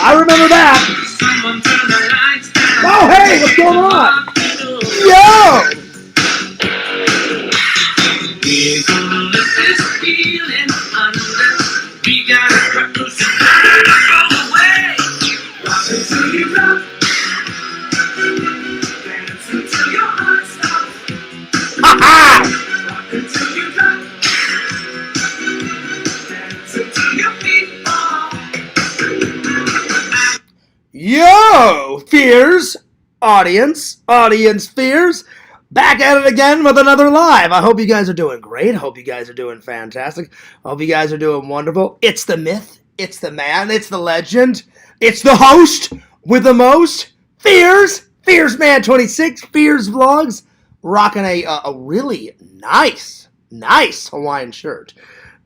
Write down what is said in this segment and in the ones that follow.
I remember that. Oh, hey, what's going on? Yo! Yo, fears, audience fears, back at it again with another live. I hope you guys are doing great. Hope you guys are doing fantastic. Hope you guys are doing wonderful. It's the myth, it's the man, it's the legend, it's the host with the most, Fears Man 26, Fears Vlogs, rocking a really nice Hawaiian shirt.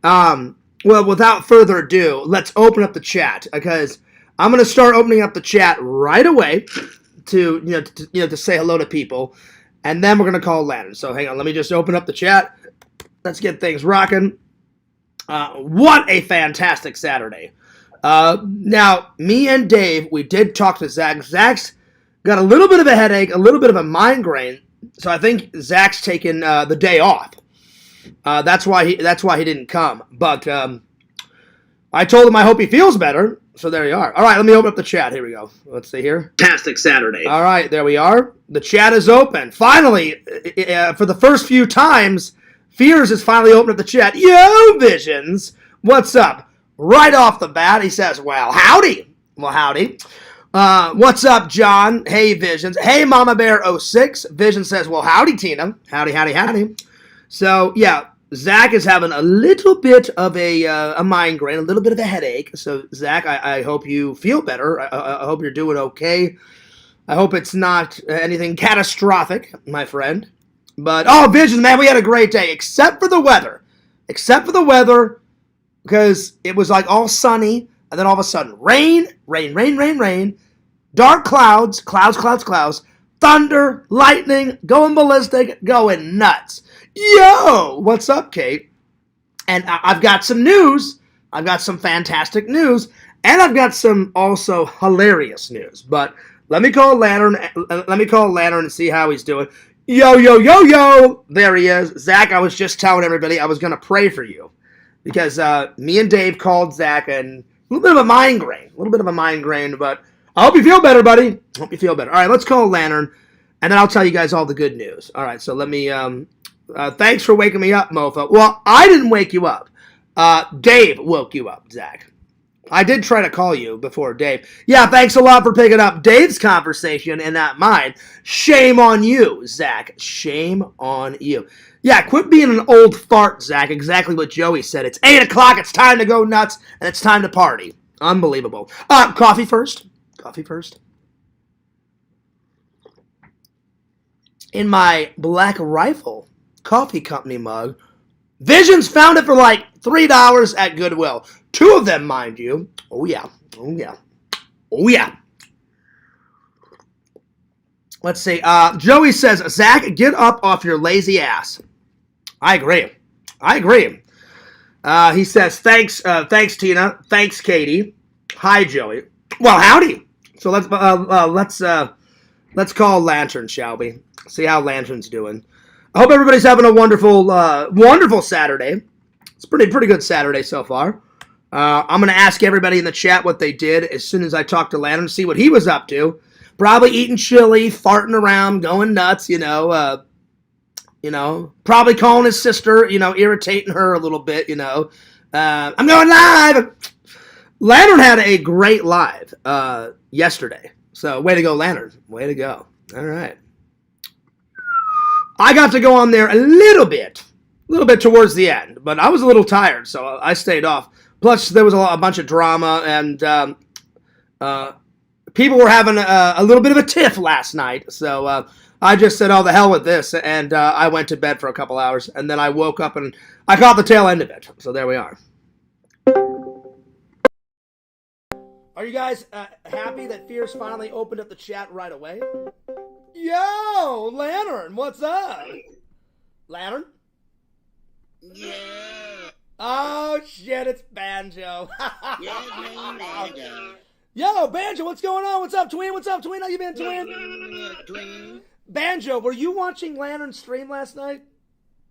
Well, without further ado, let's open up the chat, because I'm going to start opening up the chat right away to to say hello to people, and then we're going to call Lantern. So hang on, let me just open up the chat. Let's get things rocking. What a fantastic Saturday. Now, me and Dave, we did talk to Zach. Zach's got a little bit of a headache, a little bit of a migraine, so I think Zach's taking the day off. That's why he didn't come. But I told him I hope he feels better. So there you are. All right, let me open up the chat. Here we go. Let's see here. Fantastic Saturday. All right, there we are. The chat is open. Finally, for the first few times, Fears has finally opened up the chat. Yo, Visions. What's up? Right off the bat, he says, well, howdy. Well, howdy. What's up, John? Hey, Visions. Hey, Mama Bear 06. Vision says, well, howdy, Tina. Howdy, howdy, howdy. So, yeah. Zach is having a little bit of a migraine, a little bit of a headache. So, Zach, I hope you feel better. I hope you're doing okay. I hope it's not anything catastrophic, my friend. But, oh, Vision, man, we had a great day, except for the weather. Except for the weather, because it was like all sunny, and then all of a sudden, rain, dark clouds, thunder, lightning, going ballistic, going nuts. Yo, what's up, Kate? And I've got some news. I've got some fantastic news, and I've got some also hilarious news. But let me call Lantern. And see how he's doing. Yo. There he is. Zach, I was just telling everybody I was going to pray for you, because me and Dave called Zach, and a little bit of a migraine, but I hope you feel better, buddy. Hope you feel better. All right, let's call Lantern, and then I'll tell you guys all the good news. All right, so let me... thanks for waking me up, mofo. Well, I didn't wake you up. Dave woke you up, Zach. I did try to call you before, Dave. Yeah, thanks a lot for picking up Dave's conversation and not mine. Shame on you, Zach. Shame on you. Yeah, quit being an old fart, Zach. Exactly what Joey said. It's 8 o'clock, it's time to go nuts, and it's time to party. Unbelievable. Coffee first. In my Black Rifle Coffee Company mug. Visions found it for like $3 at Goodwill. 2 of them, mind you. Oh yeah. Let's see. Joey says, Zach, get up off your lazy ass. I agree. He says, thanks Tina. Thanks, Katie. Hi, Joey. Well, howdy. So let's call Lantern, shall we? See how Lantern's doing. I hope everybody's having a wonderful Saturday. It's pretty good Saturday so far. I'm going to ask everybody in the chat what they did as soon as I talk to Lantern, see what he was up to. Probably eating chili, farting around, going nuts, probably calling his sister, irritating her a little bit, I'm going live. Lantern had a great live yesterday. So way to go, Lantern. Way to go. All right. I got to go on there a little bit towards the end, but I was a little tired, so I stayed off. Plus, there was a bunch of drama, and people were having a little bit of a tiff last night, so I just said, oh, the hell with this, and I went to bed for a couple hours, and then I woke up, and I caught the tail end of it, so there we are. Are you guys happy that Fierce finally opened up the chat right away? Yo, Lantern, what's up? Lantern? Yeah. Oh, shit, it's Banjo. Yeah, Banjo. Yo, Banjo, what's going on? What's up, Twin? What's up, Twin? How you been, Twin? Twin. Banjo, were you watching Lantern stream last night?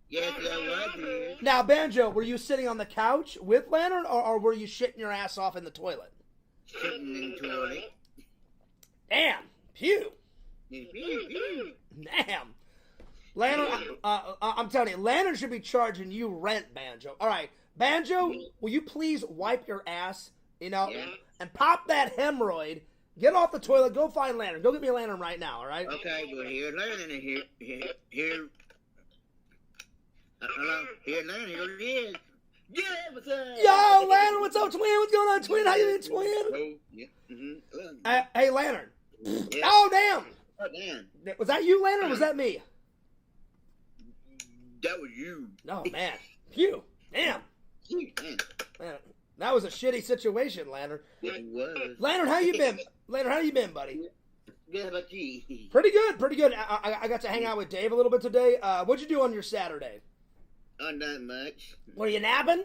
Yes, I was. Now, Banjo, were you sitting on the couch with Lantern, or were you shitting your ass off in the toilet? Sitting in the toilet. Damn. Pew. Pew. Damn. Lantern, I'm telling you, Lantern should be charging you rent, Banjo. All right, Banjo, will you please wipe your ass, Yeah. and pop that hemorrhoid. Get off the toilet. Go find Lantern. Go get me a Lantern right now, all right? Okay, well, here, Lantern, here. Hello, here, Lantern, here it is. Yeah, what's up? Yo, Lantern, what's up, Twin? What's going on, Twin? How you been, Twin? Oh, yeah. Hey, Lantern. Yeah. Oh, damn. Oh, damn. Was that you, Lantern, or was that me? That was you. Oh, man. Phew. Damn. Man, Man, that was a shitty situation, Lantern. it was. Lantern, how you been? Lantern, how you been, buddy? Good, how about you? Pretty good, pretty good. I got to hang out with Dave a little bit today. What'd you do on your Saturday? Oh, not much. Were you napping?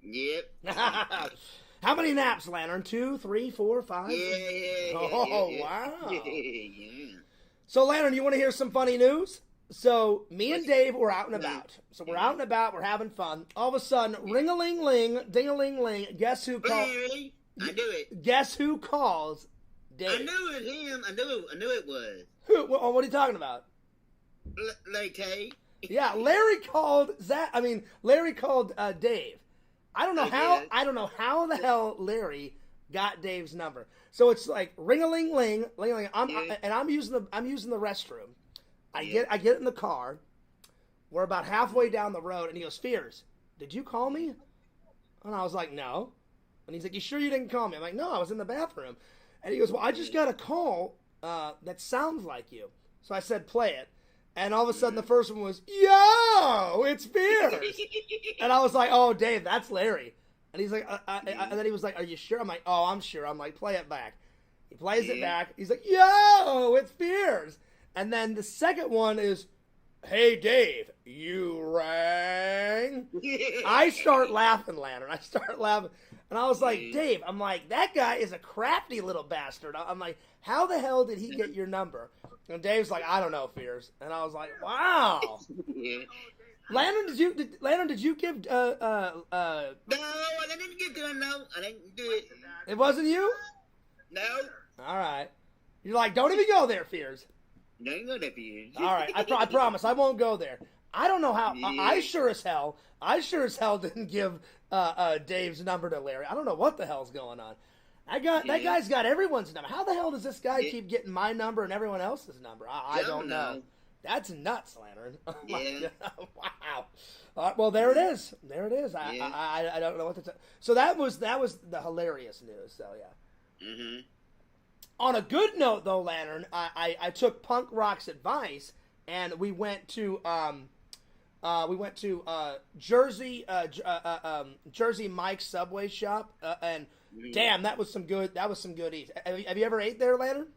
Yep. How many naps, Lantern? 2, 3, 4, 5? Yeah. Oh, wow. Yeah. So, Lantern, you want to hear some funny news? So, me and Dave were out and about. So, we're out and about. We're having fun. All of a sudden, ring-a-ling-ling, ding-a-ling-ling. Guess who called? Really? I knew it. Guess who calls Dave? I knew it was him. I knew it was. Who? What are you talking about? Larry. Yeah, Larry called Zach. I mean, Larry called Dave. I don't know how. did. I don't know how the hell Larry got Dave's number. So it's like ring-a-ling-ling, ling-a-ling. I'm using the restroom. I get in the car. We're about halfway down the road, and he goes, "Fears, did you call me?" And I was like, "No." And he's like, "You sure you didn't call me?" I'm like, "No, I was in the bathroom." And he goes, "Well, I just got a call that sounds like you." So I said, "Play it." And all of a sudden, the first one was, "Yo, it's Fears." And I was like, "Oh, Dave, that's Larry." And he's like, and then he was like, "Are you sure?" I'm like, "Oh, I'm sure." I'm like, "Play it back." He plays it back. He's like, "Yo, it's Fears." And then the second one is, "Hey, Dave, you rang?" I start laughing, Lantern. I start laughing. And I was like, "Dave," I'm like, "that guy is a crafty little bastard." I'm like, "How the hell did he get your number?" And Dave's like, "I don't know, Fears." And I was like, "Wow." Lantern, did you give No, I didn't get to it. No, I didn't do it. It wasn't you? No. All right. You're like, "Don't even go there, Fears." No, you know that for you. All right, I promise I won't go there. I don't know how. Yeah. I sure as hell didn't give Dave's number to Larry. I don't know what the hell's going on. That guy's got everyone's number. How the hell does this guy keep getting my number and everyone else's number? I don't know. That's nuts, Lantern. Oh my God. Wow. All right, well, there it is. There it is. I don't know what to tell. So that was the hilarious news. So yeah. Mm-hmm. On a good note, though, Lantern, I took Punk Rock's advice, and we went to Jersey Mike's Subway shop, and damn, that was some good eats. Have you ever ate there, Lantern?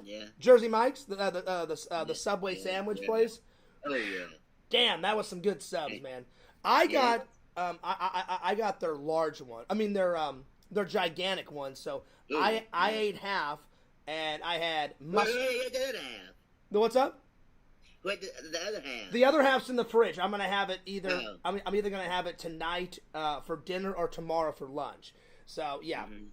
Yeah. Jersey Mike's, the Subway sandwich place. Oh yeah. Damn, that was some good subs, man. I got I got their large one. I mean their gigantic one. So I ate half, and I had mustard. Wait, the other half. What's up? Wait, the other half. The other half's in the fridge. I'm gonna have it either. Oh. I'm either gonna have it tonight for dinner or tomorrow for lunch. So yeah. Mm-hmm.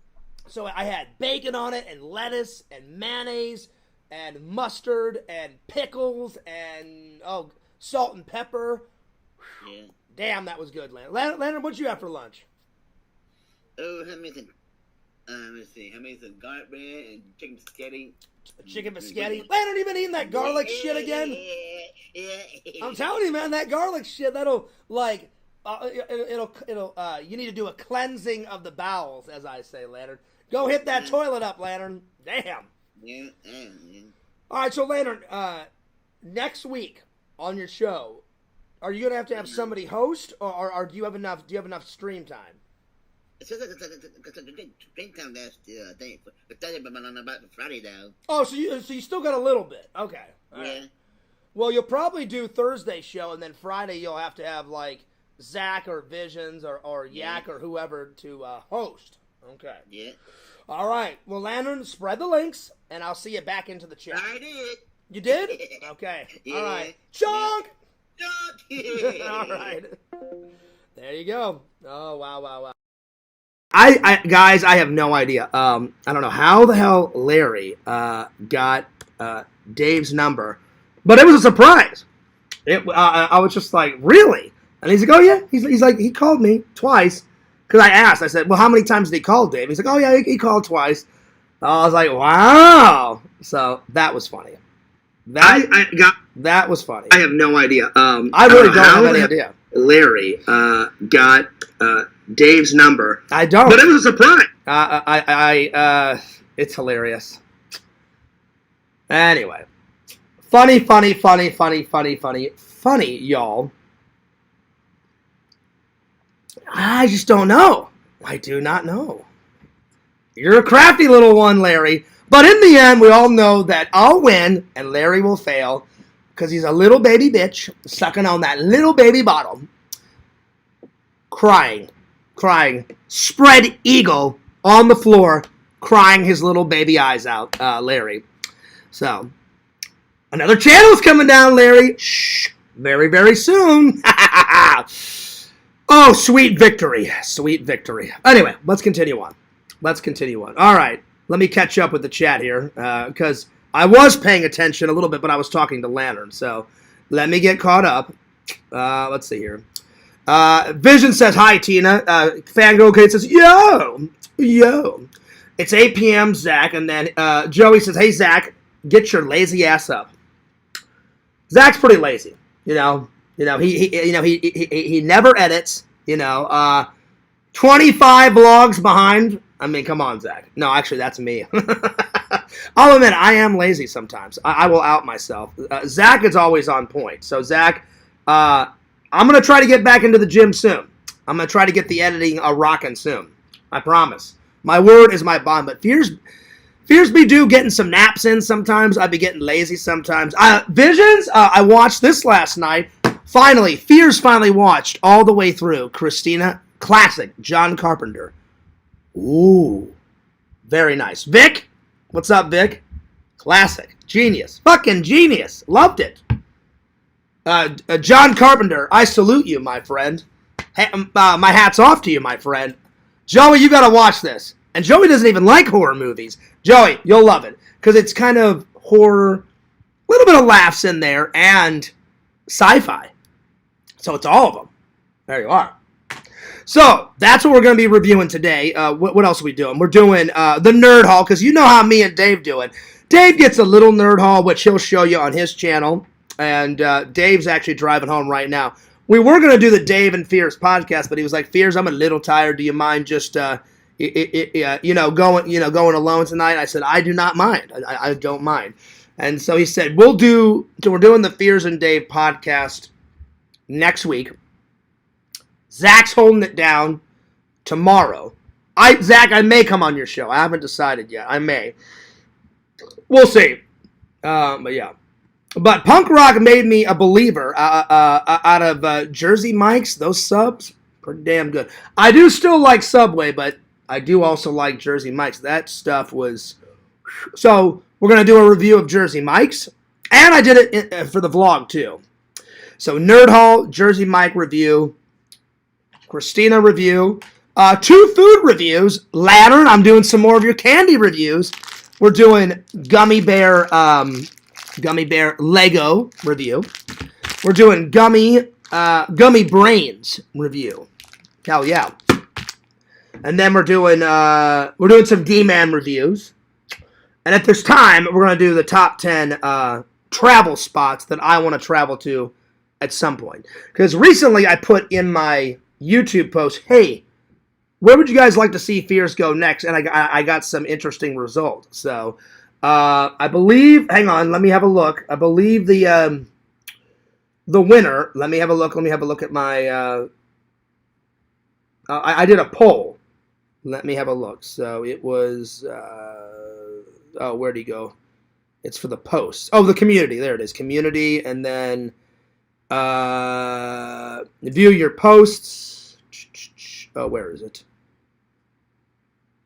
So I had bacon on it, and lettuce, and mayonnaise, and mustard, and pickles, and salt and pepper. Yeah. Damn, that was good, Leonard, what'd you have for lunch? Oh, let's see. I made some garlic bread and chicken spaghetti. Chicken biscotti. Leonard, you been eating that garlic shit again? I'm telling you, man, that garlic shit, that'll, like, it'll you need to do a cleansing of the bowels, as I say, Leonard. Go hit that toilet up, Leonard. Damn. Yeah. All right, so, Leonard, next week on your show, are you going to have somebody host, or do you have enough stream time? It's just springtime last I think, but that's about Friday though. Oh, so you still got a little bit. Okay. All Yeah. right. Well, you'll probably do Thursday show, and then Friday you'll have to have like Zach or Visions or Yak or whoever to host. Okay. Yeah. All right. Well, Lantern, spread the links, and I'll see you back into the chat. I did. You did? Okay. Yeah. All right. CHUNG! Yeah. All right. There you go. Oh, wow. Guys, I have no idea. I don't know how the hell Larry got Dave's number, but it was a surprise. I was just like, really? And he's like, oh yeah. He's like, he called me twice because I asked. I said, well, how many times did he call Dave? He's like, oh yeah, he called twice. I was like, wow. So that was funny. That was funny. I have no idea. I really don't have any idea. Larry got Dave's number. I don't. But it was a surprise. It's hilarious. Anyway. Funny, y'all. I just don't know. I do not know. You're a crafty little one, Larry. But in the end, we all know that I'll win and Larry will fail because he's a little baby bitch sucking on that little baby bottle. Crying. Spread eagle on the floor, crying his little baby eyes out, Larry. So, another channel's coming down, Larry. Shh. Very, very soon. Oh, sweet victory. Anyway, let's continue on. All right. Let me catch up with the chat here because I was paying attention a little bit, but I was talking to Lantern. So let me get caught up. Let's see here. Vision says, hi, Tina. Fangirl Kate says, yo. It's 8 p.m., Zach. And then Joey says, hey, Zach, get your lazy ass up. Zach's pretty lazy. He never edits. 25 vlogs behind. I mean, come on, Zach. No, actually, that's me. I'll admit, I am lazy sometimes. I will out myself. Zach is always on point. So, Zach, I'm going to try to get back into the gym soon. I'm going to try to get the editing rocking soon. I promise. My word is my bond. But fears be due getting some naps in sometimes. I'd be getting lazy sometimes. Visions, I watched this last night. Fears finally watched all the way through. Christina, classic, John Carpenter. Ooh, very nice. Vic, what's up, Vic? Classic, genius, fucking genius. Loved it. John Carpenter, I salute you, my friend. My hat's off to you, my friend. Joey, you gotta watch this. And Joey doesn't even like horror movies. Joey, you'll love it. Because it's kind of horror, a little bit of laughs in there, and sci-fi. So it's all of them. There you are. So that's what we're going to be reviewing today. What else are we doing? We're doing the Nerd Haul, because you know how me and Dave do it. Dave gets a little Nerd Haul, which he'll show you on his channel. And Dave's actually driving home right now. We were going to do the Dave and Fears podcast, but he was like, Fears, I'm a little tired. Do you mind just going alone tonight? I said, I do not mind. I don't mind. And so he said, we're doing the Fears and Dave podcast next week. Zach's holding it down tomorrow. Zach, I may come on your show. I haven't decided yet. I may. We'll see. But yeah. But punk rock made me a believer out of Jersey Mike's. Those subs, pretty damn good. I do still like Subway, but I do also like Jersey Mike's. That stuff was... So, we're going to do a review of Jersey Mike's. And I did it for the vlog, too. So, Nerd Haul, Jersey Mike review... Christina review, 2 food reviews, Lantern, I'm doing some more of your candy reviews. We're doing gummy bear Lego review. We're doing gummy brains review. Hell yeah. And then we're doing some D-Man reviews. And at this time, we're going to do the top 10 travel spots that I want to travel to at some point. Because recently I put in my YouTube post, hey, where would you guys like to see Fears go next? And I got some interesting results. So, I believe, hang on, let me have a look. I believe the winner, let me have a look at my, I did a poll. Let me have a look. So it was, where'd he go? It's for the post. Oh, the community, there it is, community, and then, view your posts. Oh, where is it?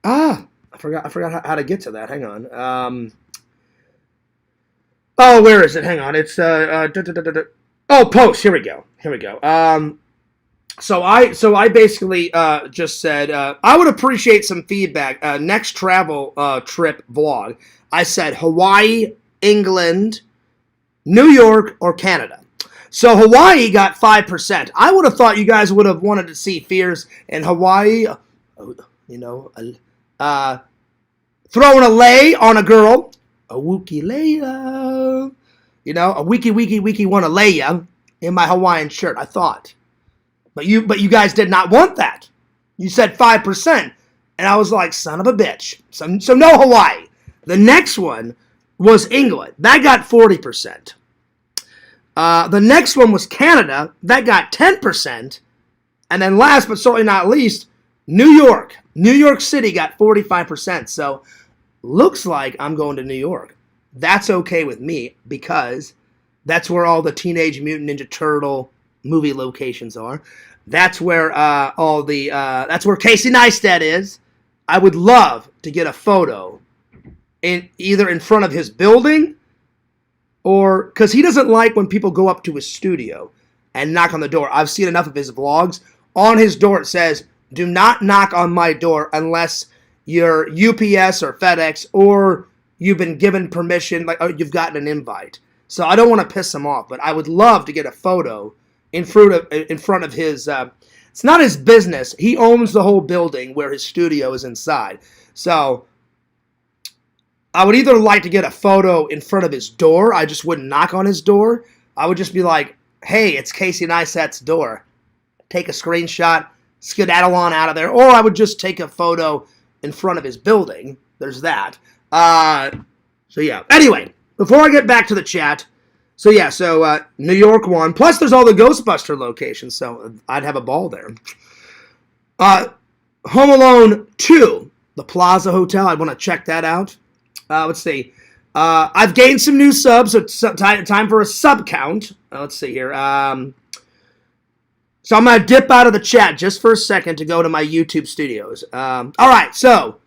I forgot how to get to that. Hang on. Oh, where is it? Hang on. It's post. Here we go. So I basically just said I would appreciate some feedback. Next travel trip vlog. I said Hawaii, England, New York, or Canada. So Hawaii got 5%. I would have thought you guys would have wanted to see Fears in Hawaii. You know, throwing a lay on a girl. A wookie laya. You know, a wiki wanna lay ya in my Hawaiian shirt, I thought. But you guys did not want that. You said 5%. And I was like, son of a bitch. So no Hawaii. The next one was England. That got 40%. The next one was Canada. That got 10%. And then last but certainly not least, New York. New York City got 45%. So looks like I'm going to New York. That's okay with me because that's where all the Teenage Mutant Ninja Turtle movie locations are. That's where that's where Casey Neistat is. I would love to get a photo either in front of his building or because he doesn't like when people go up to his studio and knock on the door. I've seen enough of his vlogs. On his door it says, "Do not knock on my door unless you're UPS or FedEx or you've been given permission, like you've gotten an invite." So I don't want to piss him off, but I would love to get a photo in front of his. It's not his business. He owns the whole building where his studio is inside. So I would either like to get a photo in front of his door. I just wouldn't knock on his door. I would just be like, "Hey, it's Casey Neistat's door." Take a screenshot, skedaddle on out of there, or I would just take a photo in front of his building. There's that. So yeah. Anyway, before I get back to the chat, so New York won. Plus, there's all the Ghostbuster locations, so I'd have a ball there. Home Alone 2, the Plaza Hotel. I want to check that out. Let's see. I've gained some new subs, so it's time for a sub count. Let's see here. So I'm going to dip out of the chat just for a second to go to my YouTube studios. All right, so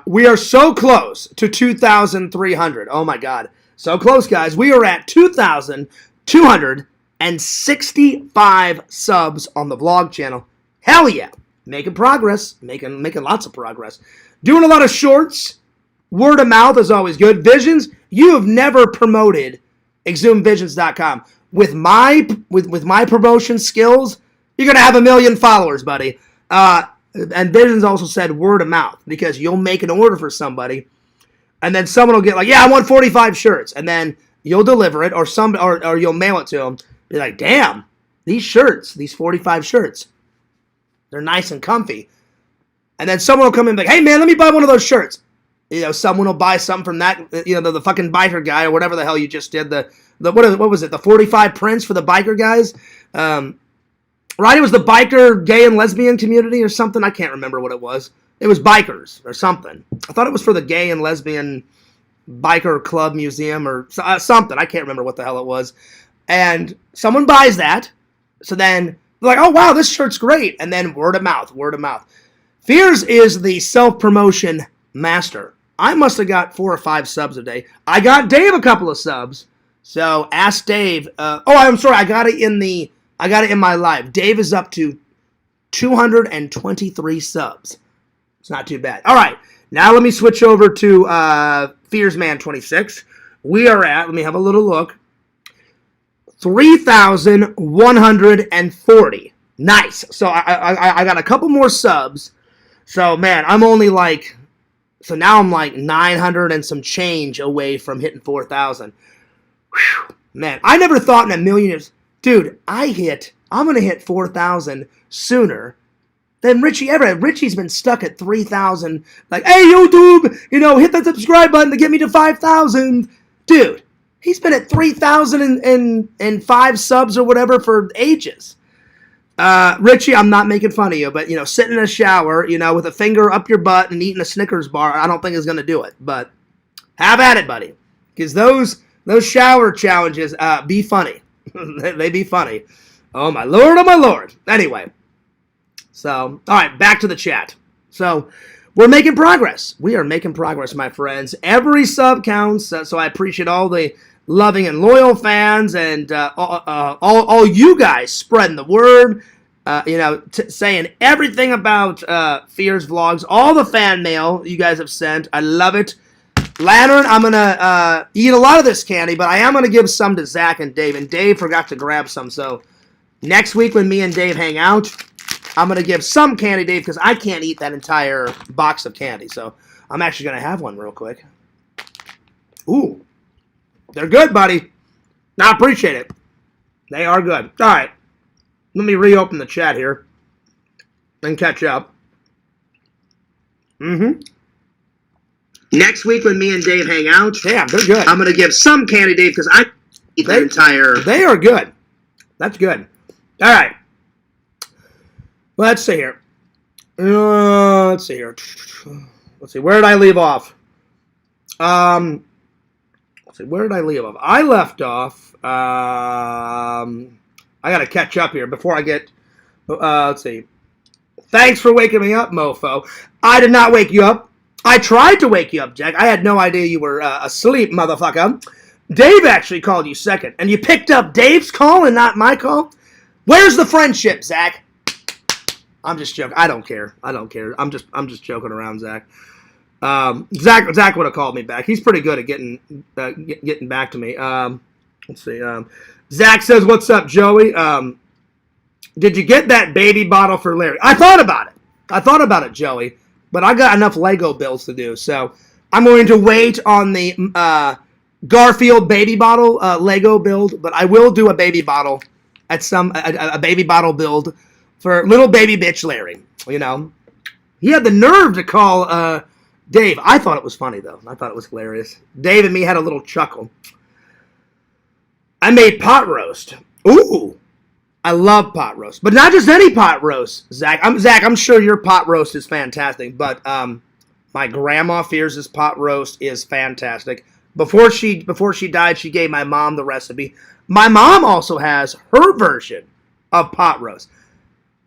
we are so close to 2,300. Oh, my God. So close, guys. We are at 2,265 subs on the vlog channel. Hell yeah. Making progress. Making lots of progress. Doing a lot of shorts. Word of mouth is always good. Visions, you have never promoted exhumvisions.com. With my promotion skills, you're going to have 1 million followers, buddy. And Visions also said word of mouth, because you'll make an order for somebody, and then someone will get like, "Yeah, I want 45 shirts," and then you'll deliver it, or you'll mail it to them. Be like, "Damn, these shirts, these 45 shirts, they're nice and comfy." And then someone will come in and be like, "Hey man, let me buy one of those shirts." You know, someone will buy something from that, you know, the fucking biker guy or whatever the hell you just did. What was it? The 45 prints for the biker guys? Right? It was the biker, gay, and lesbian community or something. I can't remember what it was. It was bikers or something. I thought it was for the gay and lesbian biker club museum or something. I can't remember what the hell it was. And someone buys that. So then they're like, "Oh, wow, this shirt's great." And then word of mouth, word of mouth. Fears is the self-promotion master. I must have got 4 or 5 subs a day. I got Dave a couple of subs. So ask Dave. I'm sorry. I got it in my live. Dave is up to 223 subs. It's not too bad. All right. Now let me switch over to Fearsman26. We are at, let me have a little look, 3,140. Nice. So I got a couple more subs. So, man, I'm only like, so now I'm like 900 and some change away from hitting 4,000. Man, I never thought in a million years, dude, I'm going to hit 4,000 sooner than Richie ever. Richie's been stuck at 3,000. Like, "Hey, YouTube, hit that subscribe button to get me to 5,000. Dude, he's been at 3,005 subs or whatever for ages. Richie, I'm not making fun of you, but, sitting in a shower, with a finger up your butt and eating a Snickers bar, I don't think is going to do it. But have at it, buddy. Because those shower challenges be funny. They be funny. Oh, my Lord, oh, my Lord. Anyway. So, all right, back to the chat. So, we're making progress. We are making progress, my friends. Every sub counts, so I appreciate all the loving and loyal fans and all you guys spreading the word. Saying everything about Fears vlogs, all the fan mail you guys have sent. I love it. Lantern, I'm going to eat a lot of this candy, but I am going to give some to Zach and Dave. And Dave forgot to grab some, so next week when me and Dave hang out, I'm going to give some candy, Dave, because I can't eat that entire box of candy. So I'm actually going to have one real quick. Ooh. They're good, buddy. I appreciate it. They are good. All right. Let me reopen the chat here and catch up. Next week when me and Dave hang out, yeah, they're good. I'm going to give some candy, Dave, because I eat the entire... They are good. That's good. All right. Let's see here. Let's see. Where did I leave off? Let's see. Where did I leave off? I left off... I got to catch up here before I get... let's see. Thanks for waking me up, mofo. I did not wake you up. I tried to wake you up, Jack. I had no idea you were asleep, motherfucker. Dave actually called you second, and you picked up Dave's call and not my call? Where's the friendship, Zach? I'm just joking. I don't care. I'm just joking around, Zach. Zach would have called me back. He's pretty good at getting back to me. Let's see. Zach says, "What's up, Joey? Did you get that baby bottle for Larry?" I thought about it, Joey, but I got enough Lego builds to do, so I'm going to wait on the Garfield baby bottle Lego build, but I will do a baby bottle a baby bottle build for little baby bitch Larry. You know, he had the nerve to call Dave. I thought it was funny though. I thought it was hilarious. Dave and me had a little chuckle. I made pot roast. Ooh, I love pot roast, but not just any pot roast, Zach. I'm sure your pot roast is fantastic, but my grandma Fears' pot roast is fantastic. Before she died, she gave my mom the recipe. My mom also has her version of pot roast.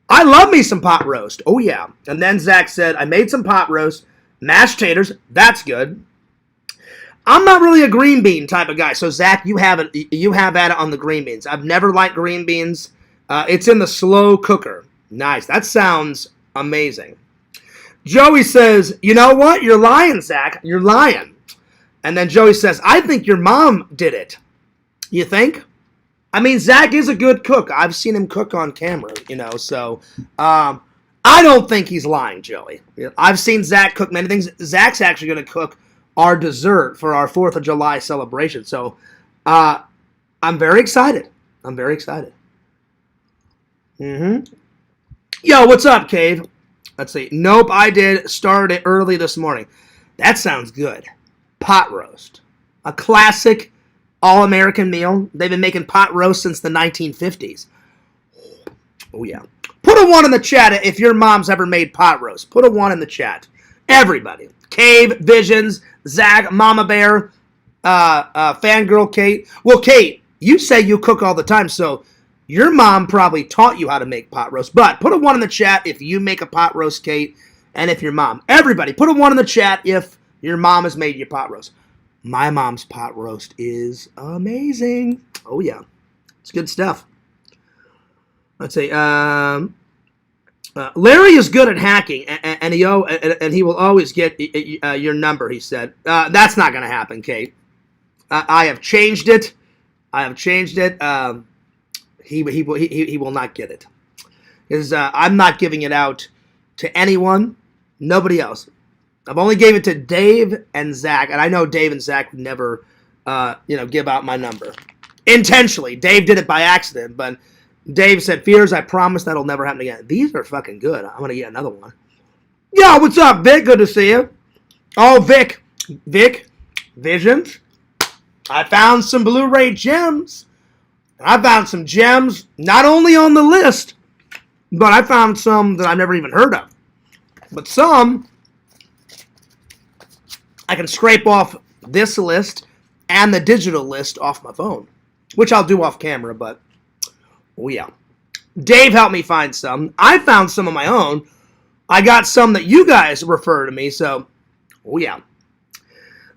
I love me some pot roast. Oh yeah. And then Zach said, I made some pot roast, mashed taters. That's good. I'm not really a green bean type of guy. So Zach, you have at it on the green beans. I've never liked green beans. It's in the slow cooker. Nice. That sounds amazing. Joey says, you know what? You're lying, Zach. You're lying. And then Joey says, I think your mom did it. You think? I mean, Zach is a good cook. I've seen him cook on camera, so I don't think he's lying, Joey. I've seen Zach cook many things. Zach's actually going to cook our dessert for our 4th of July celebration. So I'm very excited. Yo, what's up, Cave? Let's see. Nope, I did. Started it early this morning. That sounds good. Pot roast. A classic all-American meal. They've been making pot roast since the 1950s. Oh, yeah. Put a 1 in the chat if your mom's ever made pot roast. Put a 1 in the chat. Everybody. Cave, Visions, Zach, Mama Bear, Fangirl Kate. Well, Kate, you say you cook all the time, so your mom probably taught you how to make pot roast. But put a 1 in the chat if you make a pot roast, Kate, and if your mom. Everybody, put a 1 in the chat if your mom has made you pot roast. My mom's pot roast is amazing. Oh, yeah. It's good stuff. Let's see. Larry is good at hacking, and he will always get your number, he said. That's not going to happen, Kate. I have changed it. He will not get it. Because I'm not giving it out to anyone, nobody else. I've only gave it to Dave and Zach, and I know Dave and Zach would never, give out my number. Intentionally. Dave did it by accident, but Dave said, Fears, I promise that'll never happen again. These are fucking good. I'm going to get another one. Yo, what's up, Vic? Good to see you. Oh, Vic, Visions. I found some Blu-ray gems. I found some gems, not only on the list, but I found some that I've never even heard of. But some I can scrape off this list and the digital list off my phone, which I'll do off camera, but oh yeah. Dave helped me find some. I found some of my own. I got some that you guys refer to me, so, oh yeah.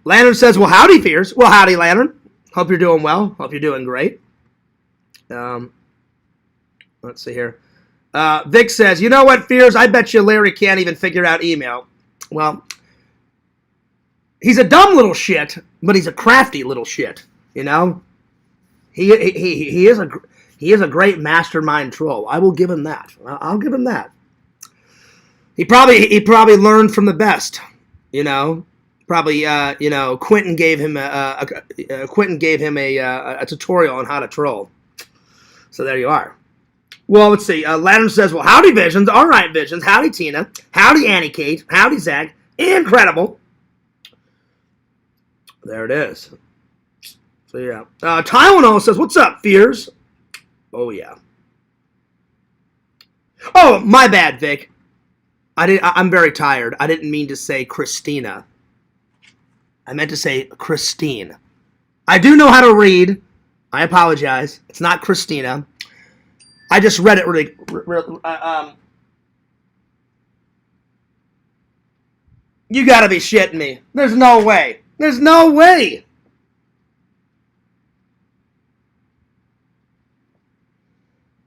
Lantern says, well, howdy, Fears. Well, howdy, Lantern. Hope you're doing well. Hope you're doing great. Let's see here. Vic says, you know what, Fears? I bet you Larry can't even figure out email. Well, he's a dumb little shit, but he's a crafty little shit, you know? He is a great mastermind troll. I will give him that. I'll give him that. He probably learned from the best, you know? Probably, you know, Quentin gave him a tutorial on how to troll. So there you are. Well, let's see. Lantern says, well, howdy, Visions. All right, Visions. Howdy, Tina. Howdy, Annie Kate. Howdy, Zach. Incredible. There it is. So, yeah. Tylenol says, what's up, Fears? Oh, yeah. Oh, my bad, Vic. I'm very tired. I didn't mean to say Christina. I meant to say Christine. I do know how to read. I apologize. It's not Christina. I just read it really you gotta be shitting me. There's no way. There's no way.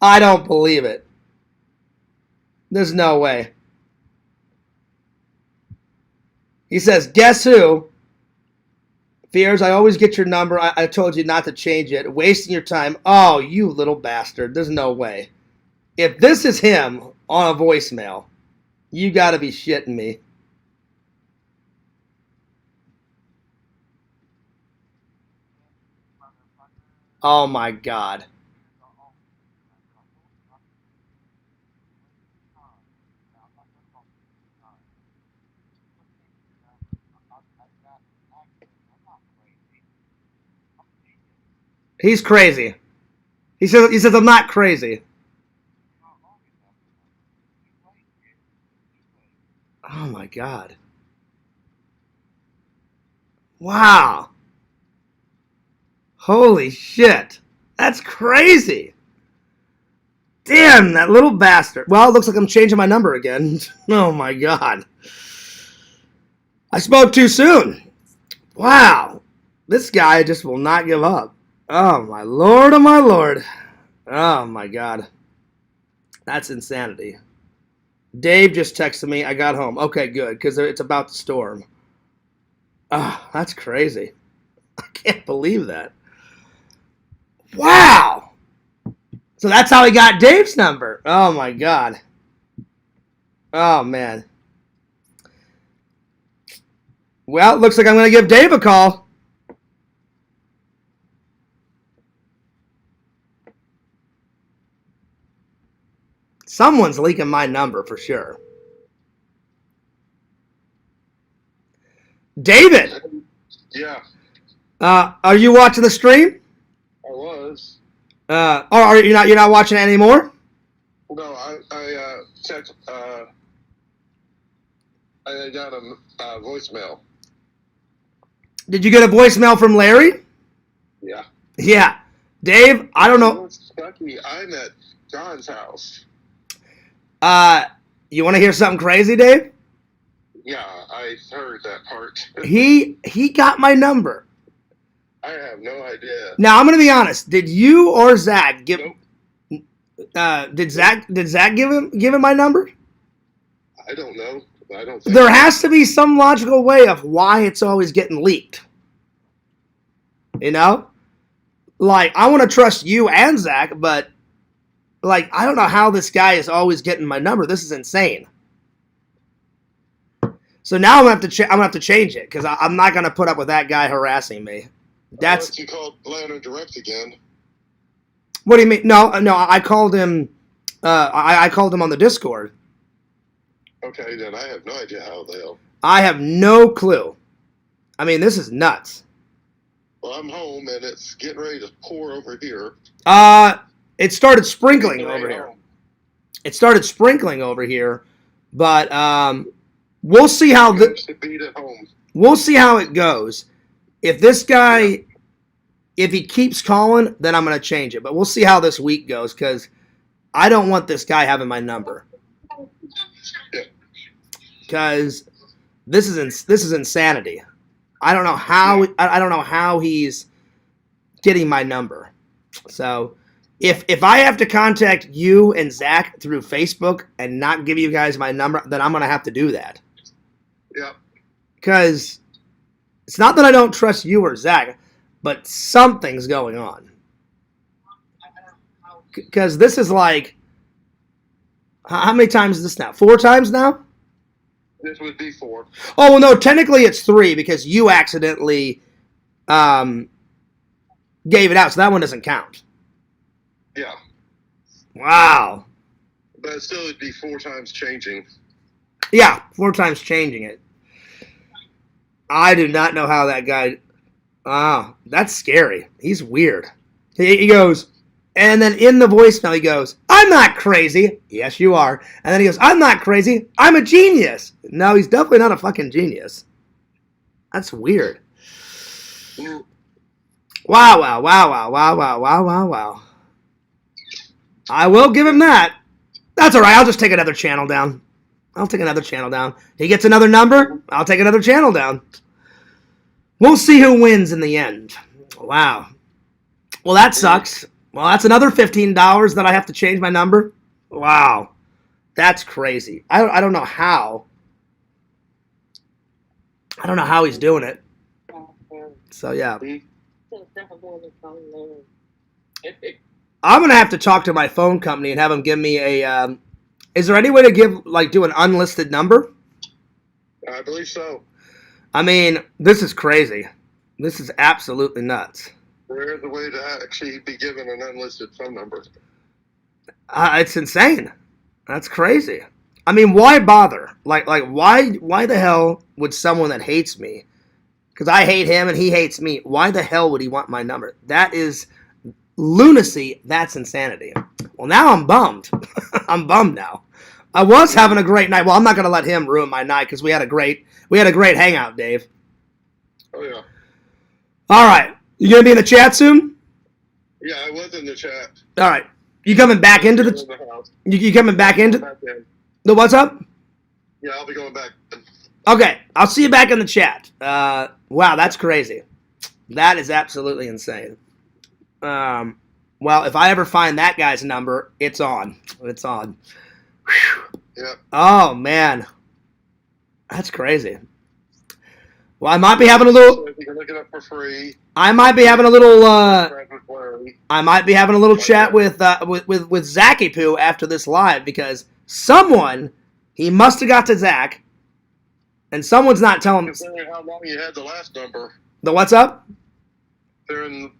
I don't believe it. There's no way. He says, guess who? Fears, I always get your number. I told you not to change it. Wasting your time. Oh, you little bastard. There's no way. If this is him on a voicemail, you gotta be shitting me. Oh my God. He's crazy. He says I'm not crazy. Oh my God. Wow. Holy shit. That's crazy. Damn, that little bastard. Well, it looks like I'm changing my number again. Oh my God. I spoke too soon. Wow. This guy just will not give up. Oh my Lord, oh my Lord. Oh my God. That's insanity. Dave just texted me. I got home. Okay, good, because it's about to storm. Oh, that's crazy. I can't believe that. Wow. So that's how he got Dave's number. Oh my God. Oh man. Well, it looks like I'm going to give Dave a call. Someone's leaking my number for sure. David. Yeah. Are you watching the stream? I was. Or are you not? You're not watching it anymore? No, I checked. I got a voicemail. Did you get a voicemail from Larry? Yeah. Yeah. Dave, I don't know. Stucky, I'm at John's house. You want to hear something crazy, Dave? Yeah, I heard that part. He got my number. I have no idea. Now I'm gonna be honest. Did you or Zach give? Nope. Did Zach give him my number? I don't know. I don't think There has to be some logical way of why it's always getting leaked. You know, like I want to trust you and Zach, but like I don't know how this guy is always getting my number. This is insane. So now I'm gonna have to change it because I'm not gonna put up with that guy harassing me. Unless you called Lantern Direct again. What do you mean? No, I called him. I called him on the Discord. Okay, then I have no idea how the hell. I have no clue. I mean, this is nuts. Well, I'm home and it's getting ready to pour over here. It started sprinkling over here. It started sprinkling over here, but we'll see how we'll see how it goes. If this guy, if he keeps calling, then I'm going to change it. But we'll see how this week goes because I don't want this guy having my number. Yeah. because this is insanity. I don't know how I don't know how he's getting my number. So if I have to contact you and Zach through Facebook and not give you guys my number, then I'm gonna have to do that. Yeah. Because it's not that I don't trust you or Zach, but something's going on. Because this is like, how many times is this now? 4 times now? This would be 4. Oh, well, no, technically it's 3 because you accidentally gave it out, so that one doesn't count. Yeah. Wow. But still, it'd be 4 times changing. Yeah, 4 times changing it. I do not know how that guy. Oh, that's scary. He's weird. He goes, and then in the voicemail he goes, "I'm not crazy." Yes, you are. And then he goes, "I'm not crazy. I'm a genius." No, he's definitely not a fucking genius. That's weird. Wow, wow, wow, wow, wow, wow, wow, wow, wow. I will give him that. That's all right. I'll just take another channel down. I'll take another channel down. He gets another number. I'll take another channel down. We'll see who wins in the end. Wow. Well, that sucks. Well, that's another $15 that I have to change my number. Wow. That's crazy. I don't know how. I don't know how he's doing it. So, yeah. I'm going to have to talk to my phone company and have them give me a... is there any way to do an unlisted number? I believe so. I mean, this is crazy. This is absolutely nuts. There is a way to actually be given an unlisted phone number. It's insane. That's crazy. I mean, why bother? Like, why the hell would someone that hates me, because I hate him and he hates me, why the hell would he want my number? That is lunacy. That's insanity. Well, now I'm bummed. I'm bummed now. I was having a great night. Well, I'm not going to let him ruin my night because we had a great hangout, Dave. Oh, yeah. All right. You going to be in the chat soon? Yeah, I was in the chat. All right. You coming back into the house. You coming back into the what's up? Yeah, I'll be going back. Okay, I'll see you back in the chat. Wow, that's crazy. That is absolutely insane. Well, if I ever find that guy's number, it's on. It's on. Whew. Yeah. Oh man, that's crazy. Well, I might be having a little. So if you can look it up for free. I might be having a little. I might be having a little chat with Zachy Poo after this live because someone, he must have got to Zach, and someone's not telling me. Considering how long you had the last number. The what's up? During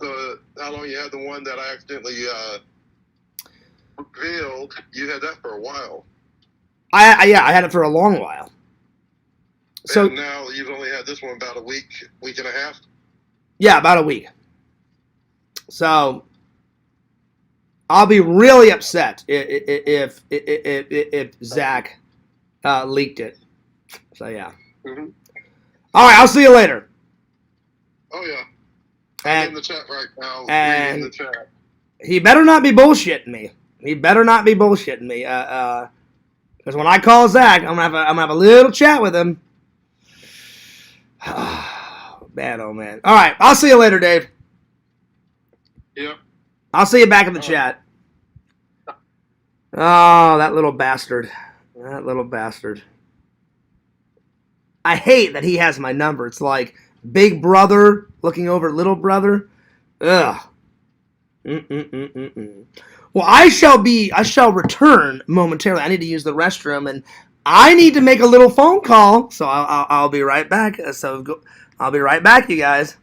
how long you had the one that I accidentally revealed, you had that for a while. I had it for a long while. So and now you've only had this one about a week and a half. Yeah, about a week. So I'll be really upset if Zach leaked it. So yeah. Mm-hmm. All right, I'll see you later. Oh yeah. And, I'm in the chat right now. And reading the chat. He better not be bullshitting me. He better not be bullshitting me. Because when I call Zach, I'm gonna have a little chat with him. Man, oh man. All right, I'll see you later, Dave. Yep. I'll see you back in the chat. Oh, that little bastard. That little bastard. I hate that he has my number. It's like big brother looking over little brother. Ugh. Well, I shall return momentarily. I need to use the restroom, and I need to make a little phone call. So I'll be right back. I'll be right back, you guys.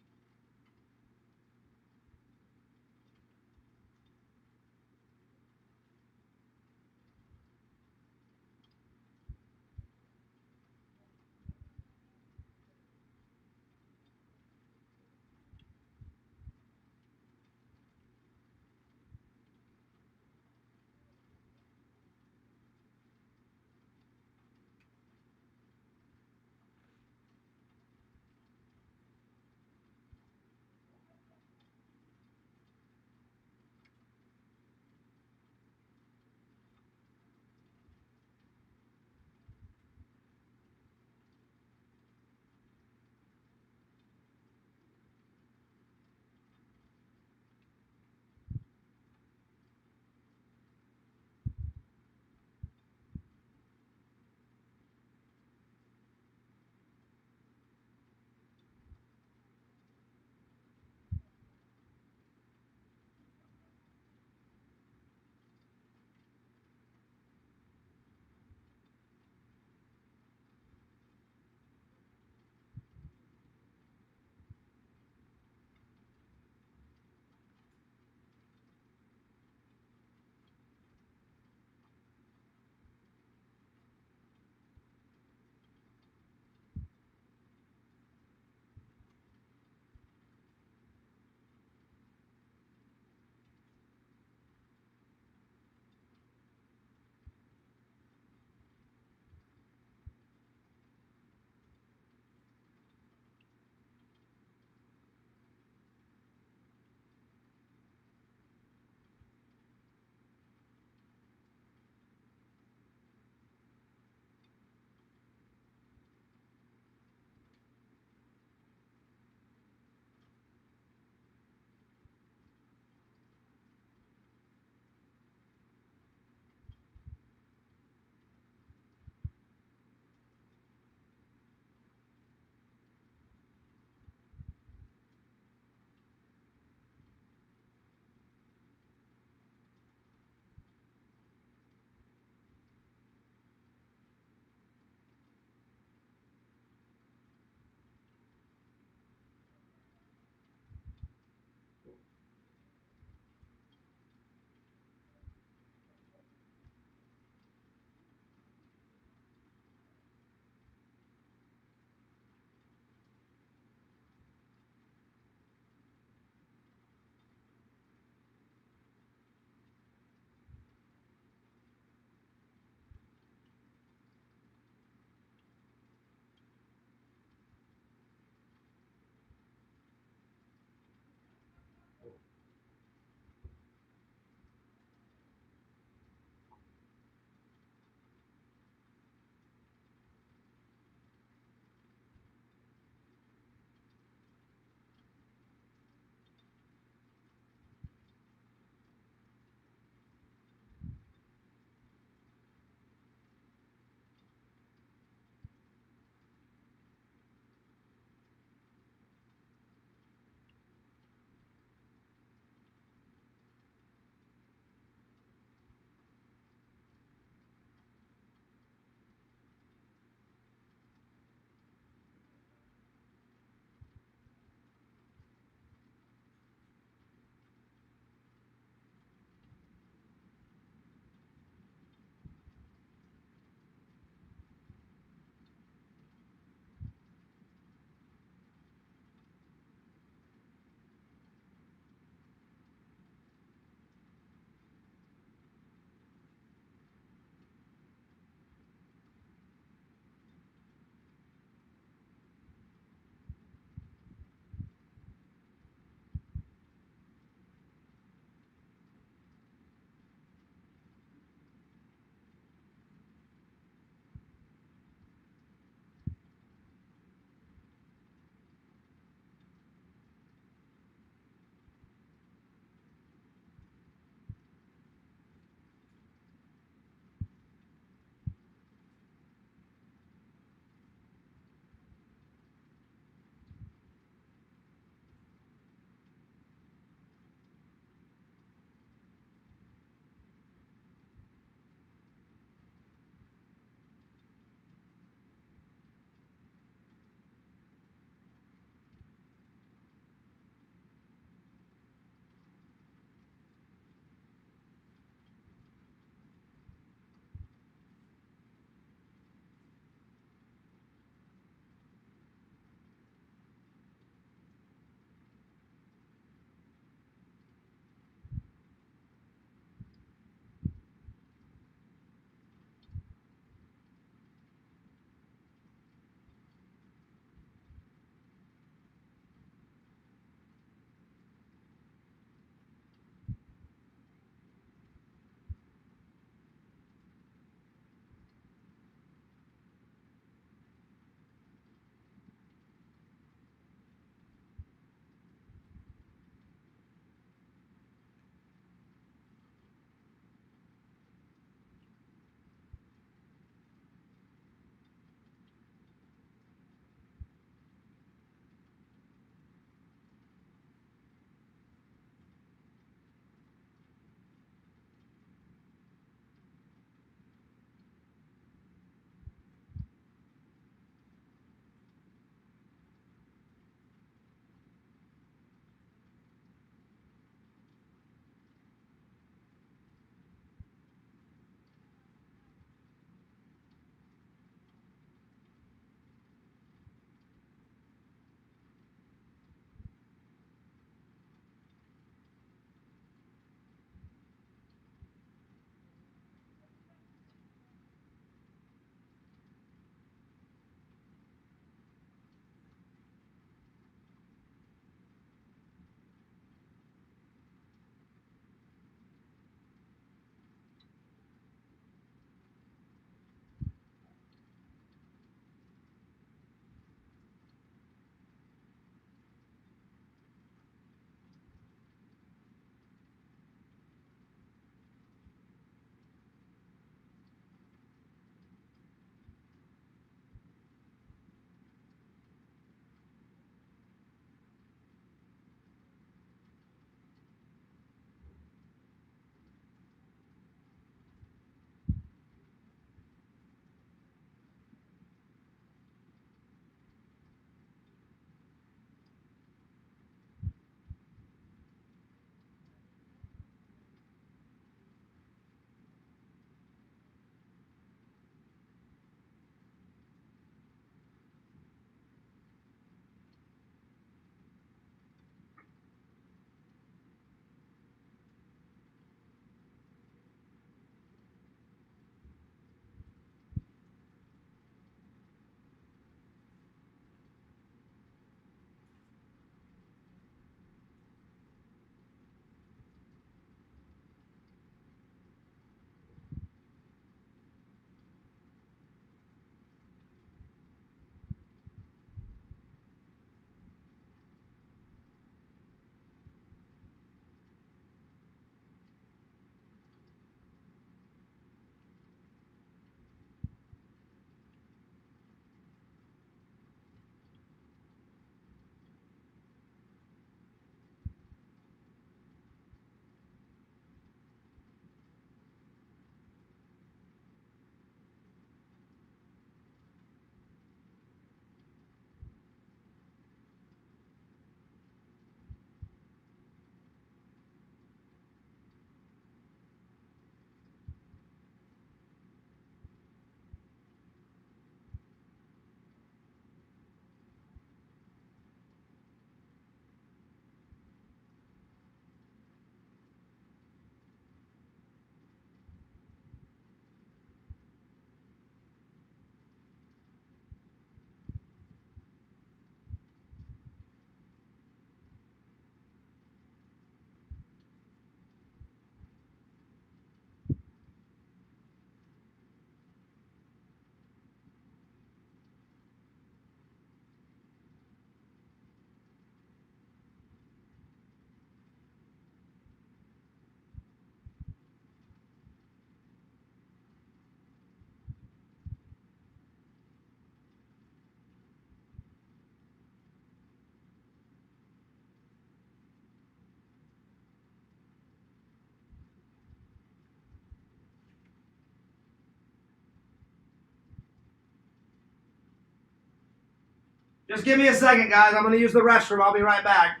Just give me a second, guys. I'm going to use the restroom. I'll be right back.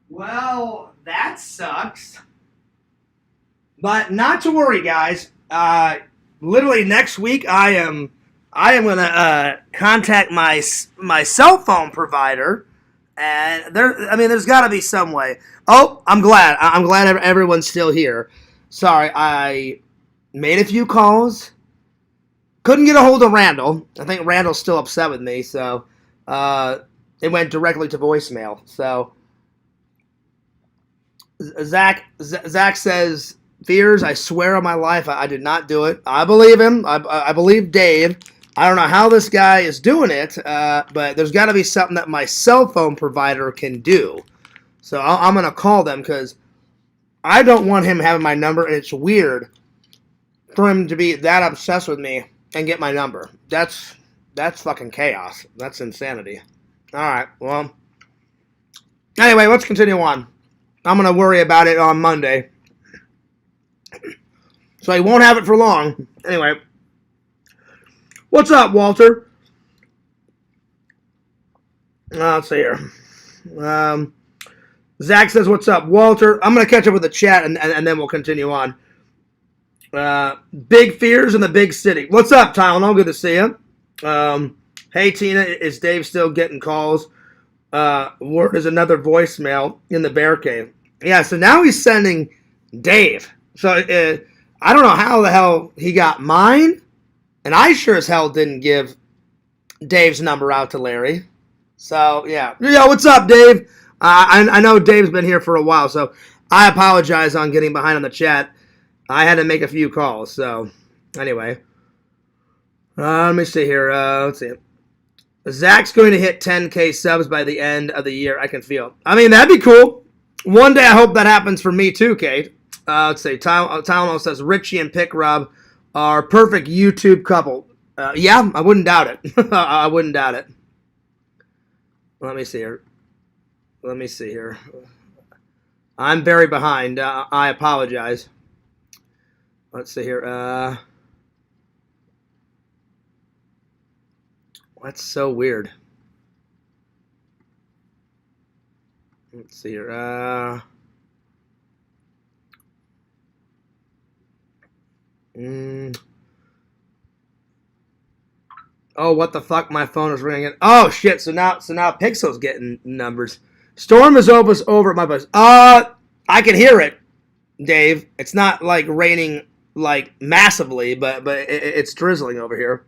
Well, that sucks. But not to worry, guys. Literally next week, I am gonna contact my cell phone provider, and there's got to be some way. Oh, I'm glad. I'm glad everyone's still here. Sorry, I made a few calls. Couldn't get a hold of Randall. I think Randall's still upset with me, so it went directly to voicemail. So Zach says, Fears, I swear on my life, I did not do it. I believe him. I believe Dave. I don't know how this guy is doing it, but there's got to be something that my cell phone provider can do. So I'm going to call them because I don't want him having my number, and it's weird for him to be that obsessed with me and get my number. That's fucking chaos. That's insanity. All right, well, anyway, let's continue on. I'm going to worry about it on Monday. So I won't have it for long. Anyway. What's up, Walter? Let's see here. Zach says, what's up, Walter? I'm going to catch up with the chat, and then we'll continue on. Big fears in the big city. What's up, Tylenol? Good to see you. Hey, Tina, is Dave still getting calls? Word is another voicemail in the bear cave. Yeah, so now he's sending Dave. So I don't know how the hell he got mine, and I sure as hell didn't give Dave's number out to Larry. So, yeah. Yo, what's up, Dave? I know Dave's been here for a while, so I apologize on getting behind on the chat. I had to make a few calls, so anyway. Let me see here. Let's see. Zach's going to hit 10K subs by the end of the year. I can feel. I mean, that'd be cool. One day I hope that happens for me too, Kate. Let's see. Tylenol says Richie and Pick Rob are perfect YouTube couple. Yeah, I wouldn't doubt it. I wouldn't doubt it. Let me see here. I'm very behind. I apologize. Let's see here. That's so weird. Let's see here. Oh, what the fuck? My phone is ringing. Oh shit! So now Pixel's getting numbers. Storm is almost over at my place. I can hear it, Dave. It's not like raining like massively, but it's drizzling over here.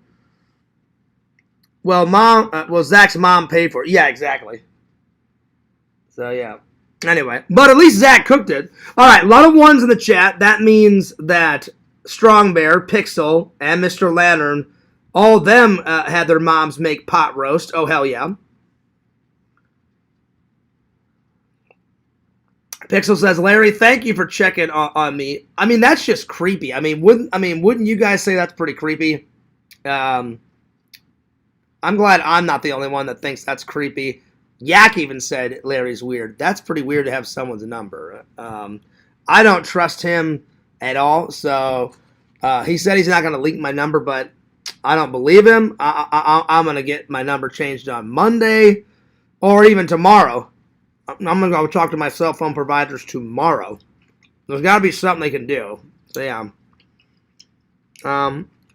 Well, Zach's mom paid for it. Yeah, exactly. So yeah. Anyway, but at least Zach cooked it. All right, a lot of ones in the chat. That means that Strong Bear, Pixel, and Mr. Lantern, all of them had their moms make pot roast. Oh hell yeah. Pixel says, Larry, thank you for checking on me. I mean, that's just creepy. Wouldn't you guys say that's pretty creepy? I'm glad I'm not the only one that thinks that's creepy. Yak even said Larry's weird. That's pretty weird to have someone's number. I don't trust him at all. So he said he's not going to leak my number, but I don't believe him. I'm going to get my number changed on Monday or even tomorrow. I'm going to go talk to my cell phone providers tomorrow. There's got to be something they can do. So, yeah.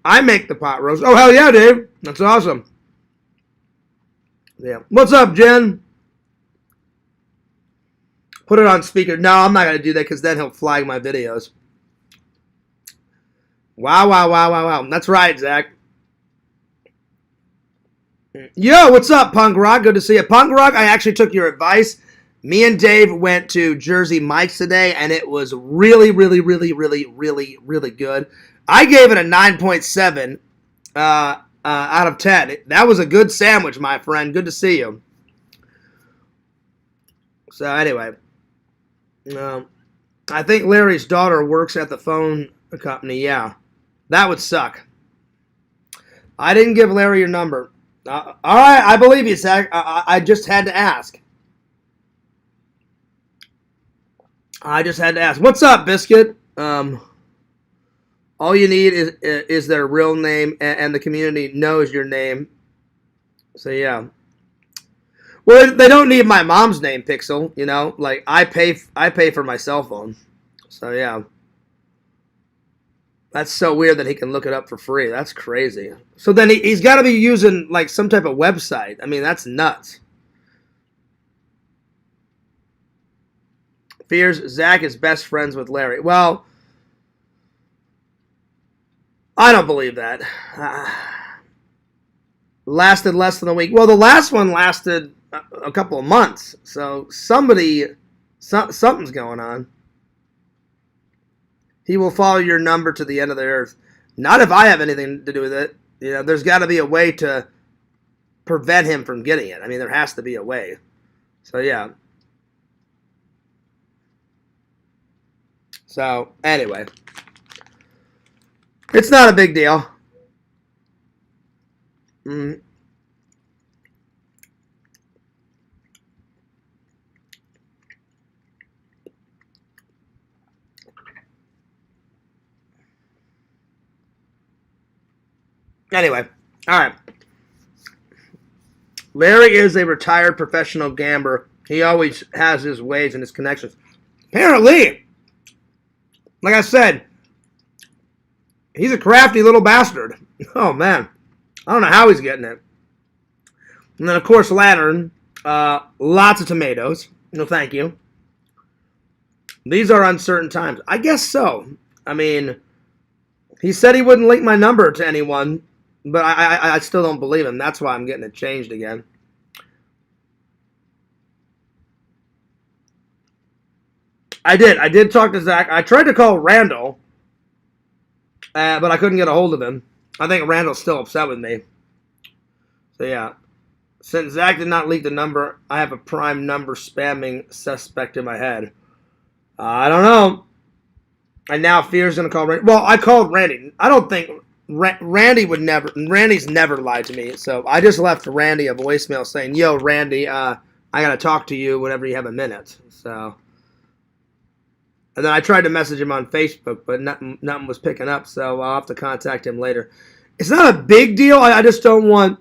I make the pot roast. Oh, hell yeah, Dave. That's awesome. Yeah. What's up, Jen? Put it on speaker. No, I'm not going to do that because then he'll flag my videos. Wow, wow, wow, wow, wow. That's right, Zach. Yo, what's up, Punk Rock? Good to see you. Punk Rock, I actually took your advice. Me and Dave went to Jersey Mike's today, and it was really, really, really, really, really, really good. I gave it a 9.7 out of 10. That was a good sandwich, my friend. Good to see you. So, anyway. I think Larry's daughter works at the phone company. Yeah. That would suck. I didn't give Larry your number. All right, I believe you, Zach. I just had to ask. What's up, Biscuit? All you need is their real name, and the community knows your name. So, yeah. Well, they don't need my mom's name, Pixel. You know, like I pay for my cell phone. So, yeah. That's so weird that he can look it up for free. That's crazy. So then he's got to be using like some type of website. I mean, that's nuts. Fears Zach is best friends with Larry. Well, I don't believe that. Lasted less than a week. Well, the last one lasted a couple of months. So something's going on. He will follow your number to the end of the earth. Not if I have anything to do with it. You know, there's got to be a way to prevent him from getting it. I mean, there has to be a way. So, yeah. So, anyway. It's not a big deal. Anyway, all right. Larry is a retired professional gambler. He always has his ways and his connections. Apparently, like I said, he's a crafty little bastard. Oh, man. I don't know how he's getting it. And then, of course, Lantern. Lots of tomatoes. No, thank you. These are uncertain times. I guess so. I mean, he said he wouldn't link my number to anyone. But I still don't believe him. That's why I'm getting it changed again. I did talk to Zach. I tried to call Randall. But I couldn't get a hold of him. I think Randall's still upset with me. So, yeah. Since Zach did not leak the number, I have a prime number spamming suspect in my head. I don't know. And now Fear's going to call Randy. Well, I called Randy. I don't think... Randy's never lied to me, so I just left Randy a voicemail saying, yo, Randy, I gotta talk to you whenever you have a minute, so, and then I tried to message him on Facebook, but nothing was picking up, so I'll have to contact him later. It's not a big deal, I just don't want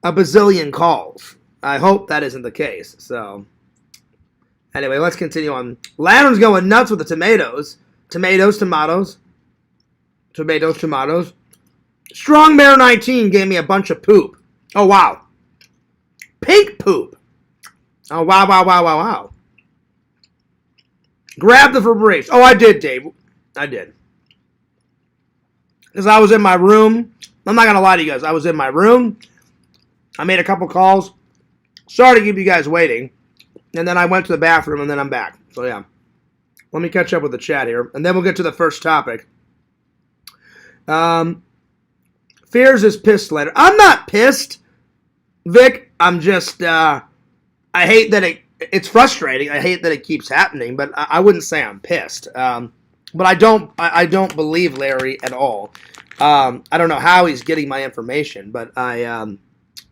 a bazillion calls. I hope that isn't the case, so, anyway, let's continue on. Lantern's going nuts with the tomatoes. Tomatoes. Strong Bear 19 gave me a bunch of poop. Oh, wow. Pink poop. Oh, wow. Grab the Febreze. Oh, I did, Dave. I did. Because I was in my room. I'm not going to lie to you guys. I was in my room. I made a couple calls. Sorry to keep you guys waiting. And then I went to the bathroom, and then I'm back. So, yeah. Let me catch up with the chat here. And then we'll get to the first topic. Fears is pissed later. I'm not pissed, Vic. I'm just, I hate that it's frustrating. I hate that it keeps happening, but I wouldn't say I'm pissed. But I don't believe Larry at all. I don't know how he's getting my information, but I'm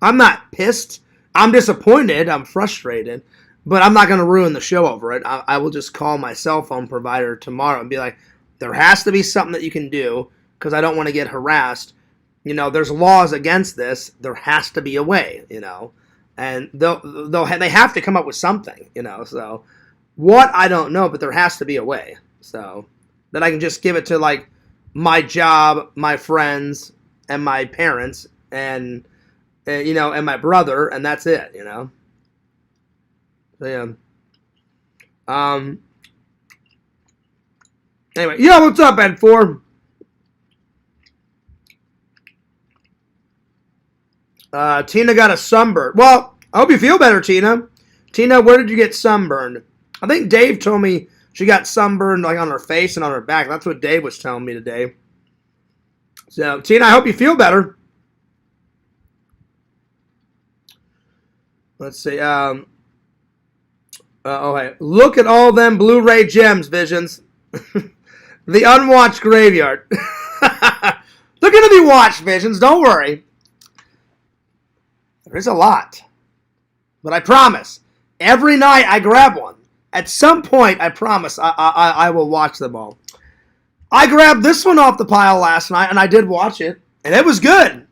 not pissed. I'm disappointed. I'm frustrated. But I'm not going to ruin the show over it. I will just call my cell phone provider tomorrow and be like, there has to be something that you can do because I don't want to get harassed. You know, there's laws against this. There has to be a way, you know. And they have to come up with something, you know. So what, I don't know, but there has to be a way. So that I can just give it to, like, my job, my friends, and my parents, and you know, and my brother, and that's it, you know. So yeah. Anyway, yo, what's up, Ed4? Tina got a sunburn. Well, I hope you feel better, Tina. Tina, where did you get sunburned? I think Dave told me she got sunburned, like, on her face and on her back. That's what Dave was telling me today. So, Tina, I hope you feel better. Let's see. Okay. Look at all them Blu-ray gems, Visions. The unwatched graveyard. They're going to be watched, Visions. Don't worry. There's a lot. But I promise, every night I grab one. At some point, I promise, I will watch them all. I grabbed this one off the pile last night, and I did watch it, and it was good.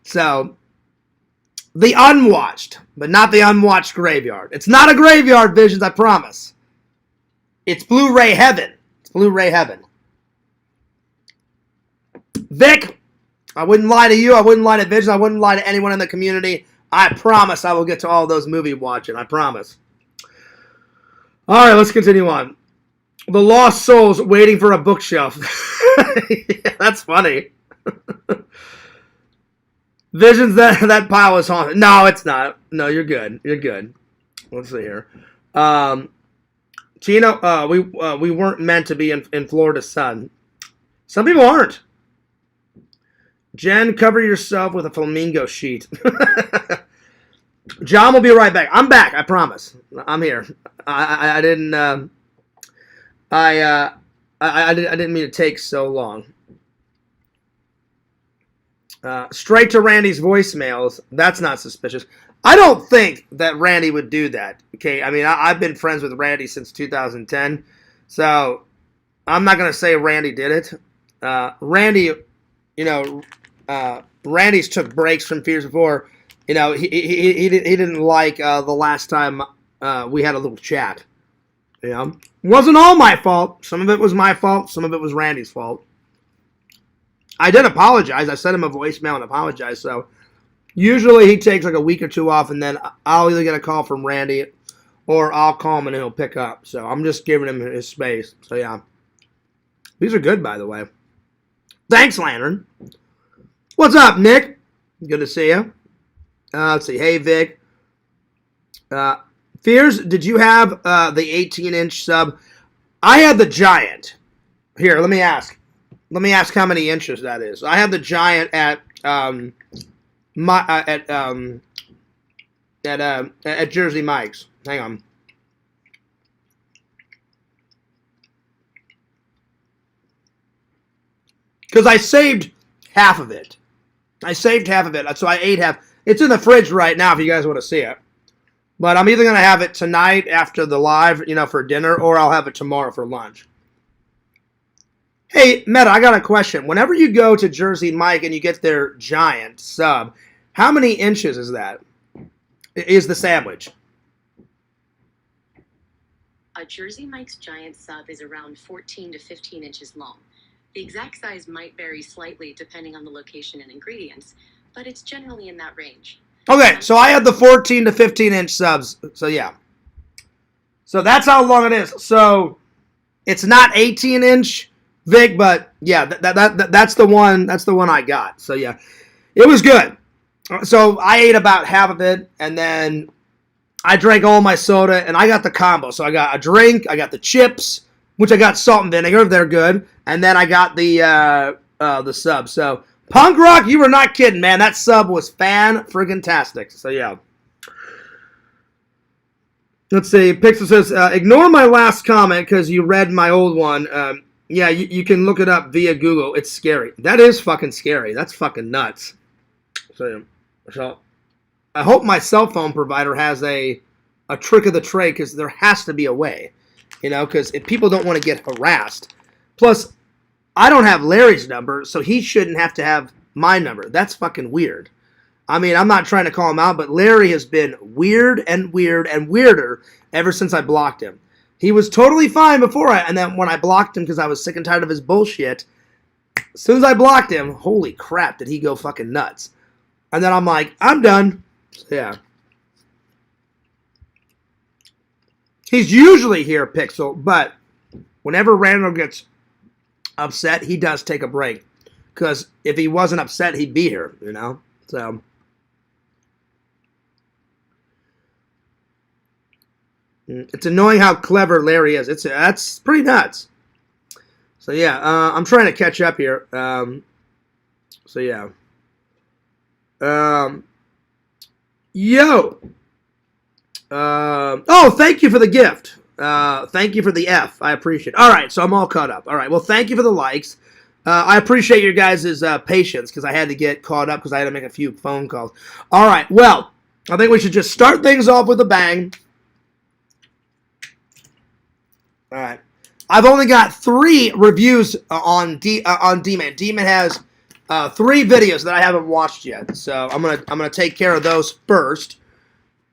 So, the unwatched, but not the unwatched graveyard. It's not a graveyard, Visions, I promise. It's Blu-ray heaven. It's Blu-ray heaven. Vic, I wouldn't lie to you. I wouldn't lie to Visions. I wouldn't lie to anyone in the community. I promise I will get to all those movie watching. I promise. All right, let's continue on. The Lost Souls waiting for a bookshelf. Yeah, that's funny. Visions, that pile is haunted. No, it's not. No, you're good. You're good. Let's see here. Chino, we weren't meant to be in Florida sun. Some people aren't. Jen, cover yourself with a flamingo sheet. John will be right back. I'm back. I promise. I'm here. I didn't. I didn't mean to take so long. Straight to Randy's voicemails. That's not suspicious. I don't think that Randy would do that. Okay, I mean, I've been friends with Randy since 2010, so I'm not gonna say Randy did it. Randy, you know, Randy's took breaks from Fears before. You know, he didn't like the last time we had a little chat. You know, it wasn't all my fault. Some of it was my fault. Some of it was Randy's fault. I did apologize. I sent him a voicemail and apologized. So usually he takes like a week or two off, and then I'll either get a call from Randy or I'll call him and he'll pick up. So I'm just giving him his space. So yeah, these are good, by the way. Thanks, Lantern. What's up, Nick? Good to see you. Let's see. Hey, Vic. Fears, did you have the 18-inch sub? I had the giant. Here, let me ask. Let me ask how many inches that is. I have the giant at Jersey Mike's. Hang on. Because I saved half of it. So I ate half. It's in the fridge right now if you guys want to see it. But I'm either going to have it tonight after the live, you know, for dinner, or I'll have it tomorrow for lunch. Hey, Meta, I got a question. Whenever you go to Jersey Mike and you get their giant sub, how many inches is that? Is the sandwich? A Jersey Mike's giant sub is around 14 to 15 inches long. The exact size might vary slightly depending on the location and ingredients, but it's generally in that range. Okay, so I had the 14 to 15 inch subs. So yeah. So that's how long it is. So it's not 18 inch, Vic, but yeah, that's the one. That's the one I got. So yeah, it was good. So I ate about half of it, and then I drank all my soda, and I got the combo. So I got a drink, I got the chips, which I got salt and vinegar. They're good, and then I got the sub. So Punk Rock, you were not kidding, man. That sub was fan-friggin-tastic. So yeah. Let's see. Pixel says, ignore my last comment because you read my old one. Yeah, you can look it up via Google. It's scary. That is fucking scary. That's fucking nuts. So I hope my cell phone provider has a trick of the trade, because there has to be a way, you know, because if people don't want to get harassed. Plus, I don't have Larry's number, so he shouldn't have to have my number. That's fucking weird. I mean, I'm not trying to call him out, but Larry has been weird and weird and weirder ever since I blocked him. He was totally fine before and then when I blocked him because I was sick and tired of his bullshit, as soon as I blocked him, holy crap, did he go fucking nuts. And then I'm like, I'm done. Yeah. He's usually here, Pixel, but whenever Randall gets upset, he does take a break. Because if he wasn't upset, he'd be here, you know? So. It's annoying how clever Larry is. That's pretty nuts. So, yeah, I'm trying to catch up here. So, yeah. Yo. Oh, thank you for the gift. Thank you for the F. I appreciate it. All right, so I'm all caught up. All right, well, thank you for the likes. I appreciate your guys' patience because I had to get caught up because I had to make a few phone calls. All right, well, I think we should just start things off with a bang. All right. I've only got 3 reviews on Dman. Dman has 3 videos that I haven't watched yet, so I'm gonna take care of those first.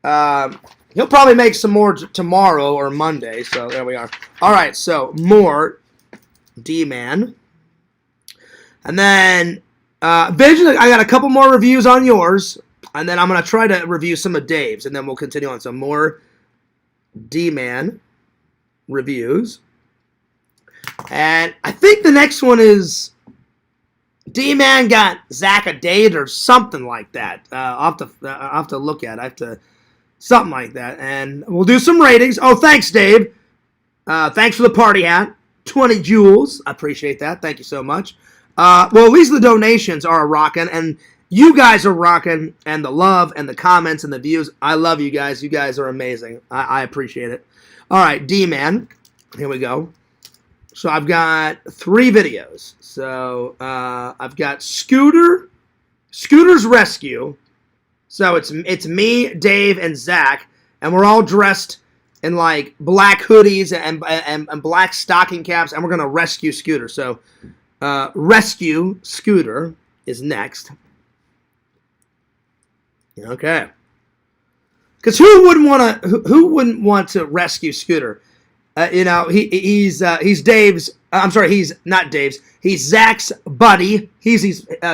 He'll probably make some more tomorrow or Monday, so there we are. All right, so more Dman, and then eventually I got a couple more reviews on yours, and then I'm gonna try to review some of Dave's, and then we'll continue on. So more Dman reviews, and I think the next one is D-Man got Zach a date or something like that. I'll have to look at it. I have to something like that, and we'll do some ratings. Oh, thanks, Dave. Thanks for the party hat. 20 jewels. I appreciate that. Thank you so much. Well, at least the donations are rocking, and you guys are rocking, and the love and the comments and the views. I love you guys. You guys are amazing. I appreciate it. All right, D-Man. Here we go. So I've got 3 videos. So I've got Scooter's Rescue. So it's me, Dave, and Zach, and we're all dressed in like black hoodies and black stocking caps, and we're gonna rescue Scooter. So rescue Scooter is next. Okay. Because who wouldn't want to rescue Scooter? You know, he's Dave's. I'm sorry, he's not Dave's. He's Zach's buddy.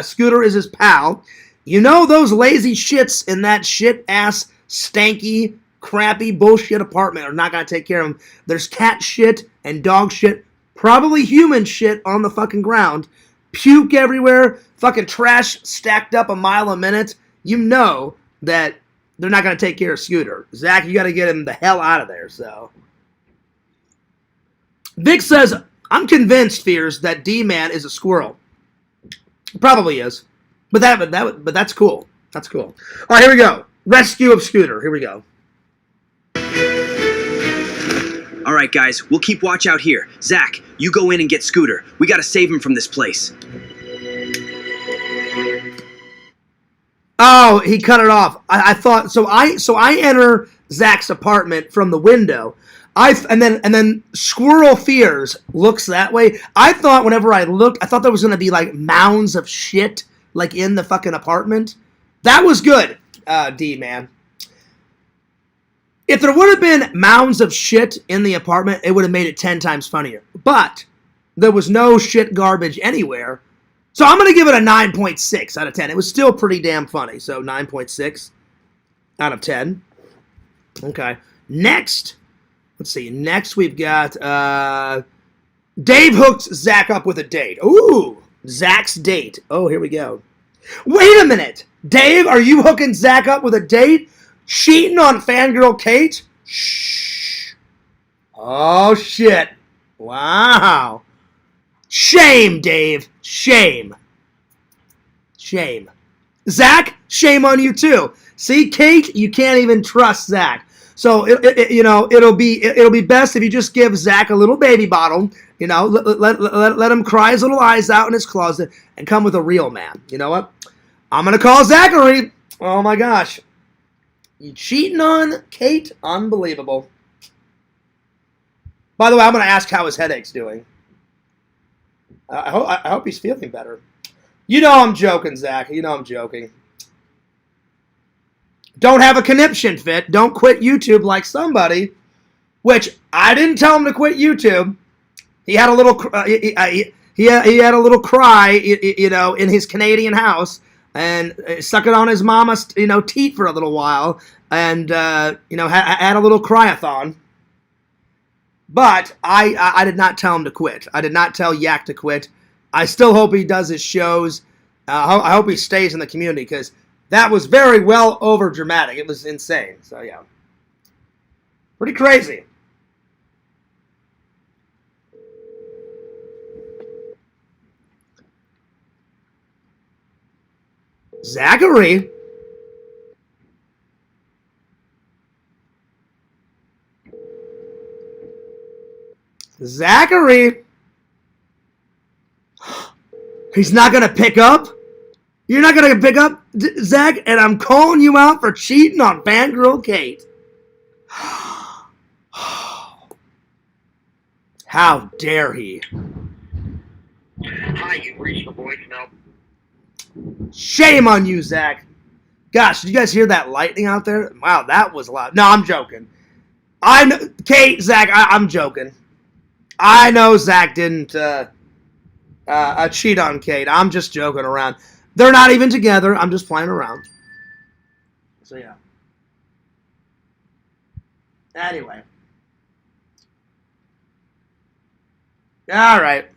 Scooter is his pal. You know those lazy shits in that shit ass stanky crappy bullshit apartment are not gonna take care of him. There's cat shit and dog shit, probably human shit on the fucking ground. Puke everywhere. Fucking trash stacked up a mile a minute. You know that they're not going to take care of Scooter. Zach, you got to get him the hell out of there. So, Vic says, I'm convinced, Fears, that D-Man is a squirrel. Probably is. But that's cool. That's cool. All right, here we go. Rescue of Scooter. Here we go. All right, guys, we'll keep watch out here. Zach, you go in and get Scooter. We got to save him from this place. Oh, he cut it off. I thought so. I enter Zach's apartment from the window. And then Squirrel Fears looks that way. I thought whenever I looked, I thought there was gonna be like mounds of shit like in the fucking apartment. That was good, D-Man. If there would have been mounds of shit in the apartment, it would have made it 10 times funnier. But there was no shit garbage anywhere. So I'm going to give it a 9.6 out of 10. It was still pretty damn funny. So 9.6 out of 10. Okay. Next. Let's see. Next we've got Dave hooks Zach up with a date. Ooh. Zach's date. Oh, here we go. Wait a minute. Dave, are you hooking Zach up with a date? Cheating on Fangirl Kate? Shh. Oh, shit. Wow. Shame, Dave. Shame. Shame. Zach, shame on you too. See, Kate, you can't even trust Zach. So it'll be best if you just give Zach a little baby bottle. You know, let him cry his little eyes out in his closet and come with a real man. You know what? I'm gonna call Zachary. Oh my gosh. You cheating on Kate? Unbelievable. By the way, I'm going to ask how his headache's doing. I hope he's feeling better. You know I'm joking, Zach. You know I'm joking. Don't have a conniption fit. Don't quit YouTube like somebody. Which I didn't tell him to quit YouTube. He had a little. He had a little cry, you know, in his Canadian house, and sucked it on his mama's, you know, teat for a little while, and you know, had a little cry-a-thon. But I did not tell him to quit. I did not tell Yak to quit. I still hope he does his shows. I hope he stays in the community, because that was very well over dramatic. It was insane. So yeah, pretty crazy. Zachary. Zachary. He's not going to pick up? You're not going to pick up, Zach? And I'm calling you out for cheating on Fangirl Kate. How dare he? Hi, you've reached the voicemail. Shame on you, Zach. Gosh, did you guys hear that lightning out there? Wow, that was loud. No, I'm joking. I know, Kate, Zach, I'm joking. I know Zach didn't cheat on Kate. I'm just joking around. They're not even together. I'm just playing around. So, yeah. Anyway. All right.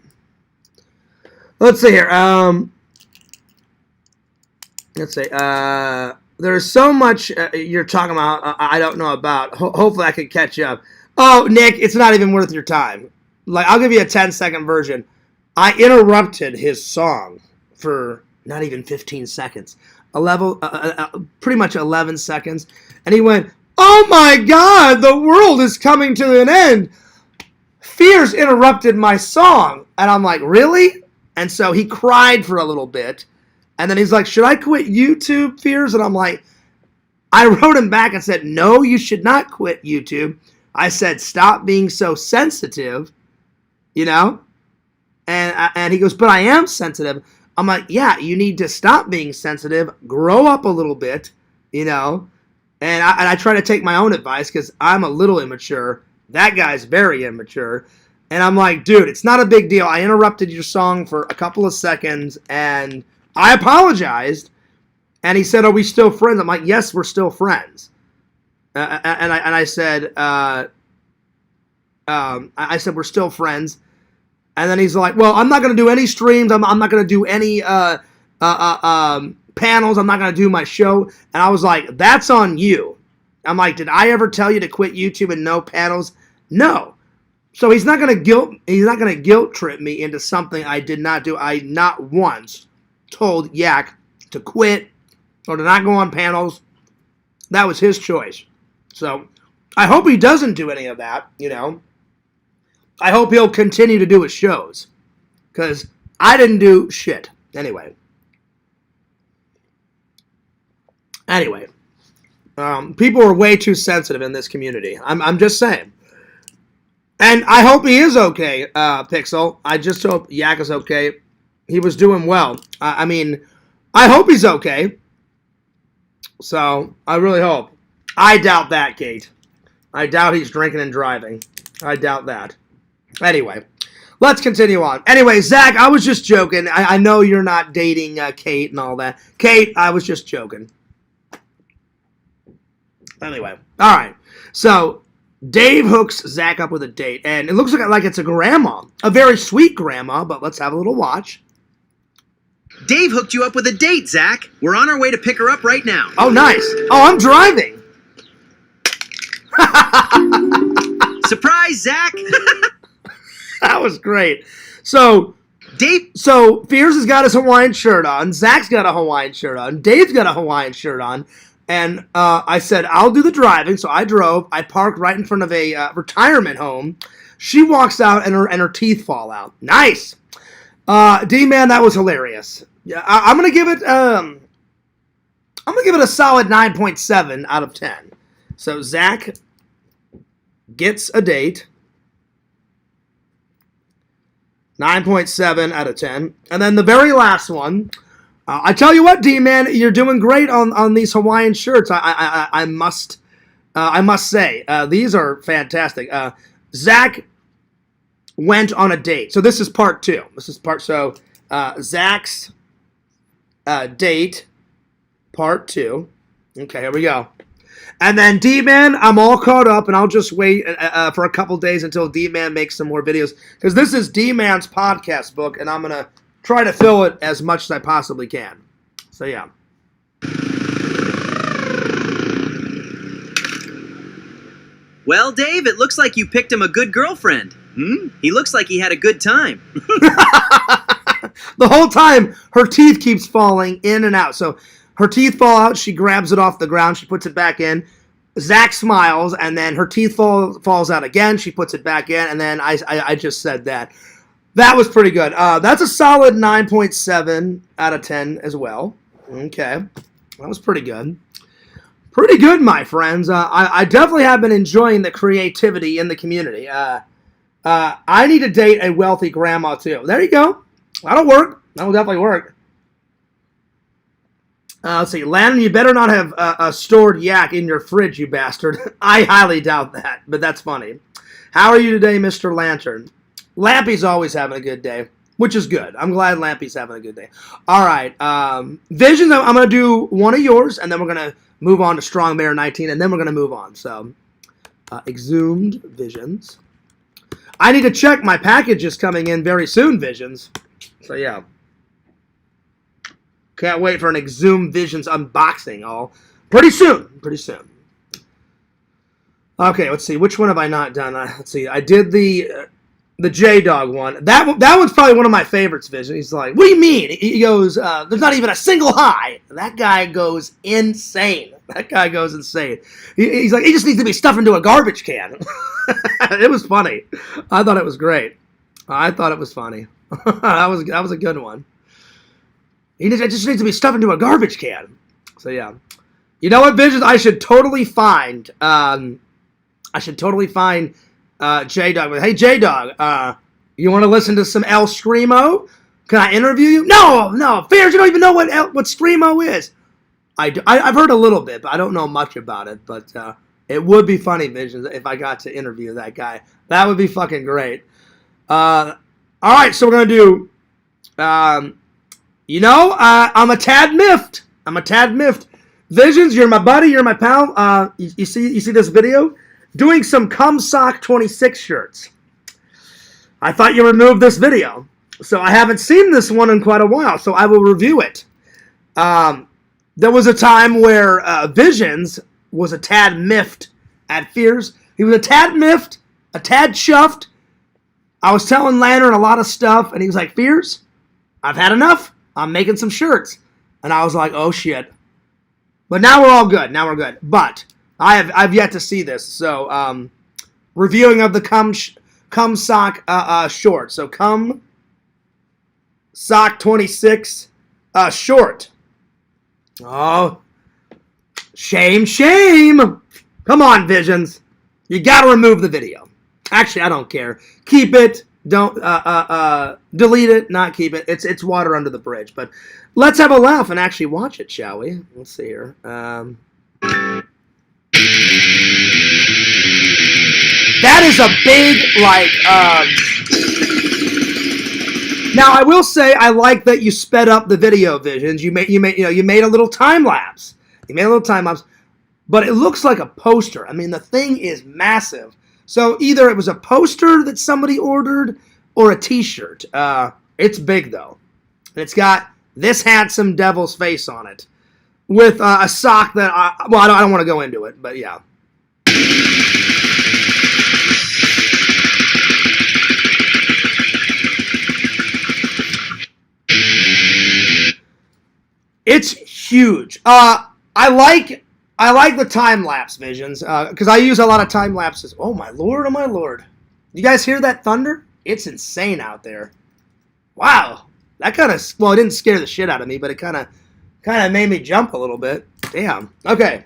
Let's see here. Let's see. There's so much you're talking about I don't know about. Hopefully I can catch up. Oh, Nick, it's not even worth your time. Like, I'll give you a 10-second version. I interrupted his song for not even 15 seconds. Pretty much 11 seconds. And he went, "Oh my God, the world is coming to an end. Fears interrupted my song." And I'm like, really? And so he cried for a little bit. And then he's like, "Should I quit YouTube, Fears?" And I'm like, I wrote him back and said, "No, you should not quit YouTube." I said, "Stop being so sensitive," you know? And he goes, "But I am sensitive." I'm like, "Yeah, you need to stop being sensitive, grow up a little bit, you know?" And I try to take my own advice because I'm a little immature. That guy's very immature. And I'm like, "Dude, it's not a big deal. I interrupted your song for a couple of seconds, and I apologized." And he said, "Are we still friends?" I'm like, "Yes, we're still friends." I said, I said, "We're still friends." And then he's like, "Well, I'm not going to do any streams. I'm not going to do any panels. I'm not going to do my show." And I was like, "That's on you." I'm like, "Did I ever tell you to quit YouTube and no panels?" No. So he's not going to guilt trip me into something I did not do. I not once told Yak to quit or to not go on panels. That was his choice. So I hope he doesn't do any of that, you know. I hope he'll continue to do his shows, because I didn't do shit. Anyway, people are way too sensitive in this community. I'm just saying. And I hope he is okay, Pixel. I just hope Yak is okay. He was doing well. I mean, I hope he's okay. So, I really hope. I doubt that, Kate. I doubt he's drinking and driving. I doubt that. Anyway, let's continue on. Anyway, Zach, I was just joking. I know you're not dating Kate and all that. Kate, I was just joking. Anyway, all right. So, Dave hooks Zach up with a date, and it looks like it's a grandma. A very sweet grandma, but let's have a little watch. Dave hooked you up with a date, Zach. We're on our way to pick her up right now. Oh, nice. Oh, I'm driving. Surprise, Zach. That was great. So Fears has got his Hawaiian shirt on. Zach's got a Hawaiian shirt on. Dave's got a Hawaiian shirt on. And I said, I'll do the driving. So I drove. I parked right in front of a retirement home. She walks out and her teeth fall out. Nice. D-Man, that was hilarious. Yeah, I'm going to give it I'm going to give it a solid 9.7 out of 10. So Zach gets a date. 9.7 out of 10. And then the very last one. I tell you what, D-Man, you're doing great on these Hawaiian shirts. I must say. These are fantastic. Zach went on a date. So this is part 2. Zach's date, part 2. Okay, here we go. And then D-Man, I'm all caught up, and I'll just wait for a couple days until D-Man makes some more videos. Because this is D-Man's podcast book, and I'm going to try to fill it as much as I possibly can. So, yeah. Well, Dave, it looks like you picked him a good girlfriend. He looks like he had a good time. The whole time, her teeth keeps falling in and out. So her teeth fall out. She grabs it off the ground. She puts it back in. Zach smiles, and then her teeth falls out again. She puts it back in, and then I just said that. That was pretty good. That's a solid 9.7 out of 10 as well. Okay. That was pretty good. Pretty good, my friends. I definitely have been enjoying the creativity in the community. I need to date a wealthy grandma, too. There you go. That'll work. That'll definitely work. Let's see. Landon, you better not have a stored yak in your fridge, you bastard. I highly doubt that, but that's funny. How are you today, Mr. Lantern? Lampy's always having a good day, which is good. I'm glad Lampy's having a good day. All right. Visions, I'm going to do one of yours, and then we're going to move on to Strong Bear 19, and then we're going to move on. So, exhumed Visions. I need to check. My package is coming in very soon, Visions. So, yeah. Can't wait for an Exhumed Visions unboxing all pretty soon. Pretty soon. Okay, let's see. Which one have I not done? Let's see. I did the J-Dog one. That one's probably one of my favorites, Vision. He's like, what do you mean? He goes, there's not even a single high. That guy goes insane. He's like, he just needs to be stuffed into a garbage can. It was funny. I thought it was great. I thought it was funny. That was a good one. It just needs to be stuffed into a garbage can. So, yeah. You know what, Visions? I should totally find J-Dog. Hey, J-Dog, you want to listen to some El Screamo? Can I interview you? No, Fears, you don't even know what Screamo is. I've heard a little bit, but I don't know much about it. But it would be funny, Visions, if I got to interview that guy. That would be fucking great. All right, so we're going to do, I'm a tad miffed. Visions, you're my buddy, you're my pal. You see this video? Doing some Cum Sock 26 shirts. I thought you removed this video. So I haven't seen this one in quite a while, so I will review it. There was a time where Visions was a tad miffed at Fears. He was a tad miffed, a tad chuffed. I was telling Lantern a lot of stuff, and he was like, Fears, I've had enough. I'm making some shirts. And I was like, oh, shit. But now we're all good. But I've yet to see this. So, reviewing of the Cum Sock short. So, Cum Sock 26 short. Oh, shame. Come on, Visions. You gotta remove the video. Actually, I don't care. Keep it. Don't delete it. Not keep it. It's water under the bridge. But let's have a laugh and actually watch it, shall we? Let's see here. That is a big, Now I will say I like that you sped up the video, Visions. You made a little time lapse. But it looks like a poster. I mean, the thing is massive. So either it was a poster that somebody ordered or a T-shirt. It's big though, and it's got this handsome devil's face on it with a sock that I don't want to go into it, but yeah. It's huge. I like the time-lapse, Visions, because I use a lot of time-lapses. Oh, my lord. You guys hear that thunder? It's insane out there. Wow. That kind of, it didn't scare the shit out of me, but it kind of made me jump a little bit. Damn. Okay.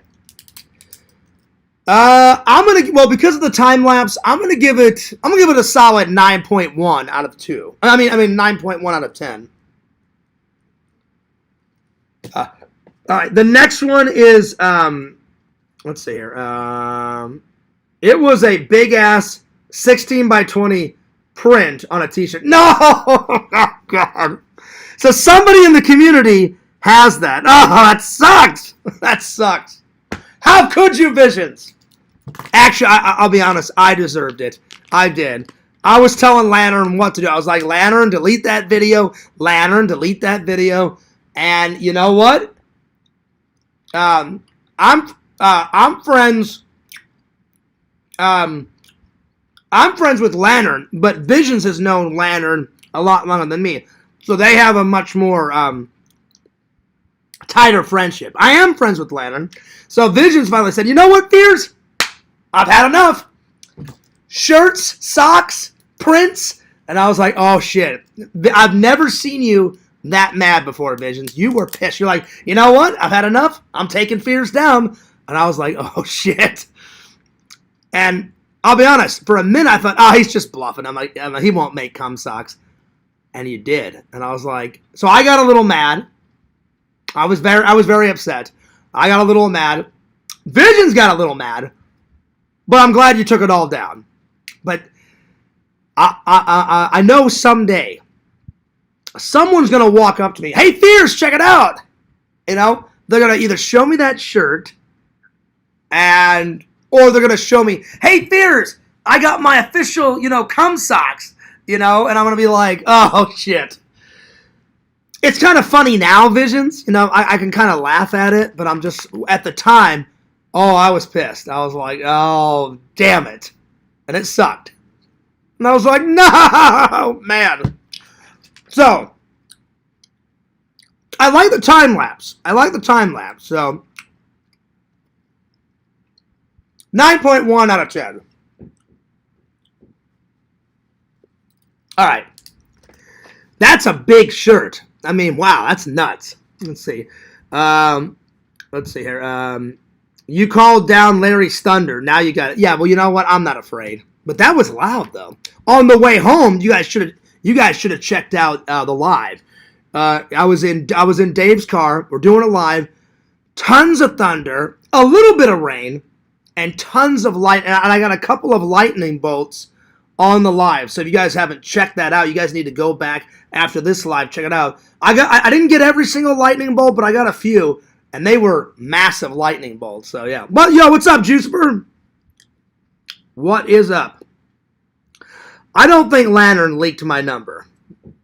Because of the time lapse, I'm gonna give it a solid 9.1 out of 2. I mean 9.1 out of 10. All right, the next one is let's see here. It was a big ass 16 by 20 print on a t-shirt. No! Oh, God. So somebody in the community has that. Oh, that sucks. That sucks. How could you, Visions? Actually, I'll be honest. I deserved it. I did. I was telling Lantern what to do. I was like, Lantern, delete that video. Lantern, delete that video. And you know what? I'm friends. I'm friends with Lantern, but Visions has known Lantern a lot longer than me, so they have a much more tighter friendship. I am friends with Lantern, so Visions finally said, "You know what, Fears? I've had enough. Shirts, socks, prints," and I was like, "Oh shit! I've never seen you that mad before, Visions. You were pissed. You're like, you know what? I've had enough. I'm taking Fears down." And I was like, "Oh shit!" And I'll be honest, for a minute I thought, oh, he's just bluffing. I'm like, he won't make cum socks. And he did. And I was like, so I got a little mad. I was very upset. I got a little mad. Visions got a little mad. But I'm glad you took it all down. But I know someday someone's going to walk up to me, "Hey, Fears, check it out." You know, they're going to either show me that shirt or they're going to show me, "Hey, Fears, I got my official, cum socks," and I'm going to be like, oh, shit. It's kind of funny now, Visions. I can kind of laugh at it, but I'm just, at the time, I was pissed. I was like, oh, damn it. And it sucked. And I was like, no, man. So, I like the time lapse. So, 9.1 out of 10. All right. That's a big shirt. I mean, wow, that's nuts. Let's see. Let's see here. You called down Larry's thunder. Now you got it. Yeah, well, you know what? I'm not afraid. But that was loud, though. On the way home, you guys should have checked out the live. I was in Dave's car. We're doing it live. Tons of thunder, a little bit of rain, and tons of light. And I got a couple of lightning bolts on the live. So if you guys haven't checked that out, you guys need to go back after this live. Check it out. I didn't get every single lightning bolt, but I got a few. And they were massive lightning bolts. So yeah. But yo, what's up, Juiceber? What is up? I don't think Lantern leaked my number.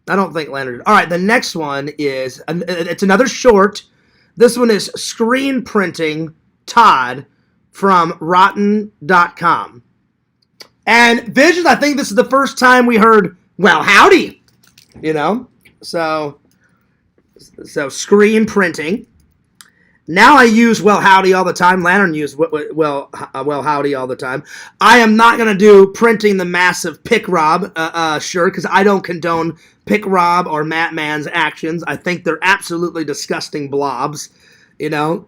I don't think Lantern. All right, the next one is, it's another short. This one is Screen Printing Todd from Rotten.com. And Visions, I think this is the first time we heard, well, howdy, So Screen Printing. Now I use well howdy all the time. Lantern used well howdy all the time. I am not going to do printing the massive Pick Rob shirt because I don't condone Pick Rob or Matt Man's actions. I think they're absolutely disgusting blobs, And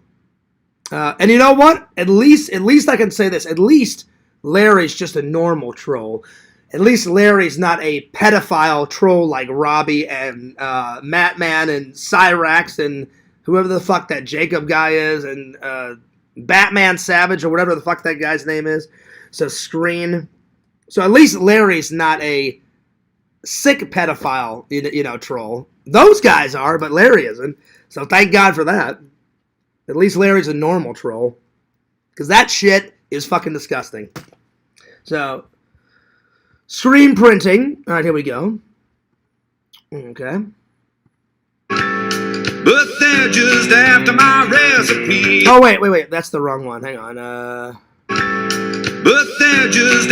you know what? At least I can say this. At least Larry's just a normal troll. At least Larry's not a pedophile troll like Robbie and Matt Man and Cyrax and whoever the fuck that Jacob guy is, and Batman Savage, or whatever the fuck that guy's name is. So at least Larry's not a sick pedophile, troll. Those guys are, but Larry isn't. So thank God for that. At least Larry's a normal troll. Because that shit is fucking disgusting. So, Screen Printing. All right, here we go. Okay. But they're just after my recipe. Oh, wait. That's the wrong one. Hang on. But they're just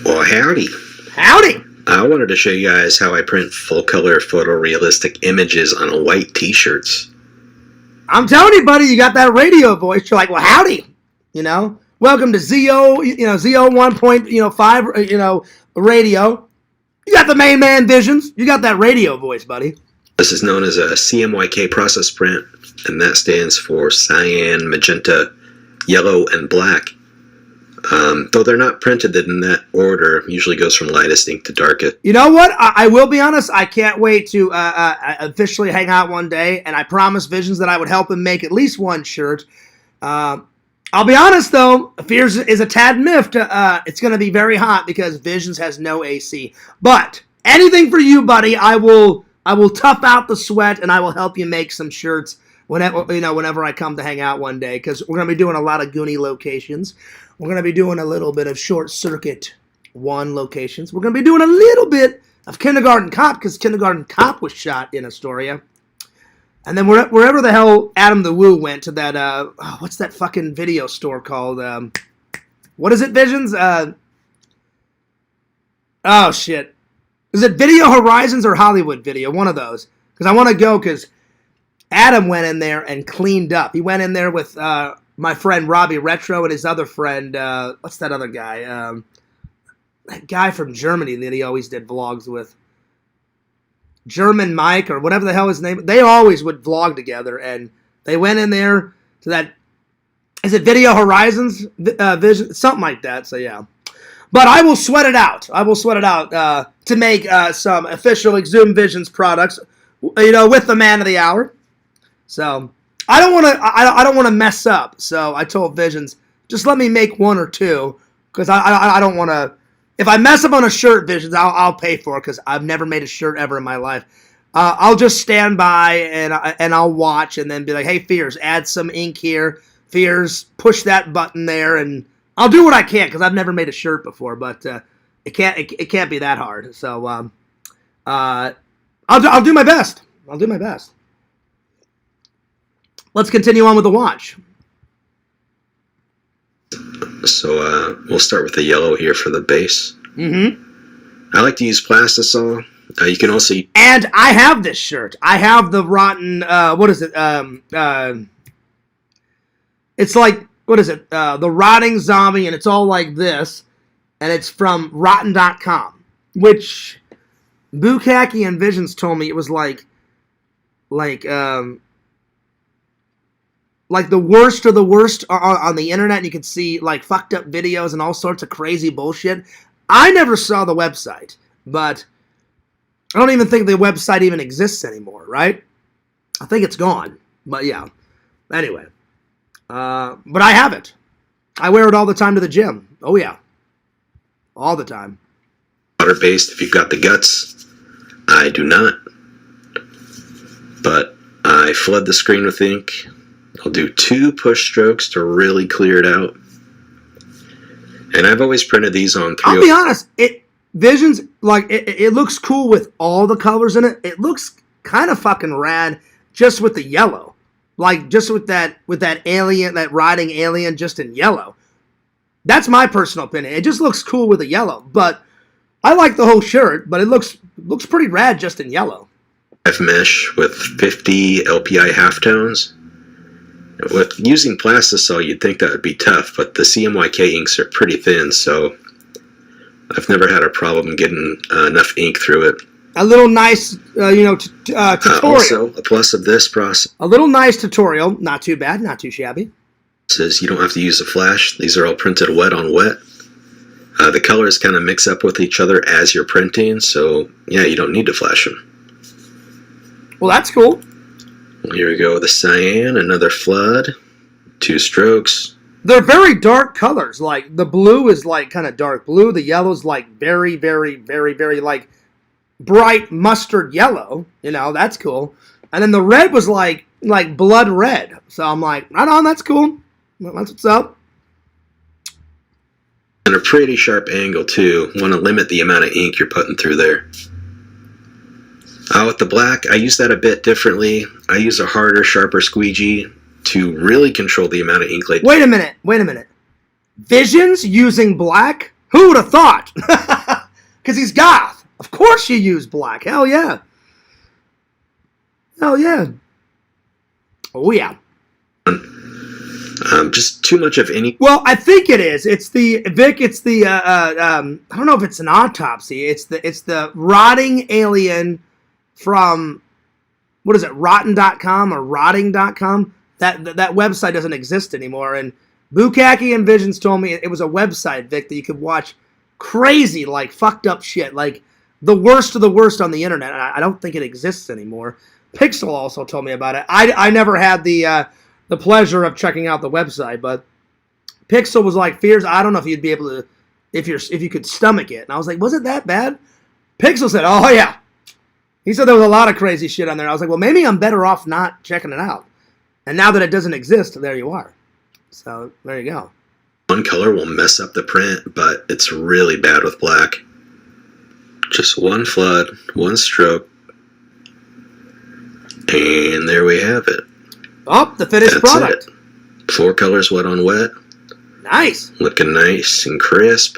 Well, howdy. Howdy! I wanted to show you guys how I print full-color photorealistic images on white t-shirts. I'm telling you, buddy, you got that radio voice. You're like, well, howdy. Welcome to ZO, ZO 1.5, radio. You got the main man Visions. You got that radio voice, buddy. This is known as a CMYK process print, and that stands for cyan, magenta, yellow, and black. Though they're not printed in that order, usually goes from lightest ink to darkest. You know what? I will be honest. I can't wait to officially hang out one day, and I promised Visions that I would help him make at least one shirt. I'll be honest, though. Fears is a tad miffed. It's going to be very hot because Visions has no AC. But anything for you, buddy. I will tough out the sweat, and I will help you make some shirts whenever I come to hang out one day, because we're going to be doing a lot of Goonie locations. We're going to be doing a little bit of Short Circuit 1 locations. We're going to be doing a little bit of Kindergarten Cop, because Kindergarten Cop was shot in Astoria. And then wherever the hell Adam the Woo went to that, what's that fucking video store called? What is it, Visions? Oh, shit. Is it Video Horizons or Hollywood Video? One of those. Because I want to go, because Adam went in there and cleaned up. He went in there with my friend Robbie Retro and his other friend, what's that other guy? That guy from Germany that he always did vlogs with. German Mike or whatever the hell his name. They always would vlog together, and they went in there to that. Is it Video Horizons Vision? Something like that. So yeah. But I will sweat it out. I will sweat it out to make some official Exhumed Visions products, with the man of the hour. So I don't want to. I don't want to mess up. So I told Visions, just let me make one or two, because I don't want to. If I mess up on a shirt, Visions, I'll pay for it, because I've never made a shirt ever in my life. I'll just stand by and I'll watch and then be like, hey, Fears, add some ink here. Fears, push that button there, and I'll do what I can, because I've never made a shirt before, but it can't be that hard. So I'll do my best. I'll do my best. Let's continue on with the watch. So we'll start with the yellow here for the base. Mm-hmm. I like to use plastisol. You can also... And I have this shirt. I have the rotten... what is it? It's like... What is it? The Rotting Zombie, and it's all like this. And it's from Rotten.com. Which Bukaki and Visions told me it was like the worst of the worst on the internet, and you can see like fucked up videos and all sorts of crazy bullshit. I never saw the website, but I don't even think the website even exists anymore, right? I think it's gone, but yeah. Anyway, but I have it. I wear it all the time to the gym. Oh yeah, all the time. Water-based if you've got the guts. I do not, but I flood the screen with ink. I'll do 2 push strokes to really clear it out. And I've always printed these on 3. I'll be honest, Visions, like, it looks cool with all the colors in it. It looks kind of fucking rad just with the yellow. Like, just with that alien, that riding alien just in yellow. That's my personal opinion. It just looks cool with the yellow. But I like the whole shirt, but it looks pretty rad just in yellow. Mesh with 50 LPI halftones. With using plastisol, you'd think that would be tough, but the CMYK inks are pretty thin, so I've never had a problem getting enough ink through it. A little nice, tutorial. Also, a plus of this process. A little nice tutorial. Not too bad, not too shabby. Says you don't have to use a flash. These are all printed wet on wet. The colors kind of mix up with each other as you're printing, so yeah, you don't need to flash them. Well, that's cool. Here we go with the cyan, another flood, 2 strokes. They're very dark colors. Like, the blue is like kind of dark blue. The yellow's like very, very, very, very like bright mustard yellow. That's cool. And then the red was like blood red. So I'm like, right on, that's cool. That's what's up. And a pretty sharp angle too. Want to limit the amount of ink you're putting through there. With the black, I use that a bit differently. I use a harder, sharper squeegee to really control the amount of ink. Wait a minute. Visions using black? Who would have thought? Because he's goth. Of course you use black. Hell yeah. Hell yeah. Oh yeah. Just too much of any... Well, I think it is. It's the... Vic, it's the... I don't know if it's an autopsy. It's the rotting alien from what is it, rotten.com or rotting.com? That website doesn't exist anymore. And Bukaki and Visions told me it was a website, Vic, that you could watch crazy, like, fucked up shit. Like, the worst of the worst on the internet. And I don't think it exists anymore. Pixel also told me about it. I never had the pleasure of checking out the website, but Pixel was like, Fears, I don't know if you'd be able to, if you could stomach it. And I was like, was it that bad? Pixel said, oh yeah. He said there was a lot of crazy shit on there. I was like, well, maybe I'm better off not checking it out. And now that it doesn't exist, there you are. So there you go. One color will mess up the print, but it's really bad with black. Just one flood, one stroke. And there we have it. Oh, the finished That's product. It. 4 colors wet on wet. Nice. Looking nice and crisp.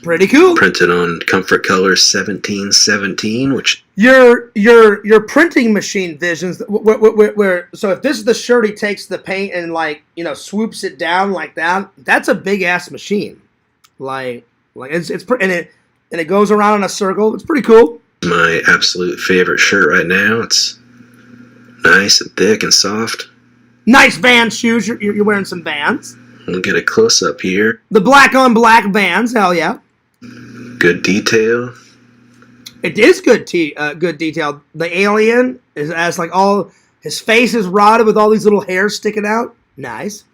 Pretty cool. Printed on Comfort Color 1717, which Your printing machine, Visions, where so if this is the shirt, he takes the paint and, like, you know, swoops it down like that. That's a big ass machine. Like it's and it goes around in a circle. It's pretty cool. my absolute favorite shirt right now. It's nice and thick and soft. Nice Vans shoes. You're wearing some Vans. We'll get a close up here. The black on black Vans. Hell yeah. Good detail. It is good detail. The alien has like all his face is rotted with all these little hairs sticking out. Nice.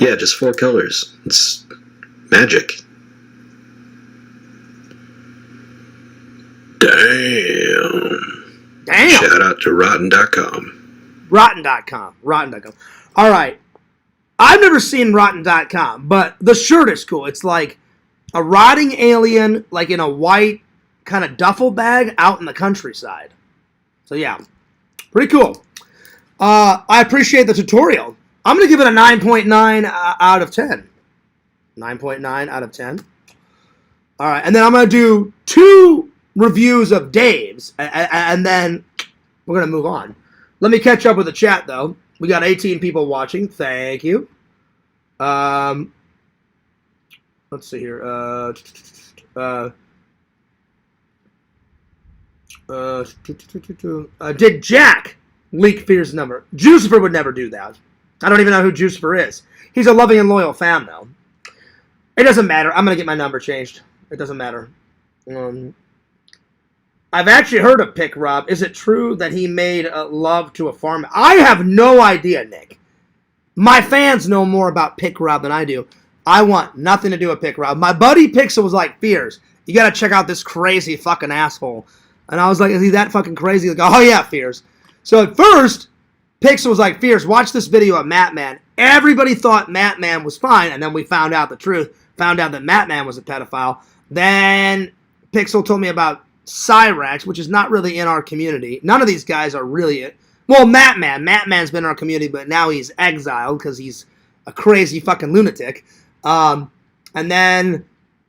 Yeah, just 4 colors. It's magic. Damn. Shout out to rotten.com. Rotten.com. All right. I've never seen rotten.com, but the shirt is cool. It's like a rotting alien, like in a white kind of duffel bag out in the countryside. So yeah, pretty cool. I appreciate the tutorial. I'm going to give it a 9.9 out of 10. 9.9 out of 10. All right, and then I'm going to do 2 reviews of Dave's, and then we're going to move on. Let me catch up with the chat, though. We got 18 people watching. Thank you. Let's see here. Did Jack leak Fear's number? Jucifer would never do that. I don't even know who Jucifer is. He's a loving and loyal fan, though. It doesn't matter. I'm going to get my number changed. It doesn't matter. I've actually heard of Pick Rob. Is it true that he made love to a farm? I have no idea, Nick. My fans know more about Pick Rob than I do. I want nothing to do with Pick Rob. My buddy Pixel was like, Fears, you got to check out this crazy fucking asshole. And I was like, is he that fucking crazy? Like, oh yeah, Fears. So at first, Pixel was like, Fears, watch this video of Matman. Everybody thought Matman was fine, and then we found out the truth. Found out that Matman was a pedophile. Then Pixel told me about Cyrax, which is not really in our community. None of these guys are really it. Well, Matman's been in our community, but now he's exiled because he's a crazy fucking lunatic. And then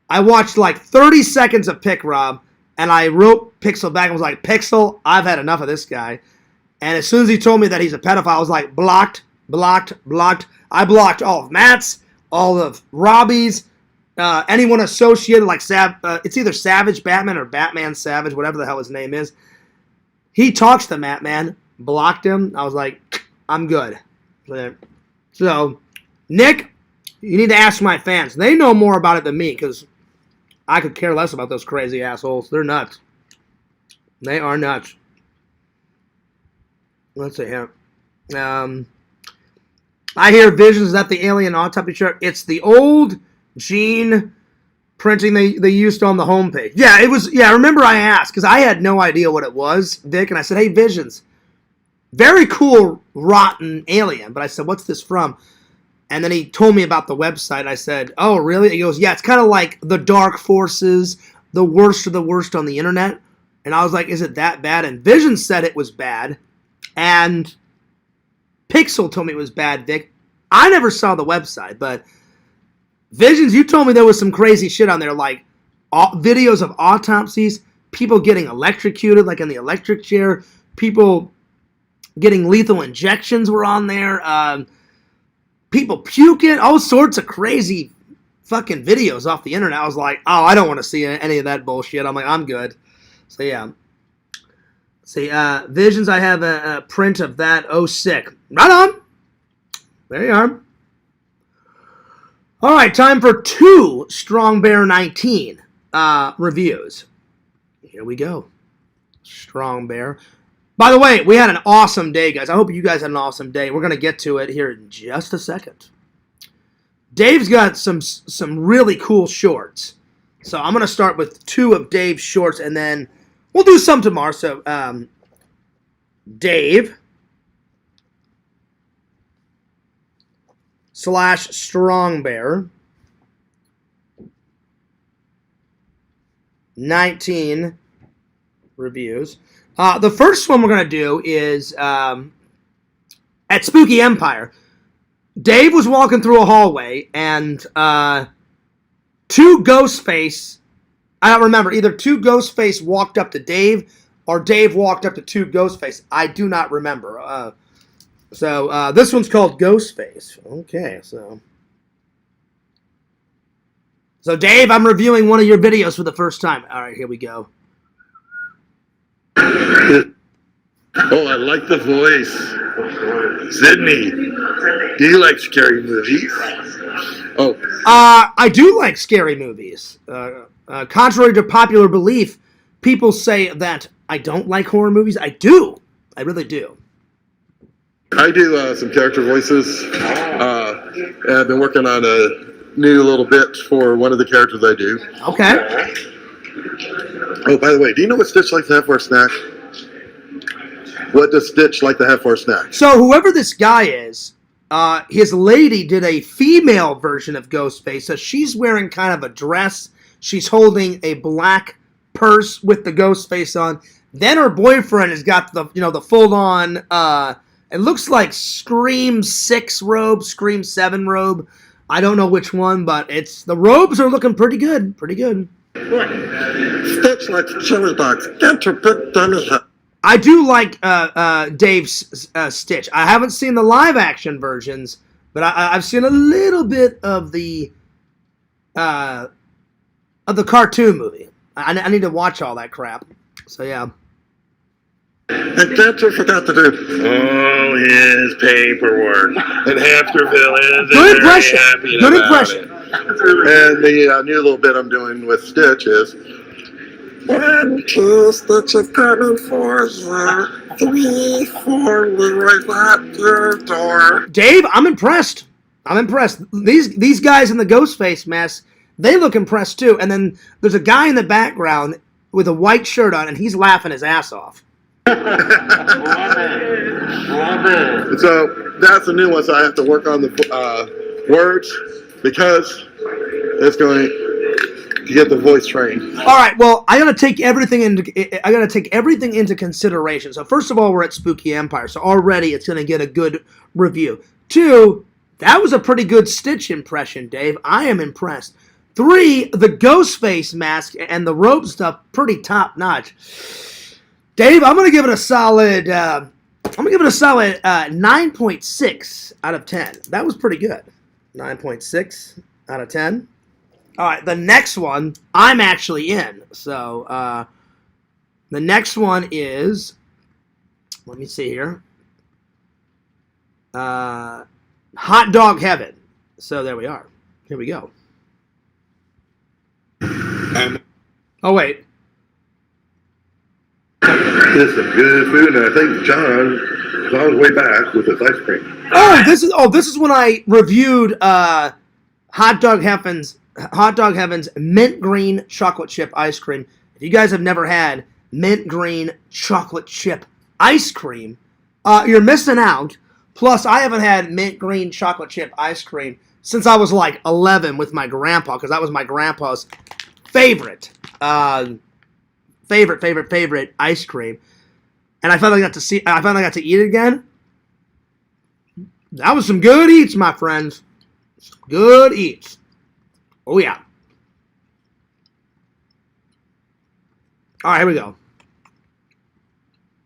I watched like 30 seconds of Pick Rob, and I wrote Pixel back and was like, Pixel, I've had enough of this guy. And as soon as he told me that he's a pedophile, I was like, blocked. I blocked all of Matt's, all of Robbie's, anyone associated, like it's either Savage Batman or Batman Savage, whatever the hell his name is. He talks to Matman, blocked him. I was like, I'm good. So, Nick, you need to ask my fans. They know more about it than me, because I could care less about those crazy assholes. They're nuts. They are nuts. Let's see here. I hear Visions. Is that the alien autopsy shirt? It's the old Gene printing they used on the homepage. Yeah, it was. Yeah, I remember I asked because I had no idea what it was, Vic, and I said, "Hey, Visions, very cool rotten alien." But I said, "What's this from?" And then he told me about the website. I said, "Oh, really?" He goes, "Yeah, it's kind of like the Dark Forces, the worst of the worst on the internet." And I was like, "Is it that bad?" And Visions said it was bad, and Pixel told me it was bad, Vic. I never saw the website, but Visions, you told me there was some crazy shit on there, like videos of autopsies, people getting electrocuted, like in the electric chair, people getting lethal injections were on there, people puking, all sorts of crazy fucking videos off the internet. I was like, oh, I don't want to see any of that bullshit. I'm like, I'm good. So yeah. See, Visions, I have a print of that. Oh, sick. Right on. There you are. All right, time for 2 Strong Bear 19 reviews. Here we go. Strong Bear. By the way, we had an awesome day, guys. I hope you guys had an awesome day. We're going to get to it here in just a second. Dave's got some really cool shorts. So I'm going to start with 2 of Dave's shorts, and then we'll do some tomorrow. So, Dave / Strong Bear 19 reviews. The first one we're going to do is at Spooky Empire. Dave was walking through a hallway, and 2 Ghostface, I don't remember, either 2 Ghostface walked up to Dave, or Dave walked up to 2 Ghostface. I do not remember. So this one's called Ghostface. Okay, so Dave, I'm reviewing one of your videos for the first time. All right, here we go. Oh, I like the voice. Sydney, do you like scary movies? Oh. I do like scary movies. Contrary to popular belief, people say that I don't like horror movies. I do. I really do. I do some character voices. And I've been working on a new little bit for one of the characters I do. Okay. Oh, by the way, do you know what Stitch likes to have for a snack? What does Stitch like to have for a snack? So whoever this guy is, his lady did a female version of Ghostface. So she's wearing kind of a dress. She's holding a black purse with the Ghostface on. Then her boyfriend has got the the full on. It looks like Scream 6 robe, Scream 7 robe. I don't know which one, but the robes are looking pretty good. Pretty good. Stitch likes chili dogs. Get your big dummy head. I do like Dave's Stitch. I haven't seen the live action versions, but I've seen a little bit of the cartoon movie. I need to watch all that crap. So yeah. And Dancer forgot to do all his paperwork. And Hamster Villains Good impression. Good impression. And the new little bit I'm doing with Stitch is 1, 2, Stitch is coming for you. 3, 4, Leroy's at your door. Dave, I'm impressed. I'm impressed. These guys in the Ghostface mask, they look impressed too. And then there's a guy in the background with a white shirt on, and he's laughing his ass off. So that's a new one, so I have to work on the words because it's going to get the voice trained. All right, well, I gotta take everything into consideration. So first of all, we're at Spooky Empire, so already it's gonna get a good review. 2, that was a pretty good Stitch impression, Dave. I am impressed. 3, the Ghostface mask and the robe stuff, pretty top notch. Dave, I'm gonna give it a solid. 9.6 out of 10. That was pretty good. 9.6 out of 10. All right, the next one I'm actually in. So the next one is, let me see here. Hot Dog Heaven. So there we are. Here we go. Oh wait. There's some good food, and I think John's on his way back with his ice cream. This is when I reviewed Hot Dog Heaven's mint green chocolate chip ice cream. If you guys have never had mint green chocolate chip ice cream, you're missing out. Plus, I haven't had mint green chocolate chip ice cream since I was like 11 with my grandpa, because that was my grandpa's favorite ice cream. And I finally got to eat it again. That was some good eats, my friends. Some good eats. Oh yeah. All right, here we go.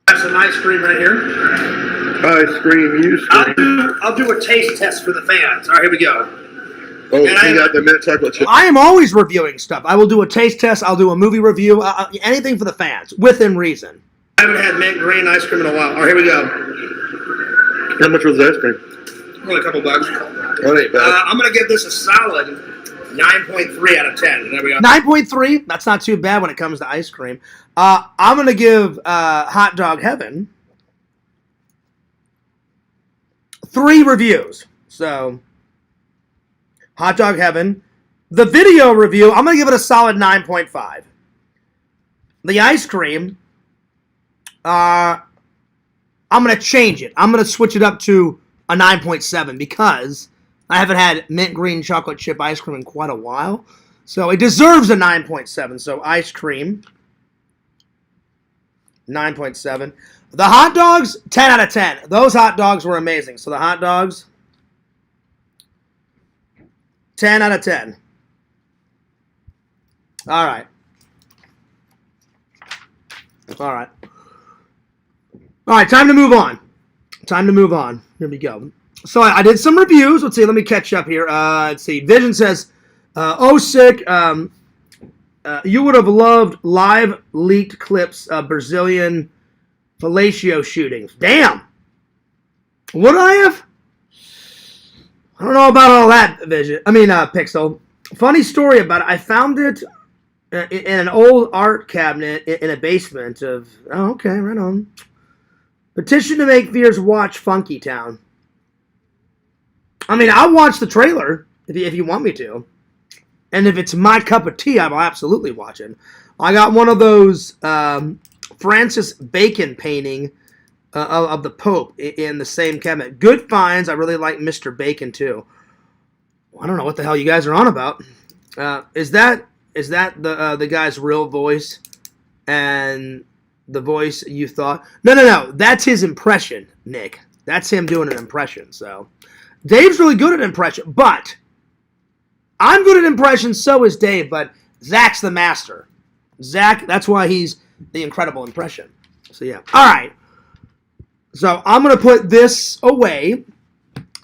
Have some ice cream right here. Ice cream, you scream. I'll do a taste test for the fans. All right, here we go. Oh, you got the mint chocolate chip. I am always reviewing stuff. I will do a taste test. I'll do a movie review. Anything for the fans, within reason. I haven't had mint green ice cream in a while. All right, here we go. How much was the ice cream? Only a couple bucks. That ain't bad. I'm going to give this a solid 9.3 out of 10. There we go. 9.3. That's not too bad when it comes to ice cream. I'm going to give Hot Dog Heaven 3 reviews. So, Hot Dog Heaven. The video review, I'm going to give it a solid 9.5. The ice cream, I'm going to change it. I'm going to switch it up to a 9.7 because I haven't had mint green chocolate chip ice cream in quite a while. So it deserves a 9.7. So ice cream, 9.7. The hot dogs, 10 out of 10. Those hot dogs were amazing. So the hot dogs, 10 out of 10. All right. All right. All right, time to move on. Here we go. So I did some reviews. Let's see. Let me catch up here. Let's see. Vision says, "Oh, sick. You would have loved live leaked clips of Brazilian fellatio shootings." Damn. Would I have? I don't know about all that, Vision. Pixel. Funny story about it. I found it in an old art cabinet in a basement of. Oh, okay, right on. Petition to make viewers watch Funky Town. I'll watch the trailer if you want me to. And if it's my cup of tea, I will absolutely watch it. I got one of those Francis Bacon painting of the Pope in the same cabinet. Good finds. I really like Mr. Bacon, too. I don't know what the hell you guys are on about. Is that the guy's real voice? And the voice you thought? No. That's his impression, Nick. That's him doing an impression. So Dave's really good at impression, but I'm good at impressions. So is Dave, but Zach's the master. Zach, that's why he's the incredible impression. So yeah. All right. So I'm gonna put this away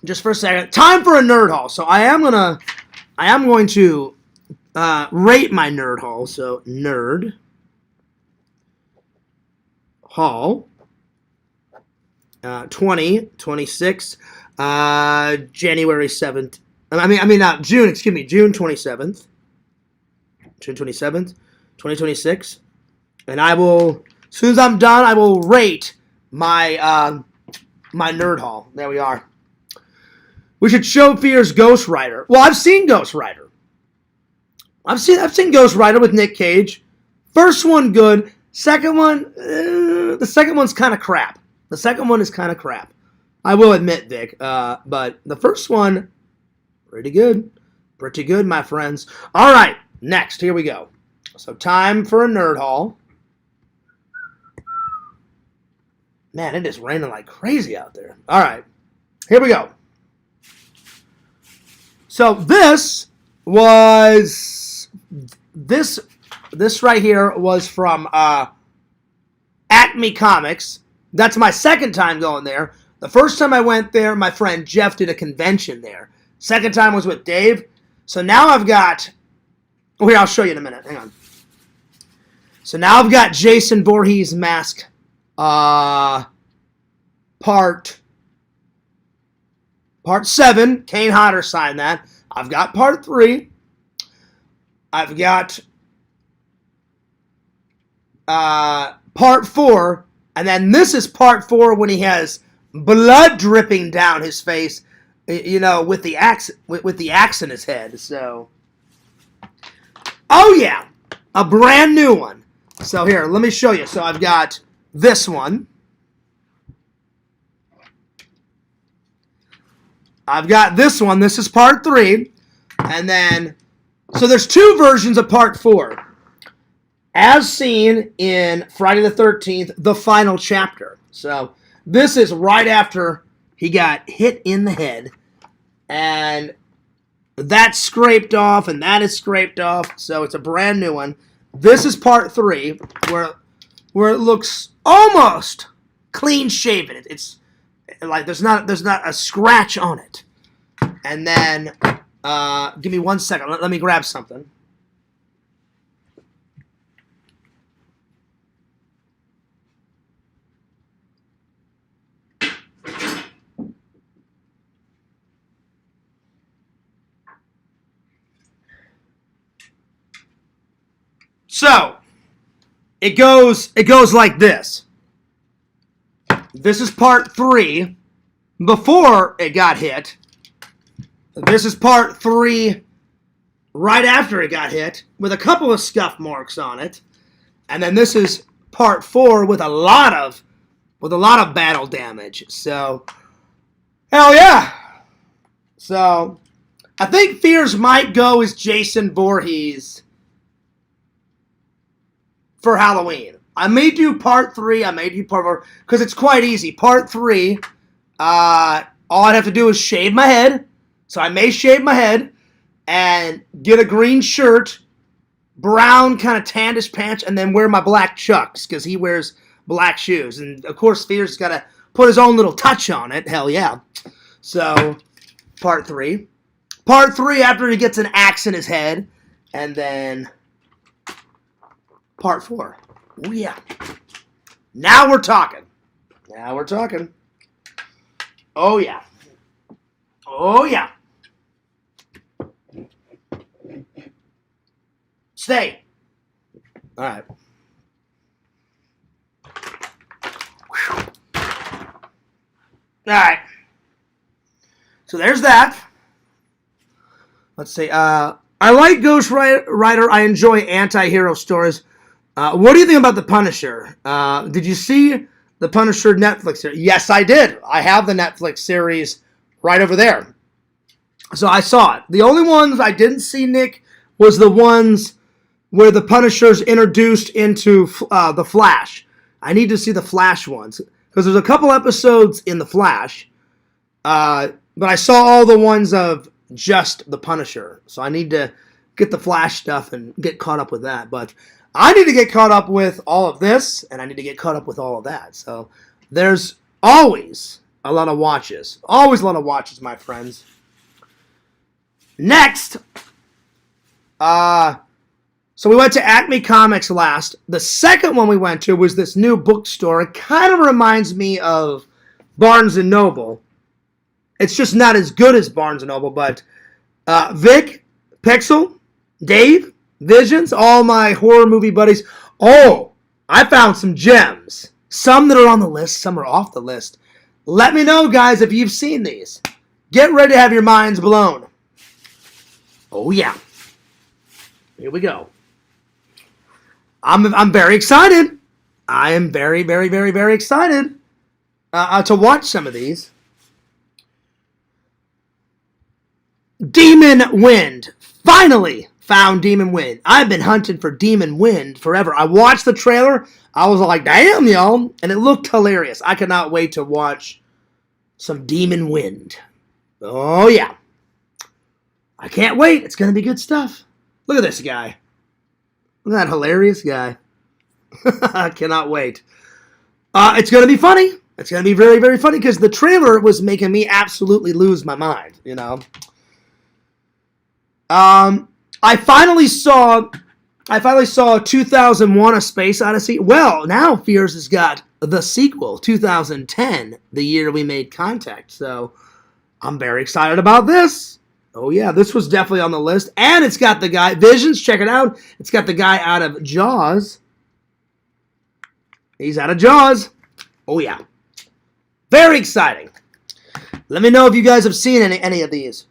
just for a second. Time for a nerd haul. So I am going to rate my nerd haul. So nerd haul 2026 January 7th. June 27th. June 27th, 2026. And I will, as soon as I'm done, I will rate my my nerd haul. There we are. We should show Fear's Ghost Rider. Well, I've seen Ghost Rider. I've seen Ghost Rider with Nick Cage. First one good. Second one, the second one's kind of crap. The second one is kind of crap. I will admit, Vic. But the first one, pretty good. Pretty good, my friends. All right, next, here we go. So time for a nerd haul. Man, it is raining like crazy out there. All right, here we go. So this right here was from Acme Comics. That's my second time going there. The first time I went there, my friend Jeff did a convention there. Second time was with Dave. So now I've got... Oh, here, I'll show you in a minute. Hang on. So now I've got Jason Voorhees Mask part 7. Kane Hodder signed that. I've got part 3. I've got part 4, and then this is part 4 when he has blood dripping down his face, with the axe in his head. So, oh yeah, a brand new one. So here, let me show you. So I've got this one. I've got this one. This is part 3, and then so there's 2 versions of part 4. As seen in Friday the 13th, the final chapter. So this is right after he got hit in the head. And that's scraped off, and that is scraped off. So it's a brand new one. This is part 3, where it looks almost clean shaven. It's like there's not a scratch on it. And then give me 1 second. Let me grab something. So, it goes like this. This is part 3 before it got hit. This is part 3 right after it got hit with a couple of scuff marks on it. And then this is part 4 with a lot of battle damage. So, hell yeah. So, I think Fears might go as Jason Voorhees for Halloween. I may do part 3. I may do part 4 because it's quite easy. Part 3, all I'd have to do is shave my head. So I may shave my head and get a green shirt, brown kind of tannish pants, and then wear my black Chucks because he wears black shoes. And of course, Fears has got to put his own little touch on it. Hell yeah. So, part 3. Part 3 after he gets an axe in his head. And then part 4. Oh, yeah. Now we're talking. Now we're talking. Oh, yeah. Oh, yeah. Stay. All right. All right. So there's that. Let's see. I like Ghost Rider. I enjoy anti-hero stories. What do you think about The Punisher? Did you see The Punisher Netflix series? Yes, I did. I have the Netflix series right over there. So I saw it. The only ones I didn't see, Nick, was the ones where the Punisher's introduced into the Flash. I need to see the Flash ones because there's a couple episodes in the Flash, but I saw all the ones of just the Punisher. So I need to get the Flash stuff and get caught up with that. But I need to get caught up with all of this, and I need to get caught up with all of that. So there's always a lot of watches. Always a lot of watches, my friends. Next, so we went to Acme Comics last. The second one we went to was this new bookstore. It kind of reminds me of Barnes & Noble. It's just not as good as Barnes & Noble, but Vic, Pixel, Dave, Visions, all my horror movie buddies. Oh, I found some gems. Some that are on the list, some are off the list. Let me know, guys, if you've seen these. Get ready to have your minds blown. Oh, yeah. Here we go. I'm very excited. I am very, very, very, very excited to watch some of these. Demon Wind. Finally found Demon Wind. I've been hunting for Demon Wind forever. I watched the trailer. I was like, damn, y'all. And it looked hilarious. I cannot wait to watch some Demon Wind. Oh, yeah. I can't wait. It's going to be good stuff. Look at this guy. Look at that hilarious guy. I cannot wait. It's going to be funny. It's going to be very, very funny because the trailer was making me absolutely lose my mind, you know. I finally saw 2001: A Space Odyssey. Well, now Fears has got the sequel, 2010, the year we made contact. So I'm very excited about this. Oh, yeah, this was definitely on the list. And it's got the guy, Visions, check it out. It's got the guy out of Jaws. He's out of Jaws. Oh, yeah. Very exciting. Let me know if you guys have seen any of these.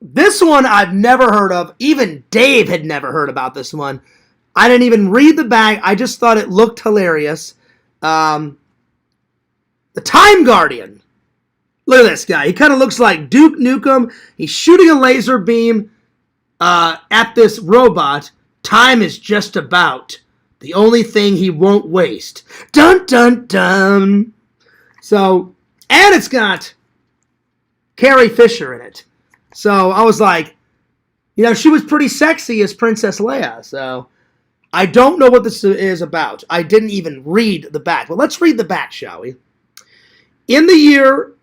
This one I've never heard of. Even Dave had never heard about this one. I didn't even read the back. I just thought it looked hilarious. The Time Guardian. Look at this guy. He kind of looks like Duke Nukem. He's shooting a laser beam at this robot. Time is just about the only thing he won't waste. Dun, dun, dun. So, and it's got Carrie Fisher in it. So I was like, you know, she was pretty sexy as Princess Leia. So I don't know what this is about. I didn't even read the back. Well, let's read the back, shall we? In the year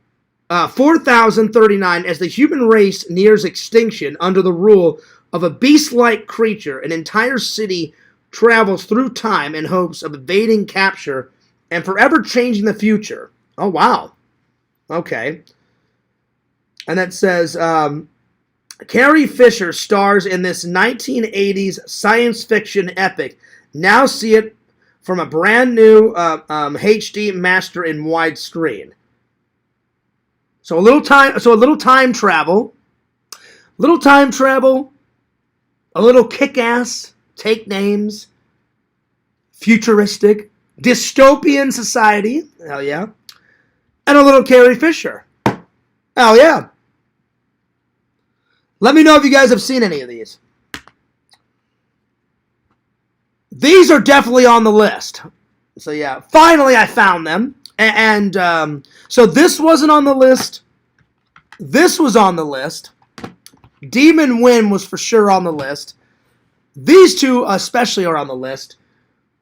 4039, as the human race nears extinction under the rule of a beast-like creature, an entire city travels through time in hopes of evading capture and forever changing the future. Oh, wow. Okay. And that says, Carrie Fisher stars in this 1980s science fiction epic. Now see it from a brand new HD master in widescreen. So a little time travel, a little kick-ass, take names, futuristic, dystopian society, hell yeah, and a little Carrie Fisher, hell yeah. Let me know if you guys have seen any of these. These are definitely on the list. So yeah, finally I found them. And so this wasn't on the list. This was on the list. Demon Wind was for sure on the list. These two especially are on the list.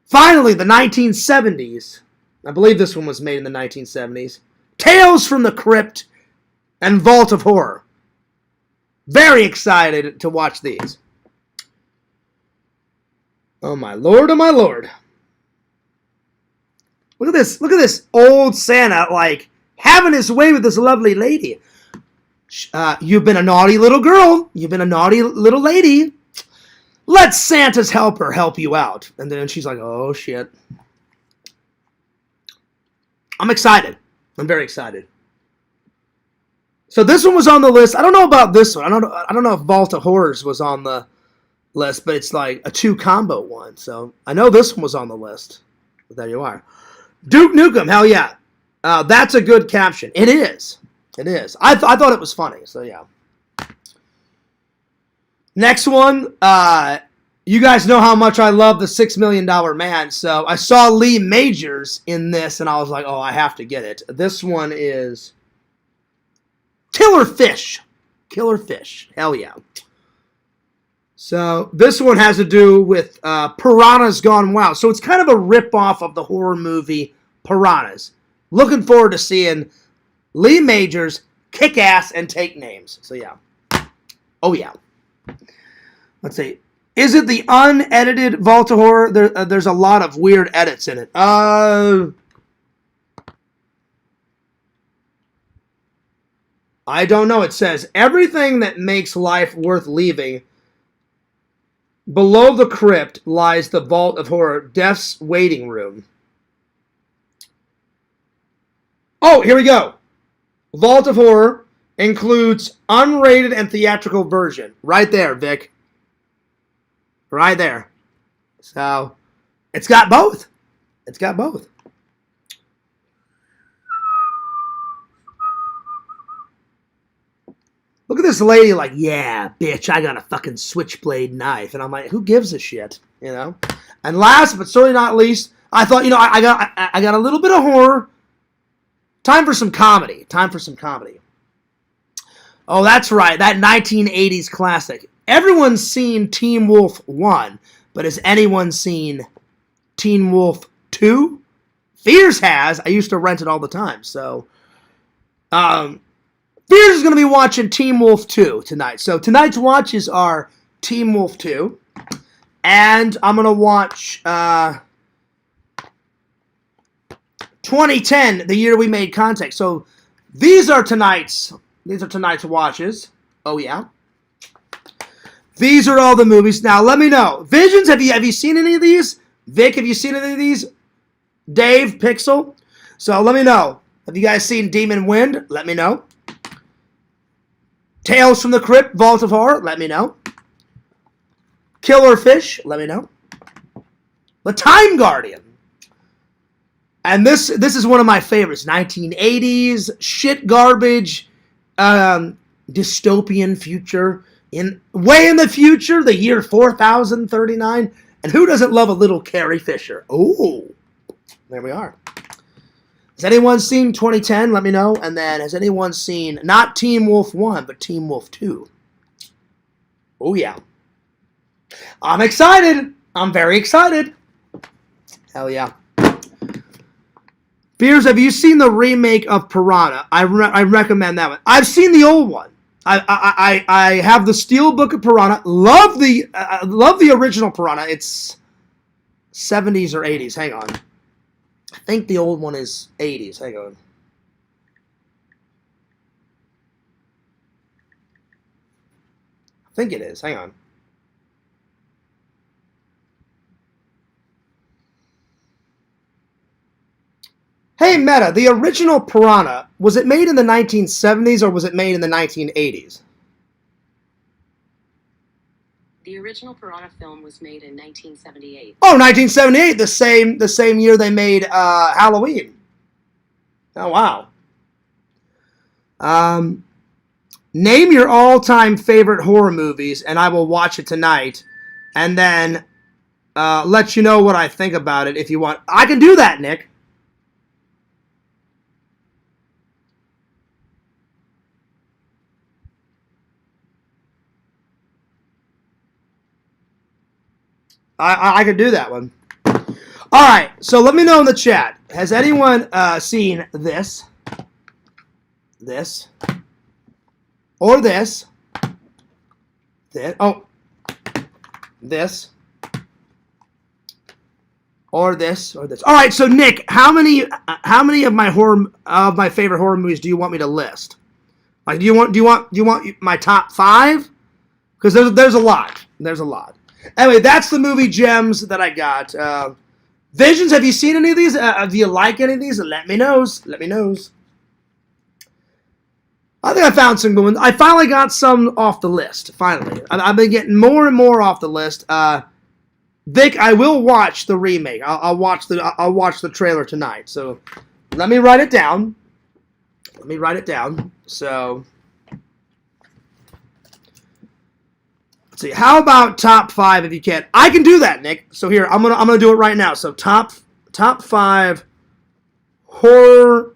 Finally, the 1970s. I believe this one was made in the 1970s. Tales from the Crypt and Vault of Horror. Very excited to watch these. Oh my lord, oh my lord. Look at this old Santa, like, having his way with this lovely lady. You've been a naughty little girl. You've been a naughty little lady. Let Santa's helper help you out. And then she's like, oh shit. I'm excited. I'm very excited. So this one was on the list. I don't know about this one. I don't know if Vault of Horrors was on the list, but it's like a 2-combo one. So I know this one was on the list. But there you are. Duke Nukem, hell yeah. That's a good caption. It is. It is. I thought it was funny. So yeah. Next one. You guys know how much I love the $6 Million Man. So I saw Lee Majors in this, and I was like, oh, I have to get it. This one is Killer Fish. Killer Fish. Hell yeah. So this one has to do with Piranhas Gone Wild. So it's kind of a rip-off of the horror movie Piranhas. Looking forward to seeing Lee Majors kick ass and take names. So yeah. Oh yeah. Let's see. Is it the unedited Vault of Horror? There's a lot of weird edits in it. I don't know. It says, everything that makes life worth leaving. Below the crypt lies the Vault of Horror, Death's Waiting Room. Oh, here we go. Vault of Horror includes unrated and theatrical version. Right there, Vic. Right there. So, it's got both. It's got both. Look at this lady like, yeah, bitch, I got a fucking switchblade knife. And I'm like, who gives a shit, you know? And last but certainly not least, I thought, you know, I got a little bit of horror. Time for some comedy. Time for some comedy. Oh, that's right, that 1980s classic. Everyone's seen Teen Wolf 1, but has anyone seen Teen Wolf 2? Fears has. I used to rent it all the time, so... Fears is going to be watching Teen Wolf 2 tonight. So tonight's watches are Teen Wolf 2. And I'm going to watch 2010, the year we made contact. So these are tonight's watches. Oh yeah. These are all the movies. Now let me know. Visions, have you seen any of these? Vic, have you seen any of these? Dave, Pixel. So let me know. Have you guys seen Demon Wind? Let me know. Tales from the Crypt, Vault of Horror, let me know. Killer Fish, let me know. The Time Guardian. And this is one of my favorites. 1980s, shit garbage, dystopian future. Way in the future, the year 4039. And who doesn't love a little Carrie Fisher? Oh, there we are. Has anyone seen 2010? Let me know. And then, has anyone seen, not Teen Wolf 1, but Teen Wolf 2? Oh, yeah. I'm excited. I'm very excited. Hell yeah. Fears, have you seen the remake of Piranha? I recommend that one. I've seen the old one. I have the Steel Book of Piranha. Love the original Piranha. It's 70s or 80s. Hang on. I think the old one is 80s. Hang on. think it is. Hang on. Hey, Meta, the original Piranha, was it made in the 1970s or was it made in the 1980s? The original Piranha film was made in 1978. Oh, 1978, the same year they made Halloween. Oh, wow. Name your all-time favorite horror movies, and I will watch it tonight, and then let you know what I think about it if you want. I can do that, Nick. I can do that one. All right, so let me know in the chat. Has anyone seen this? This? Or this? This? Oh. This? Or this? Or this? All right, so Nick, how many of my favorite horror movies do you want me to list? Like, do you want my top 5? Because there's a lot. There's a lot. Anyway, that's the movie gems that I got. Visions, have you seen any of these? Do you like any of these? Let me know. Let me know. I think I found some good ones. I finally got some off the list. Finally. I've been getting more and more off the list. Vic, I will watch the remake. I'll watch the trailer tonight. So let me write it down. So let's see. How about top 5 if you can? I can do that, Nick. So here, I'm gonna do it right now. So top 5 horror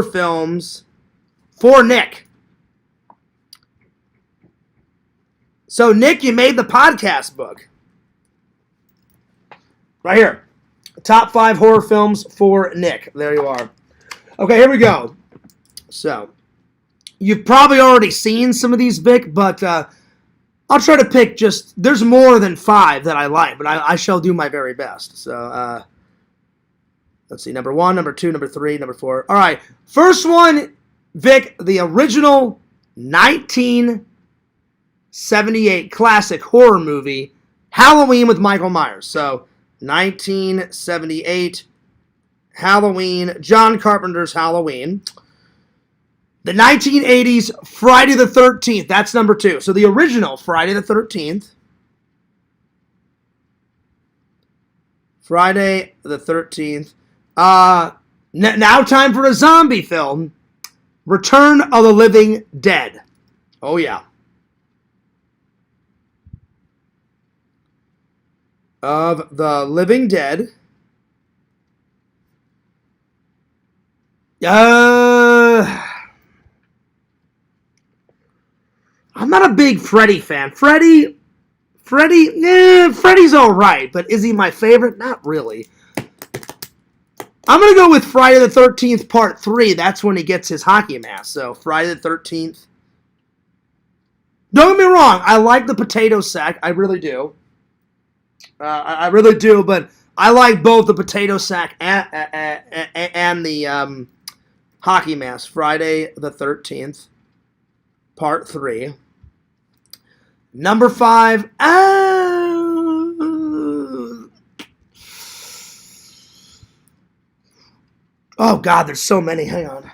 films for Nick. So Nick, you made the podcast book. Right here. Top 5 horror films for Nick. There you are. Okay, here we go. So, you've probably already seen some of these, Vic, but I'll try to pick there's more than 5 that I like, but I shall do my very best. So, let's see, number 1, number 2, number 3, number 4. All right, first one, Vic, the original 1978 classic horror movie, Halloween with Michael Myers. So, 1978 Halloween, John Carpenter's Halloween. The 1980s Friday the 13th, that's number 2. So the original Friday the 13th. Friday the 13th. Now time for a zombie film. Return of the Living Dead. Oh yeah. Of the Living Dead. I'm not a big Freddy fan. Freddy's all right, but is he my favorite? Not really. I'm going to go with Friday the 13th Part 3. That's when he gets his hockey mask. So, Friday the 13th. Don't get me wrong. I like the potato sack. I really do. I really do, but I like both the potato sack and the hockey mask. Friday the 13th, Part 3. Number 5. Oh, God, there's so many. Hang on.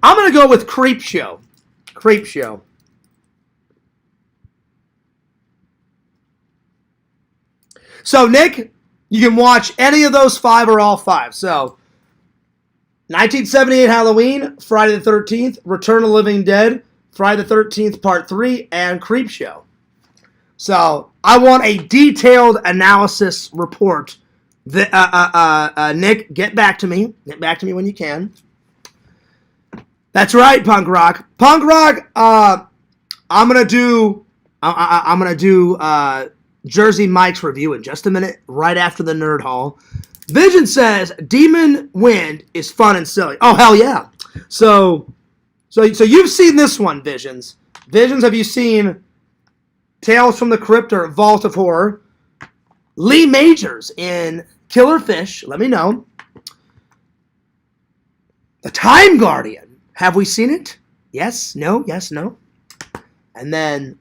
I'm going to go with Creep Show. Creep Show. So, Nick, you can watch any of those 5 or all 5. So, 1978 Halloween, Friday the 13th, Return of the Living Dead, Friday the 13th Part 3, and Creep Show. So, I want a detailed analysis report. Nick, get back to me. Get back to me when you can. That's right, Punk Rock. Punk Rock, I'm gonna do Jersey Mike's review in just a minute, right after the Nerd Hall. Vision says Demon Wind is fun and silly. Oh hell yeah! So you've seen this one, Visions. Visions, have you seen Tales from the Crypt or Vault of Horror? Lee Majors in Killer Fish. Let me know. The Time Guardian. Have we seen it? Yes, no, yes, no. And then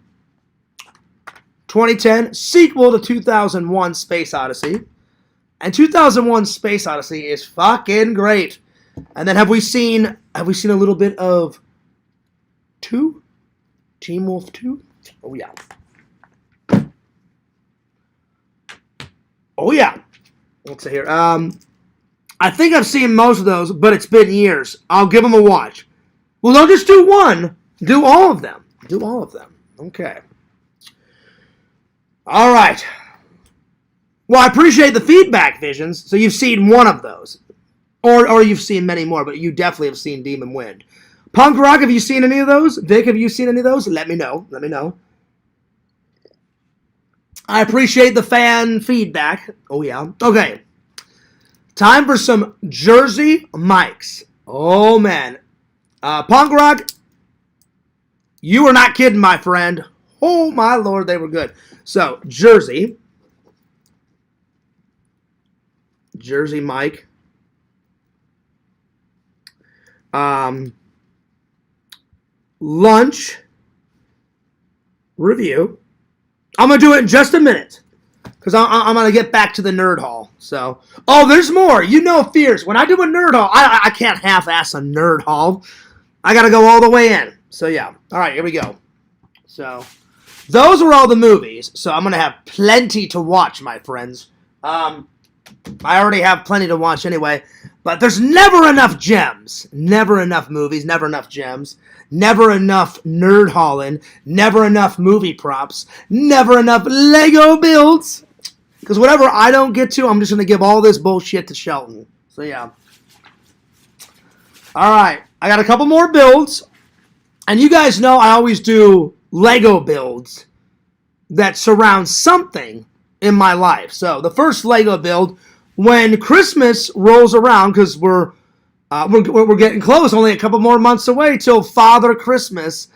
2010, sequel to 2001 Space Odyssey. And 2001 Space Odyssey is fucking great. And then have we seen a little bit of 2? Teen Wolf 2? Oh yeah. Oh yeah. Let's see here. I think I've seen most of those, but it's been years. I'll give them a watch. Well, don't just do one. Do all of them. Do all of them. Okay. All right. Well, I appreciate the feedback, Visions. So you've seen one of those. Or you've seen many more, but you definitely have seen Demon Wind. Punk Rock, have you seen any of those? Vic, have you seen any of those? Let me know. Let me know. I appreciate the fan feedback. Oh, yeah. Okay. Time for some Jersey mics. Oh, man. Punk Rock, you were not kidding, my friend. Oh, my Lord, they were good. So, Jersey mic. Lunch review. I'm going to do it in just a minute because I'm going to get back to the nerd hall. So, oh, there's more. You know, Fears. When I do a nerd hall, I can't half-ass a nerd hall. I got to go all the way in. So, yeah. All right, here we go. So, those were all the movies. So, I'm going to have plenty to watch, my friends. I already have plenty to watch anyway. But there's never enough gems. Never enough movies. Never enough gems. Never enough nerd hauling. Never enough movie props. Never enough Lego builds. Because whatever I don't get to, I'm just going to give all this bullshit to Shelton. So, yeah. Alright. I got a couple more builds. And you guys know I always do Lego builds that surround something in my life. So, the first Lego build, when Christmas rolls around, because we're getting close, only a couple more months away till Father Christmas,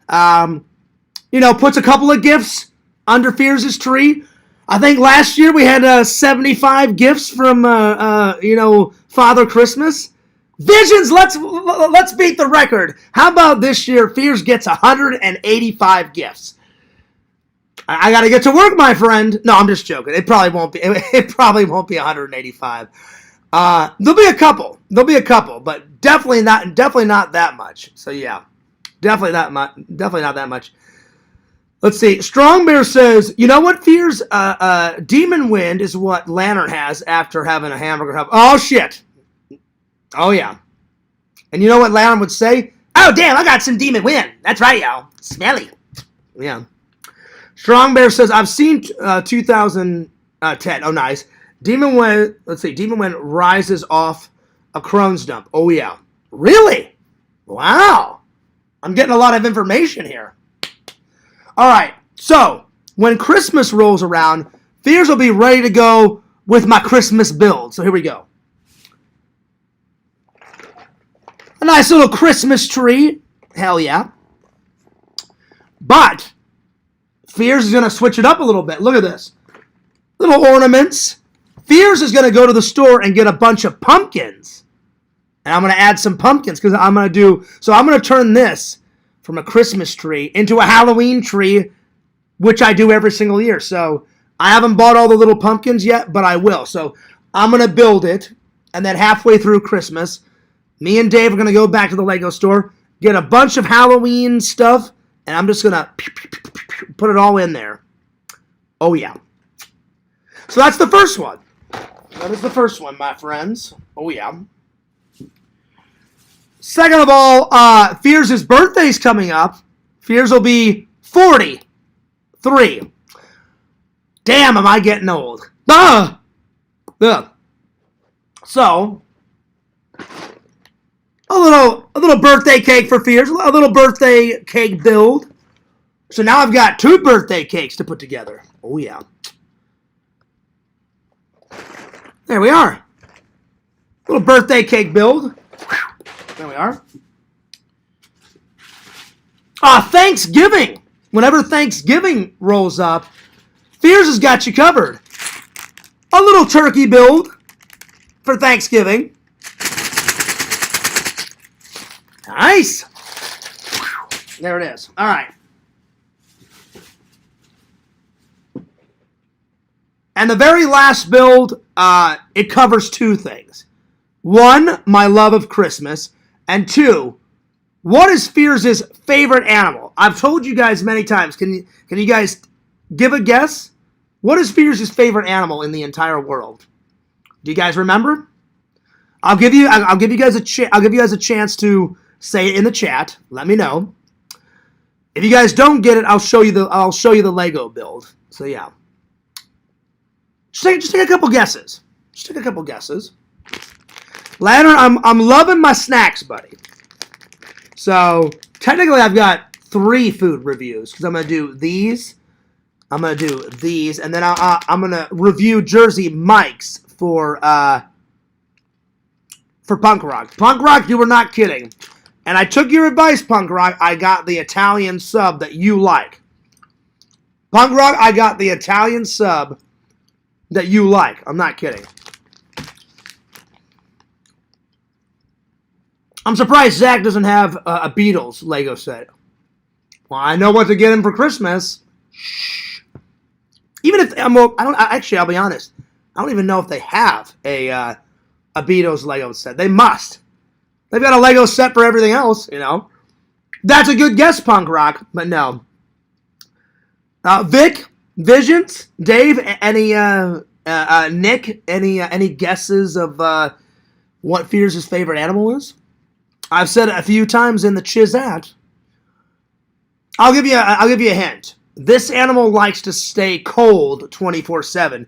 puts a couple of gifts under Fears' tree. I think last year we had 75 gifts from Father Christmas. Visions, let's beat the record. How about this year? Fears gets 185 gifts. I got to get to work, my friend. No, I'm just joking. It probably won't be. It probably won't be 185. There'll be a couple. But definitely not that much. So yeah, definitely not that much. Let's see. Strong Bear says, you know what, Fears? Demon Wind is what Lantern has after having a hamburger hub. Oh shit. Oh yeah. And you know what Lantern would say? Oh damn, I got some Demon Wind. That's right, y'all. Smelly. Yeah. Strong Bear says, I've seen 2010. Oh, nice. Demon Wind, let's see. Demon Wind rises off a crone's dump. Oh, yeah. Really? Wow. I'm getting a lot of information here. All right. So, when Christmas rolls around, Fears will be ready to go with my Christmas build. So, here we go. A nice little Christmas tree. Hell yeah. But Fears is going to switch it up a little bit. Look at this. Little ornaments. Fears is going to go to the store and get a bunch of pumpkins. And I'm going to add some pumpkins because I'm going to turn this from a Christmas tree into a Halloween tree, which I do every single year. So I haven't bought all the little pumpkins yet, but I will. So I'm going to build it. And then halfway through Christmas, me and Dave are going to go back to the Lego store, get a bunch of Halloween stuff, and I'm just going to put it all in there. Oh, yeah. So that's the first one. That is the first one, my friends. Oh, yeah. Second of all, Fears' birthday's coming up. Fears will be 43. Damn, am I getting old. Ah! Ugh. So, a little birthday cake for Fears. A little birthday cake build. So now I've got 2 birthday cakes to put together. Oh, yeah. There we are. Little birthday cake build. There we are. Thanksgiving. Whenever Thanksgiving rolls up, Fears has got you covered. A little turkey build for Thanksgiving. Nice. There it is. All right. And the very last build, it covers two things. One, my love of Christmas. And two, what is Fears' favorite animal? I've told you guys many times. Can you guys give a guess? What is Fears' favorite animal in the entire world? Do you guys remember? I'll give you guys a chance to say it in the chat. Let me know. If you guys don't get it, I'll show you the Lego build. So yeah. Just take a couple guesses. Just take a couple guesses. Lantern, I'm loving my snacks, buddy. So technically, I've got 3 food reviews because I'm gonna do these. I'm gonna do these, and then I'm gonna review Jersey Mike's for Punk Rock. Punk Rock, you were not kidding. And I took your advice, Punk Rock. I got the Italian sub that you like. Punk Rock, I got the Italian sub that you like. I'm not kidding. I'm surprised Zach doesn't have a Beatles Lego set. Well, I know what to get him for Christmas. Shh. Even if I'll be honest. I don't even know if they have a Beatles Lego set. They must. They've got a Lego set for everything else, you know. That's a good guess, Punk Rock, but no. Vic, Visions, Dave, any Nick, any guesses of what Fears' favorite animal is? I've said it a few times in the Chizat. I'll give you a hint. This animal likes to stay cold 24/7,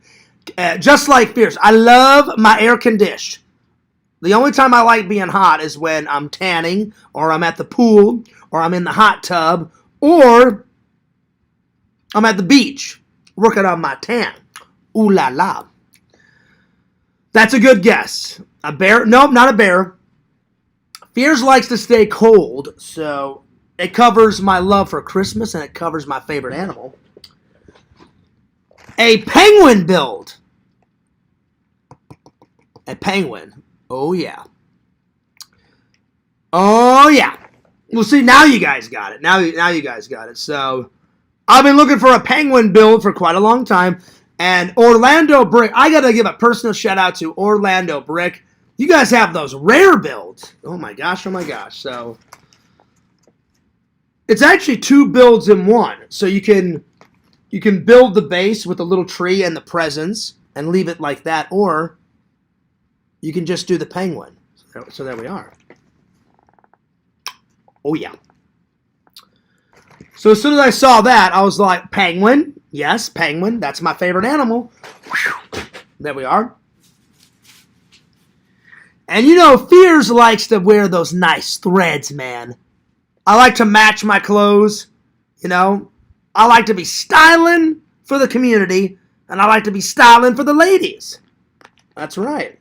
just like Fears. I love my air condition. The only time I like being hot is when I'm tanning, or I'm at the pool, or I'm in the hot tub, or I'm at the beach working on my tan. Ooh la la. That's a good guess. A bear? Nope, not a bear. Fears likes to stay cold, so it covers my love for Christmas and it covers my favorite animal. A penguin build. A penguin. Oh, yeah. Oh, yeah. Well, see, now you guys got it. Now you guys got it. So, I've been looking for a penguin build for quite a long time. And Orlando Brick, I got to give a personal shout out to Orlando Brick. You guys have those rare builds. Oh, my gosh. Oh, my gosh. So, it's actually 2 builds in one. So, you can build the base with a little tree and the presents and leave it like that. Or you can just do the penguin. So there we are. Oh, yeah. So as soon as I saw that, I was like, penguin? Yes, penguin. That's my favorite animal. There we are. And you know, Fears likes to wear those nice threads, man. I like to match my clothes, you know. I like to be styling for the community, and I like to be styling for the ladies. That's right.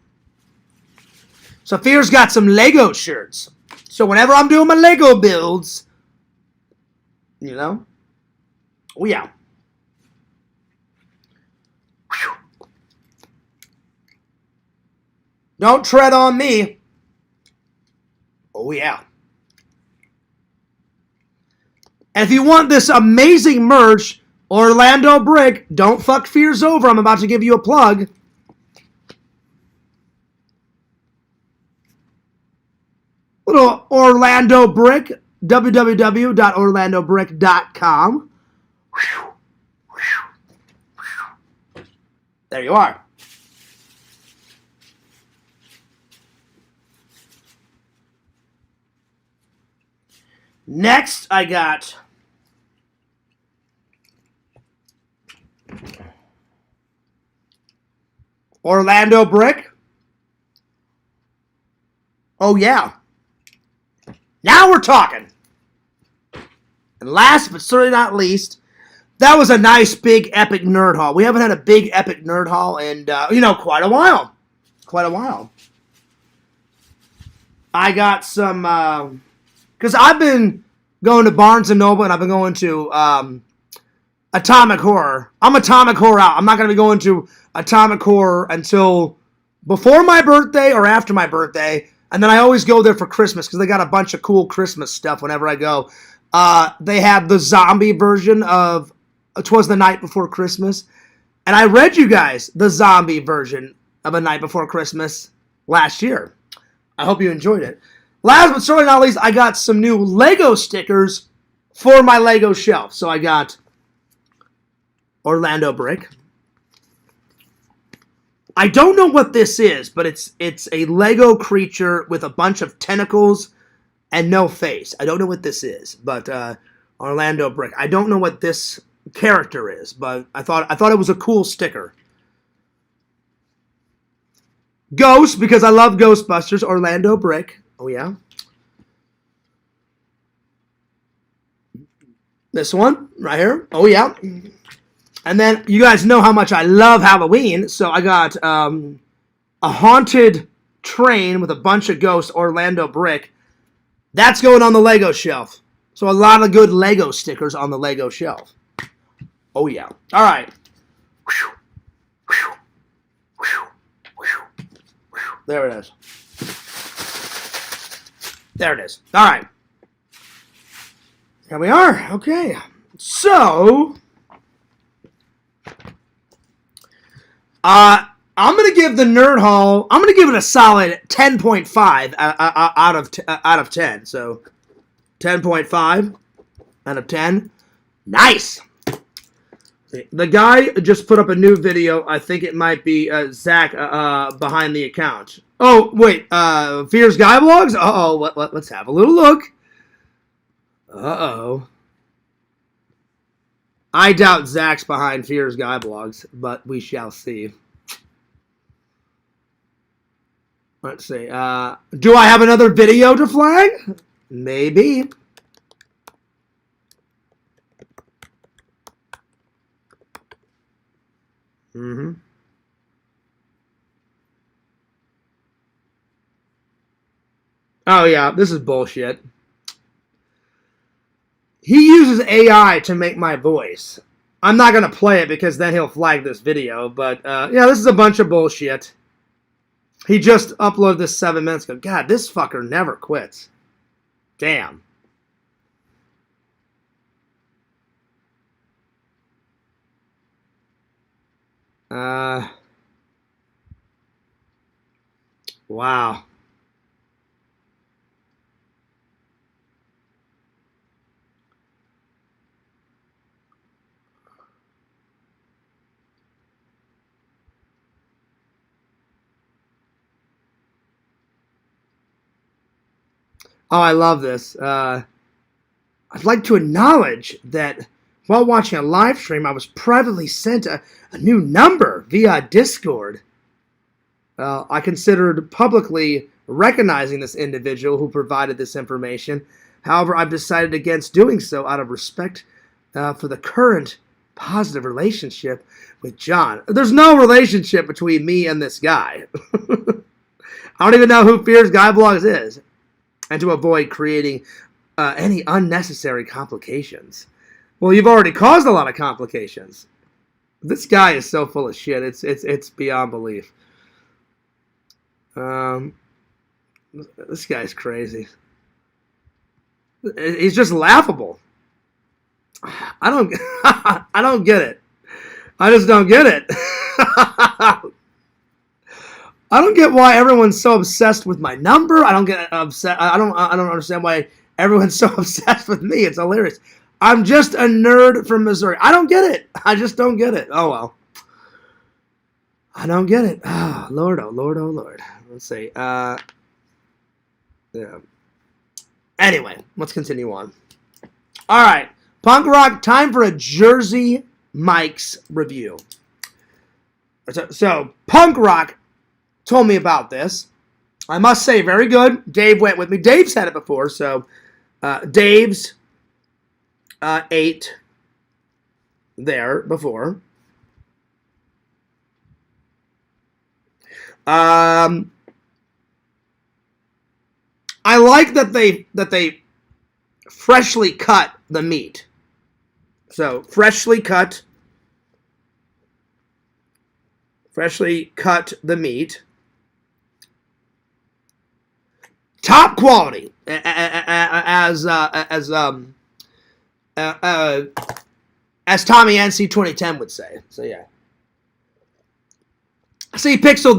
So Fears got some Lego shirts. So whenever I'm doing my Lego builds, you know, oh yeah. Whew. Don't tread on me. Oh yeah. And if you want this amazing merch, Orlando Brick, don't fuck Fears over. I'm about to give you a plug. Little Orlando Brick, www.orlandobrick.com. There you are. Next, I got Orlando Brick. Oh, yeah. Now we're talking. And last but certainly not least, that was a nice big epic nerd haul. We haven't had a big epic nerd haul in, quite a while. Quite a while. I got some, because I've been going to Barnes & Noble and I've been going to Atomic Horror. I'm Atomic Horror out. I'm not going to be going to Atomic Horror until before my birthday or after my birthday. And then I always go there for Christmas because they got a bunch of cool Christmas stuff whenever I go. They had the zombie version of 'Twas the Night Before Christmas. And I read you guys the zombie version of A Night Before Christmas last year. I hope you enjoyed it. Last but certainly not least, I got some new Lego stickers for my Lego shelf. So I got Orlando Brick. I don't know what this is, but it's a Lego creature with a bunch of tentacles and no face. I don't know what this is, but Orlando Brick. I don't know what this character is, but I thought it was a cool sticker. Ghost, because I love Ghostbusters. Orlando Brick. Oh yeah. This one right here. Oh yeah. And then you guys know how much I love Halloween, so I got a haunted train with a bunch of ghosts, Orlando Brick. That's going on the Lego shelf. So a lot of good Lego stickers on the Lego shelf. Oh yeah. All right. There it is. There it is. All right. Here we are. Okay. So, I'm going to give the Nerd Hall, I'm going to give it a solid 10.5 out of 10. So, 10.5 out of 10. Nice. The guy just put up a new video. I think it might be Zach behind the account. Oh, wait. Fierce Guy Vlogs? Uh-oh. Let's have a little look. Uh-oh. I doubt Zach's behind Fierce Guy Vlogs, but we shall see. Let's see. Do I have another video to flag? Maybe. Mm-hmm. Oh, yeah. This is bullshit. He uses AI to make my voice. I'm not going to play it because then he'll flag this video. But, yeah, this is a bunch of bullshit. He just uploaded this 7 minutes ago. God, this fucker never quits. Damn. Wow. Oh, I love this. I'd like to acknowledge that while watching a live stream, I was privately sent a new number via Discord. I considered publicly recognizing this individual who provided this information. However, I've decided against doing so out of respect for the current positive relationship with John. There's no relationship between me and this guy. I don't even know who Fierce Guy Vlogs is. And to avoid creating any unnecessary complications. Well, you've already caused a lot of complications. This guy is so full of shit. It's beyond belief. This guy's crazy. He's just laughable. I don't get it. I just don't get it. I don't get why everyone's so obsessed with my number. I don't get upset. I don't understand why everyone's so obsessed with me. It's hilarious. I'm just a nerd from Missouri. I don't get it. I just don't get it. Oh well. I don't get it. Oh Lord, oh Lord, oh Lord. Let's see. Yeah. Anyway, let's continue on. All right, punk rock. Time for a Jersey Mike's review. So punk rock told me about this. I must say, very good. Dave went with me. Dave's had it before, so Dave's ate there before. I like that they freshly cut the meat. So freshly cut the meat. top quality, as Tommy NC 2010 would say. So yeah. See, Pixel,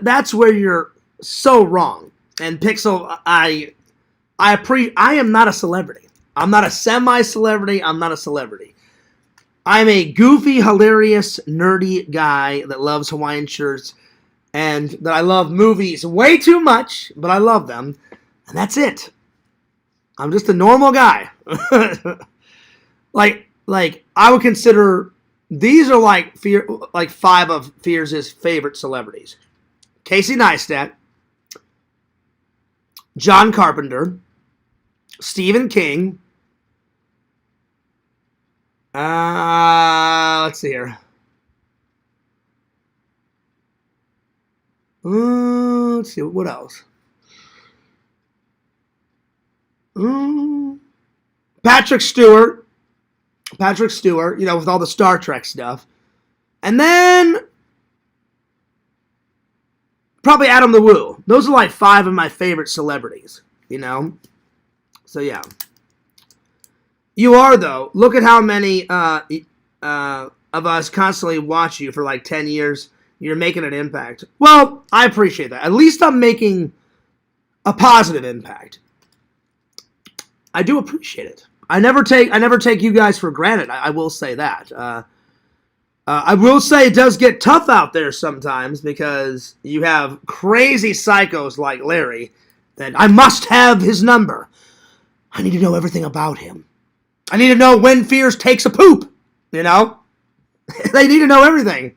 that's where you're so wrong. And Pixel, I am not a celebrity. I'm not a semi-celebrity. I'm not a celebrity. I'm a goofy, hilarious, nerdy guy that loves Hawaiian shirts and that I love movies way too much, but I love them. And that's it. I'm just a normal guy. like I would consider these are like 5 of Fears' favorite celebrities. Casey Neistat, John Carpenter, Stephen King. Let's see here. Let's see, what else? Patrick Stewart, you know, with all the Star Trek stuff. And then probably Adam the Woo. Those are like 5 of my favorite celebrities, you know? So yeah. You are, though. Look at how many of us constantly watch you for like 10 years. You're making an impact. Well, I appreciate that. At least I'm making a positive impact. I do appreciate it. I never take you guys for granted. I will say that. I will say it does get tough out there sometimes because you have crazy psychos like Larry that I must have his number. I need to know everything about him. I need to know when Fears takes a poop, you know? They need to know everything.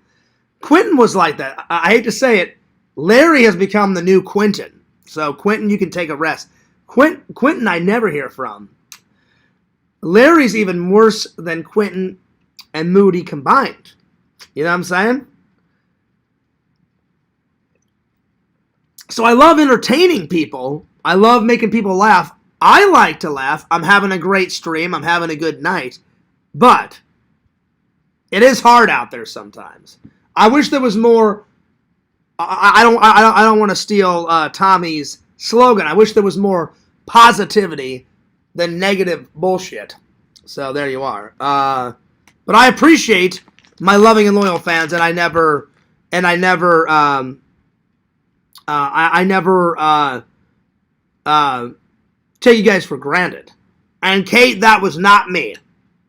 Quentin was like that. I hate to say it. Larry has become the new Quentin. So, Quentin, you can take a rest. Quentin, I never hear from. Larry's even worse than Quentin and Moody combined. You know what I'm saying? So, I love entertaining people. I love making people laugh. I like to laugh. I'm having a great stream. I'm having a good night. But it is hard out there sometimes. I wish there was more. I don't want to steal Tommy's slogan. I wish there was more positivity than negative bullshit. So there you are. But I appreciate my loving and loyal fans, and I never take you guys for granted. And Kate, that was not me.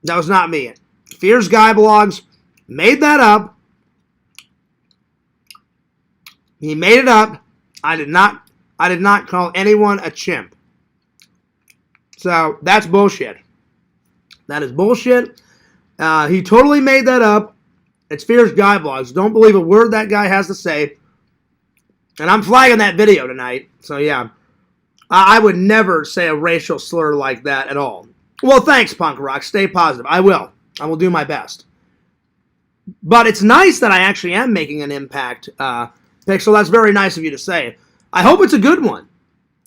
That was not me. Fears Guy Blogs made that up. He made it up. I did not call anyone a chimp. So that's bullshit. That is bullshit. He totally made that up. It's Fears Guy Blogs. Don't believe a word that guy has to say. And I'm flagging that video tonight. So yeah. I would never say a racial slur like that at all. Well, thanks, Punk Rock. Stay positive. I will. I will do my best. But it's nice that I actually am making an impact, Pixel. That's very nice of you to say. I hope it's a good one.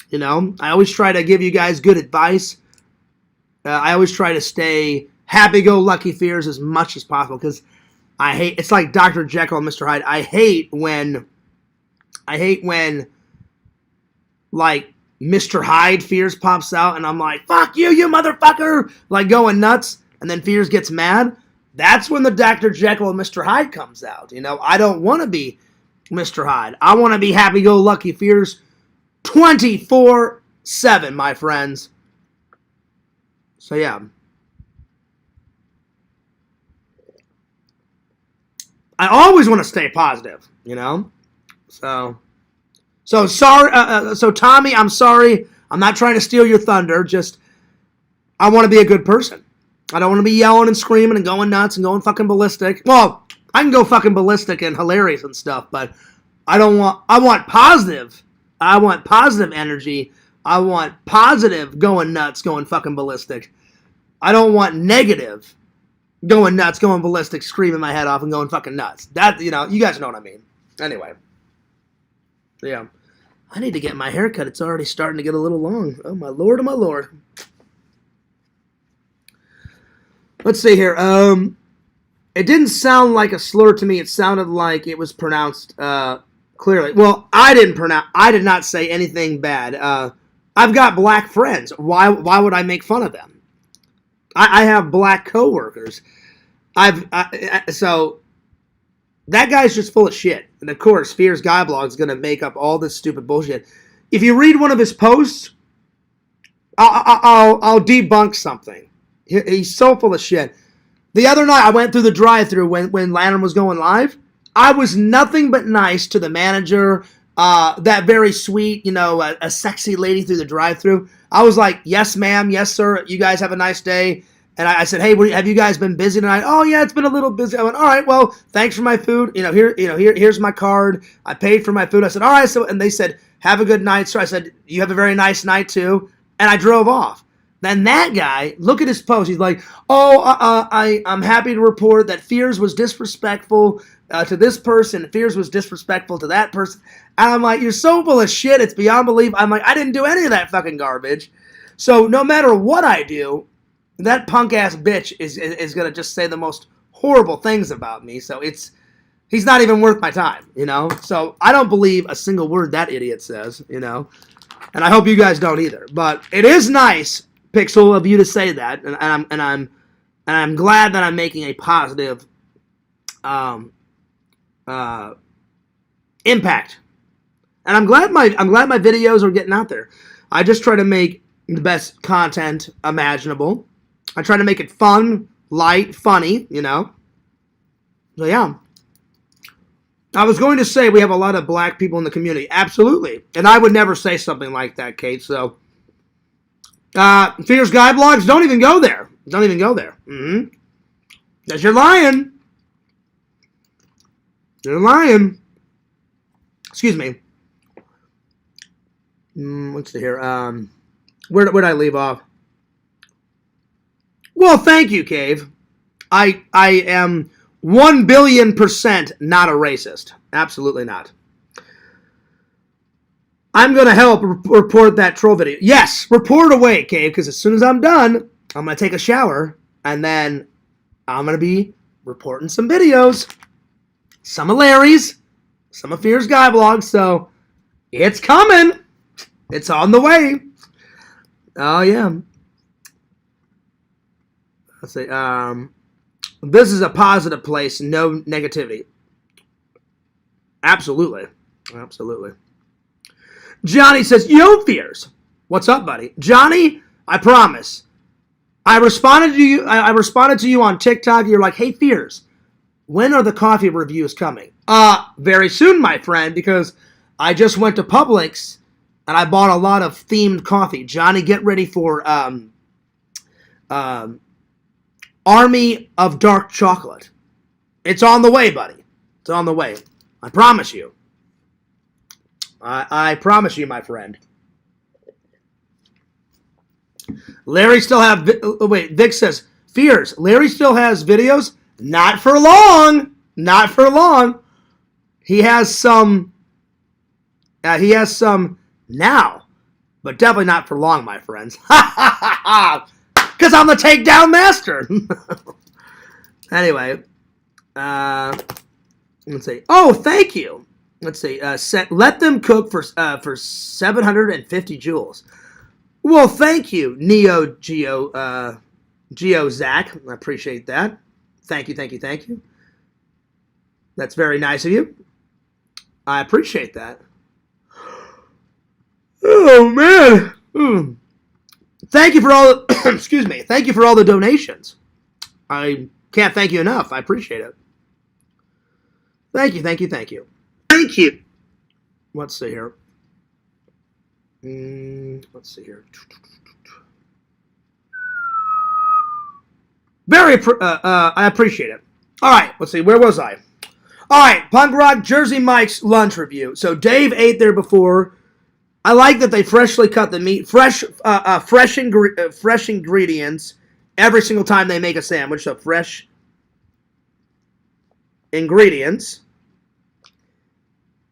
You know, I always try to give you guys good advice. I always try to stay happy-go-lucky Fears as much as possible because I hate. It's like Dr. Jekyll and Mr. Hyde. I hate when like Mr. Hyde Fears pops out and I'm like, fuck you, you motherfucker, like going nuts, and then Fears gets mad. That's when the Dr. Jekyll and Mr. Hyde comes out. You know, I don't want to be Mr. Hyde. I want to be happy-go-lucky Fears 24/7, my friends. So yeah. I always want to stay positive, you know? So sorry, so Tommy, I'm sorry. I'm not trying to steal your thunder. Just, I want to be a good person. I don't want to be yelling and screaming and going nuts and going fucking ballistic. Well, I can go fucking ballistic and hilarious and stuff, but I want positive. I want positive energy. I want positive going nuts, going fucking ballistic. I don't want negative going nuts, going ballistic, screaming my head off and going fucking nuts. That, you know, you guys know what I mean. Anyway. Yeah. I need to get my hair cut. It's already starting to get a little long. Oh, my lord, oh, my lord. Let's see here. It didn't sound like a slur to me. It sounded like it was pronounced clearly. Well, I did not say anything bad. I've got black friends. Why would I make fun of them? I have black coworkers. So that guy's just full of shit. And of course, Fears Guy Blog is going to make up all this stupid bullshit. If you read one of his posts, I'll debunk something. He's so full of shit. The other night, I went through the drive-thru when Lantern was going live. I was nothing but nice to the manager, that very sweet, a sexy lady through the drive-thru. I was like, yes, ma'am, yes, sir, you guys have a nice day. And I said, hey, have you guys been busy tonight? Oh, yeah, it's been a little busy. I went, all right, well, thanks for my food. Here's my card. I paid for my food. I said, all right, and they said, have a good night, sir. I said, you have a very nice night, too. And I drove off. Then that guy, look at his post. He's like, I'm happy to report that Fears was disrespectful to this person. Fears was disrespectful to that person. And I'm like, you're so full of shit. It's beyond belief. I'm like, I didn't do any of that fucking garbage. So no matter what I do, that punk-ass bitch is going to just say the most horrible things about me. So he's not even worth my time, So I don't believe a single word that idiot says, And I hope you guys don't either. But it is nice, Pixel, of you to say that, and I'm glad that I'm making a positive impact. And I'm glad my videos are getting out there. I just try to make the best content imaginable. I try to make it fun, light, funny, So yeah. I was going to say we have a lot of black people in the community. Absolutely. And I would never say something like that, Kate. So, Fears Guy Blogs, don't even go there. Don't even go there. Because you're lying. You're lying. Excuse me. Let's see here. Where did I leave off? Well, thank you, Cave. I am 1,000,000,000% not a racist. Absolutely not. I'm going to help report that troll video. Yes, report away, Cave, because as soon as I'm done, I'm going to take a shower, and then I'm going to be reporting some videos. Some of Larry's, some of Fears Guy Blogs, so it's coming. It's on the way. Oh, yeah. Let's see. This is a positive place, no negativity. Absolutely. Absolutely. Johnny says, yo, Fears. What's up, buddy? Johnny, I promise. I responded to you on TikTok. You're like, hey, Fears, when are the coffee reviews coming? Very soon, my friend, because I just went to Publix and I bought a lot of themed coffee. Johnny, get ready for Army of Dark Chocolate. It's on the way, buddy. It's on the way. I promise you. I promise you, my friend. Larry still have... wait, Vic says, Fears, Larry still has videos? Not for long. Not for long. He has some... now. But definitely not for long, my friends. Because I'm the takedown master. Anyway. Let's see. Oh, thank you. Let's see. Let them cook for 750 joules. Well, thank you, Neo Geo Zach. I appreciate that. Thank you, thank you, thank you. That's very nice of you. I appreciate that. Oh man. Thank you for all. Excuse me. Thank you for all the donations. I can't thank you enough. I appreciate it. Thank you, thank you, thank you. Thank you. Let's see here. Let's see here. I appreciate it. All right, let's see. Where was I? All right, Punk Rock Jersey Mike's lunch review. So Dave ate there before. I like that they freshly cut the meat, fresh ingredients every single time they make a sandwich. So fresh ingredients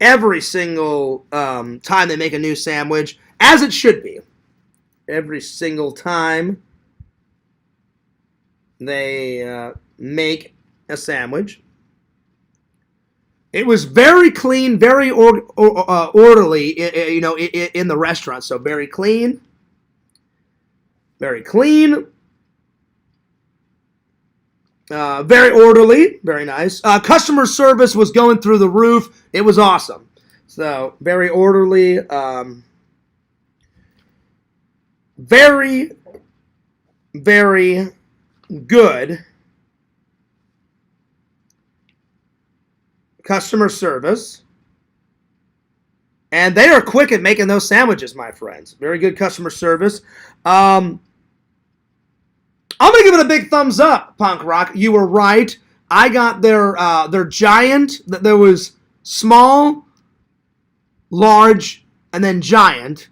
every single time they make a new sandwich, as it should be. Every single time they make a sandwich. It was very clean, very orderly, in the restaurant. So very clean. Very clean. Very orderly. Very nice. Customer service was going through the roof. It was awesome. So very orderly. Very, very good customer service. And they are quick at making those sandwiches, my friends. Very good customer service. I'm going to give it a big thumbs up, Punk Rock. You were right. I got their giant. There was small, large, and then giant.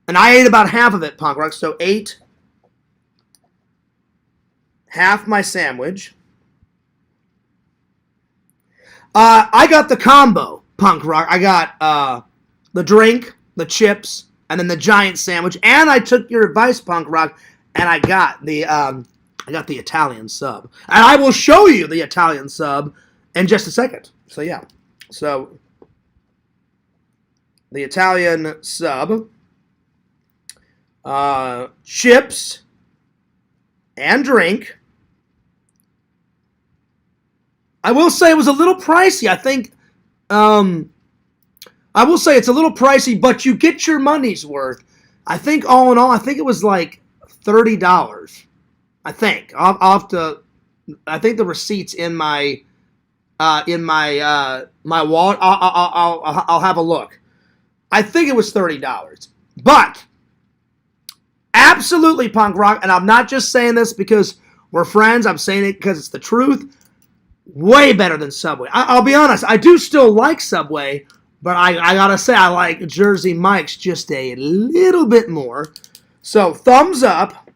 And I ate about half of it, Punk Rock. So ate half my sandwich. I got the combo, Punk Rock. I got the drink, the chips, and then the giant sandwich. And I took your advice, Punk Rock, and I got the Italian sub. And I will show you the Italian sub in just a second. So yeah. So the Italian sub, chips, and drink. I will say it was a little pricey. I think, I will say it's a little pricey, but you get your money's worth. I think all in all, I think it was like $30. I think I'll have to. I think the receipt's in my my wallet. I'll have a look. I think it was $30, but absolutely, Punk Rock, and I'm not just saying this because we're friends. I'm saying it because it's the truth. Way better than Subway. I'll be honest. I do still like Subway, but I gotta say I like Jersey Mike's just a little bit more. So thumbs up.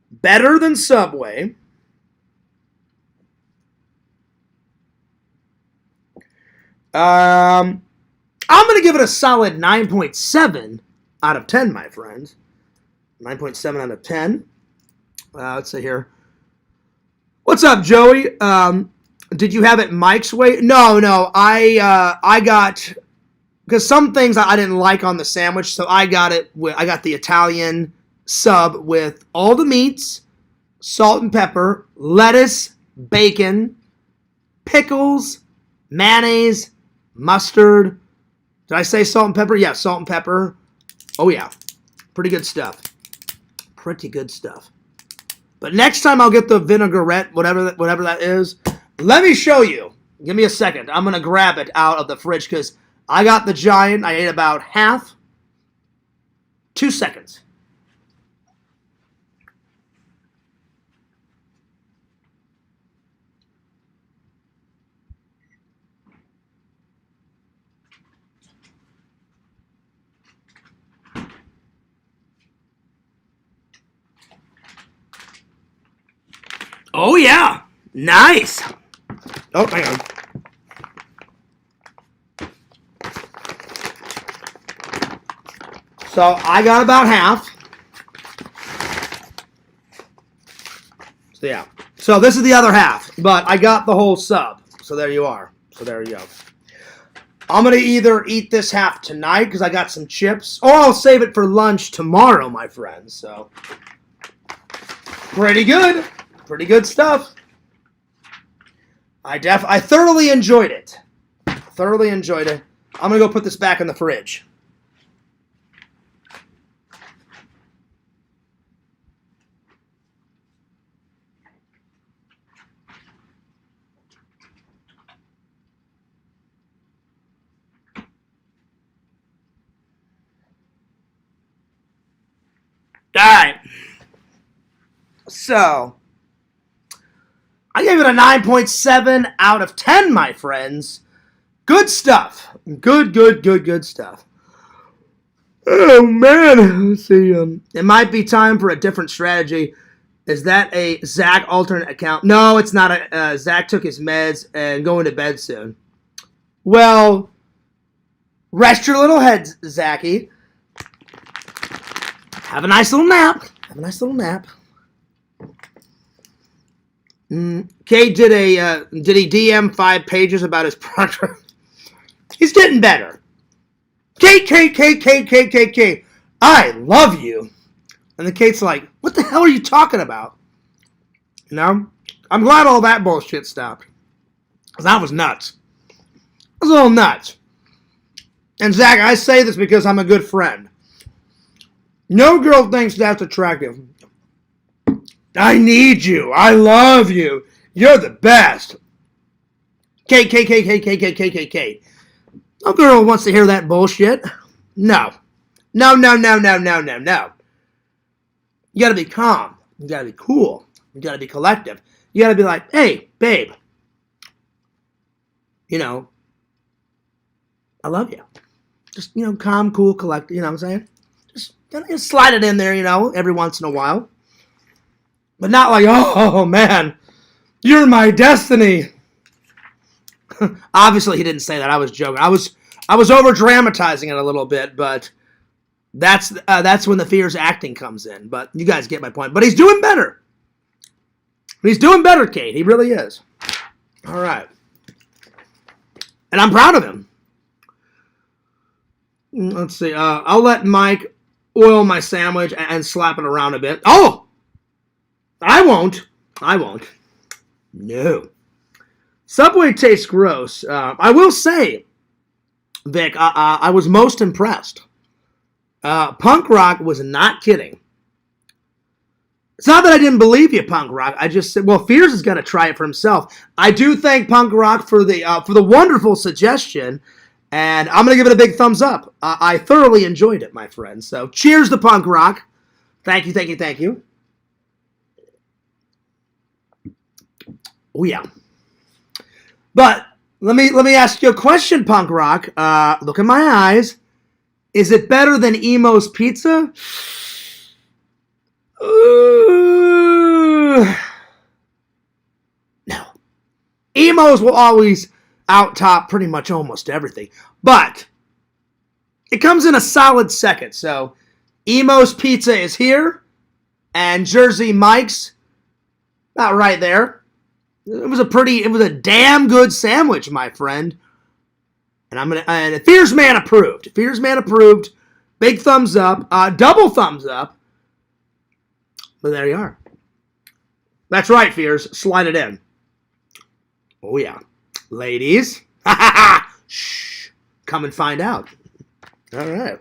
Better than Subway. I'm going to give it a solid 9.7 out of 10, my friends. 9.7 out of 10. Let's see here. What's up, Joey? Did you have it Mike's way? No. I got, because some things I didn't like on the sandwich, so I got the Italian sub with all the meats, salt and pepper, lettuce, bacon, pickles, mayonnaise, mustard. Did I say salt and pepper? Yeah, salt and pepper. Oh yeah, pretty good stuff. Pretty good stuff. But next time I'll get the vinaigrette, whatever that is. Let me show you. Give me a second. I'm gonna grab it out of the fridge because I got the giant. I ate about half. 2 seconds. Oh, yeah. Nice. Oh, hang on. So I got about half. So, yeah. So this is the other half. But I got the whole sub. So there you are. So there you go. I'm going to either eat this half tonight because I got some chips, or I'll save it for lunch tomorrow, my friends. So, pretty good. Pretty good stuff. I thoroughly enjoyed it. Thoroughly enjoyed it. I'm going to go put this back in the fridge. All right. So, I gave it a 9.7 out of 10, my friends. Good stuff. Good stuff. Oh, man. Let's see. It might be time for a different strategy. Is that a Zach alternate account? No, it's not. Zach took his meds and going to bed soon. Well, rest your little head, Zachy. Have a nice little nap. Kate did he DM 5 pages about his progress? He's getting better. Kate, I love you. And the Kate's like, what the hell are you talking about? You know? I'm glad all that bullshit stopped. Because that was nuts. It was a little nuts. And Zach, I say this because I'm a good friend. No girl thinks that's attractive. I need you. I love you. You're the best. Kate. No girl wants to hear that bullshit. No. No. You gotta be calm. You gotta be cool. You gotta be collective. You gotta be like, hey, babe. You know, I love you. Just, you know, calm, cool, collective. You know what I'm saying? Just slide it in there, you know, every once in a while. But not like, oh man, you're my destiny. Obviously, he didn't say that. I was joking. I was over dramatizing it a little bit, but that's when the fears acting comes in. But you guys get my point. But he's doing better. He's doing better, Kate. He really is. All right, and I'm proud of him. Let's see. I'll let Mike oil my sandwich and slap it around a bit. Oh, I won't. No. Subway tastes gross. I will say, Vic, I was most impressed. Punk Rock was not kidding. It's not that I didn't believe you, Punk Rock. I just said, well, Fears is going to try it for himself. I do thank Punk Rock for the wonderful suggestion, and I'm going to give it a big thumbs up. I thoroughly enjoyed it, my friend. So cheers to Punk Rock. Thank you. Oh, yeah. But let me ask you a question, Punk Rock. Look in my eyes. Is it better than Emo's Pizza? No. Emo's will always out top pretty much almost everything. But it comes in a solid second. So Emo's Pizza is here. And Jersey Mike's about right there. It was a damn good sandwich, my friend. And Fears Man approved. Big thumbs up. Double thumbs up. But there you are. That's right, Fears. Slide it in. Oh, yeah. Ladies. Shh. Come and find out. All right.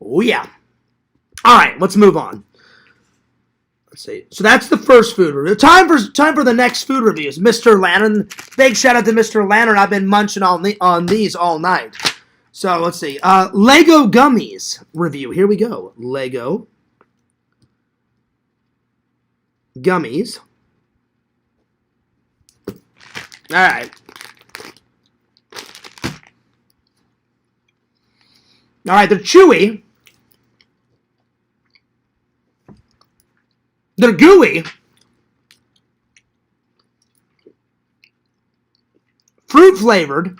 Oh, yeah. All right, let's move on. Let's see. So that's the first food review. Time for the next food reviews. Mr. Lantern. Big shout out to Mr. Lantern. I've been munching on these all night. So let's see. Lego Gummies review. Here we go. Lego Gummies. All right. They're chewy. They're gooey. Fruit flavored.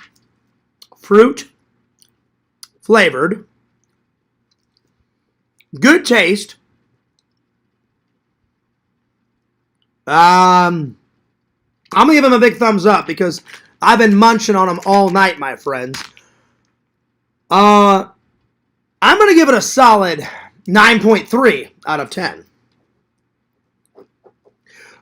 Good taste. I'm going to give them a big thumbs up because I've been munching on them all night, my friends. I'm going to give it a solid 9.3 out of 10.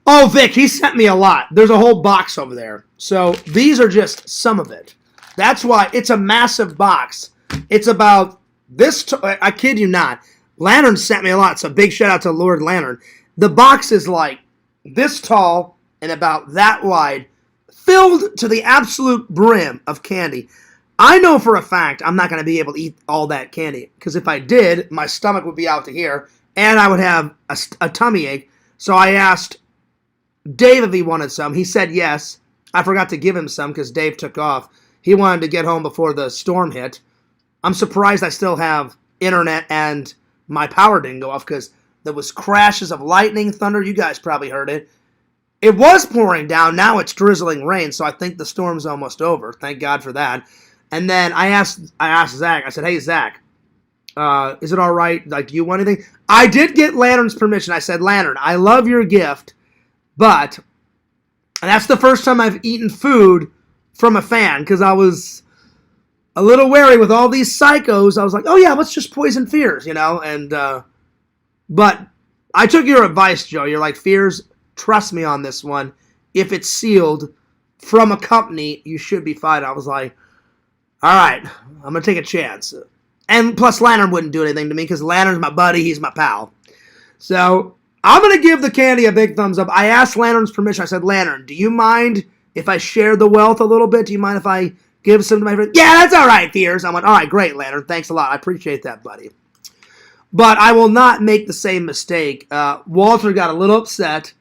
Oh, Vic, he sent me a lot. There's a whole box over there. So these are just some of it. That's why it's a massive box. It's about this. I kid you not. Lantern sent me a lot. So big shout out to Lord Lantern. The box is like this tall and about that wide, filled to the absolute brim of candy. I know for a fact I'm not going to be able to eat all that candy because if I did, my stomach would be out to here and I would have a tummy ache. So I asked Dave if he wanted some. He said yes. I forgot to give him some because Dave took off. He wanted to get home before the storm hit. I'm surprised I still have internet and my power didn't go off because there was crashes of lightning, thunder. You guys probably heard it. It was pouring down. Now it's drizzling rain, so I think the storm's almost over. Thank God for that. And then I asked Zach. I said, hey, Zach, is it all right? Like, do you want anything? I did get Lantern's permission. I said, Lantern, I love your gift. But, and that's the first time I've eaten food from a fan, because I was a little wary with all these psychos. I was like, oh yeah, let's just poison Fears, you know? And, but I took your advice, Joe. You're like, Fears, trust me on this one. If it's sealed from a company, you should be fine. I was like, all right, I'm going to take a chance. And plus, Lantern wouldn't do anything to me because Lantern's my buddy. He's my pal. So I'm going to give the candy a big thumbs up. I asked Lantern's permission. I said, Lantern, do you mind if I share the wealth a little bit? Do you mind if I give some to my friends? Yeah, that's all right, Fears. I went, all right, great, Lantern. Thanks a lot. I appreciate that, buddy. But I will not make the same mistake. Walter got a little upset.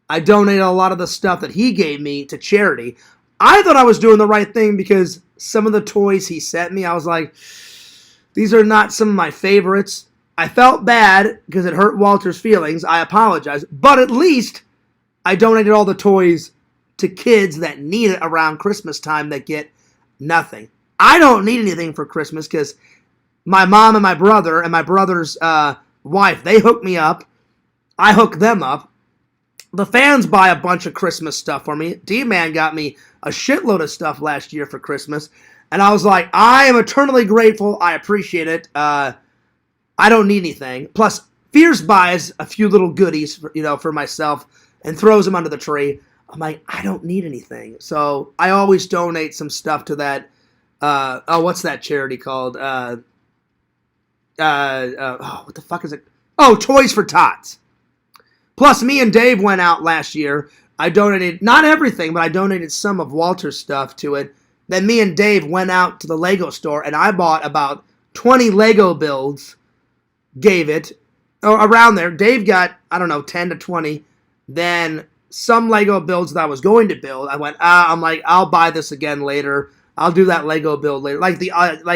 I donated a lot of the stuff that he gave me to charity. I thought I was doing the right thing because some of the toys he sent me, I was like, these are not some of my favorites. I felt bad because it hurt Walter's feelings. I apologize. But at least I donated all the toys to kids that need it around Christmas time that get nothing. I don't need anything for Christmas because my mom and my brother's wife, they hook me up. I hook them up. The fans buy a bunch of Christmas stuff for me. D-Man got me a shitload of stuff last year for Christmas. And I was like, I am eternally grateful. I appreciate it. I don't need anything. Plus, Fears buys a few little goodies for myself and throws them under the tree. I'm like, I don't need anything. So I always donate some stuff to that. What's that charity called? What the fuck is it? Oh, Toys for Tots. Plus, me and Dave went out last year. I donated, not everything, but I donated some of Walter's stuff to it. Then me and Dave went out to the Lego store, and I bought about 20 Lego builds, gave it, around there. Dave got, 10 to 20. Then some Lego builds that I was going to build, I went, I'm like, I'll buy this again later. I'll do that Lego build later. Like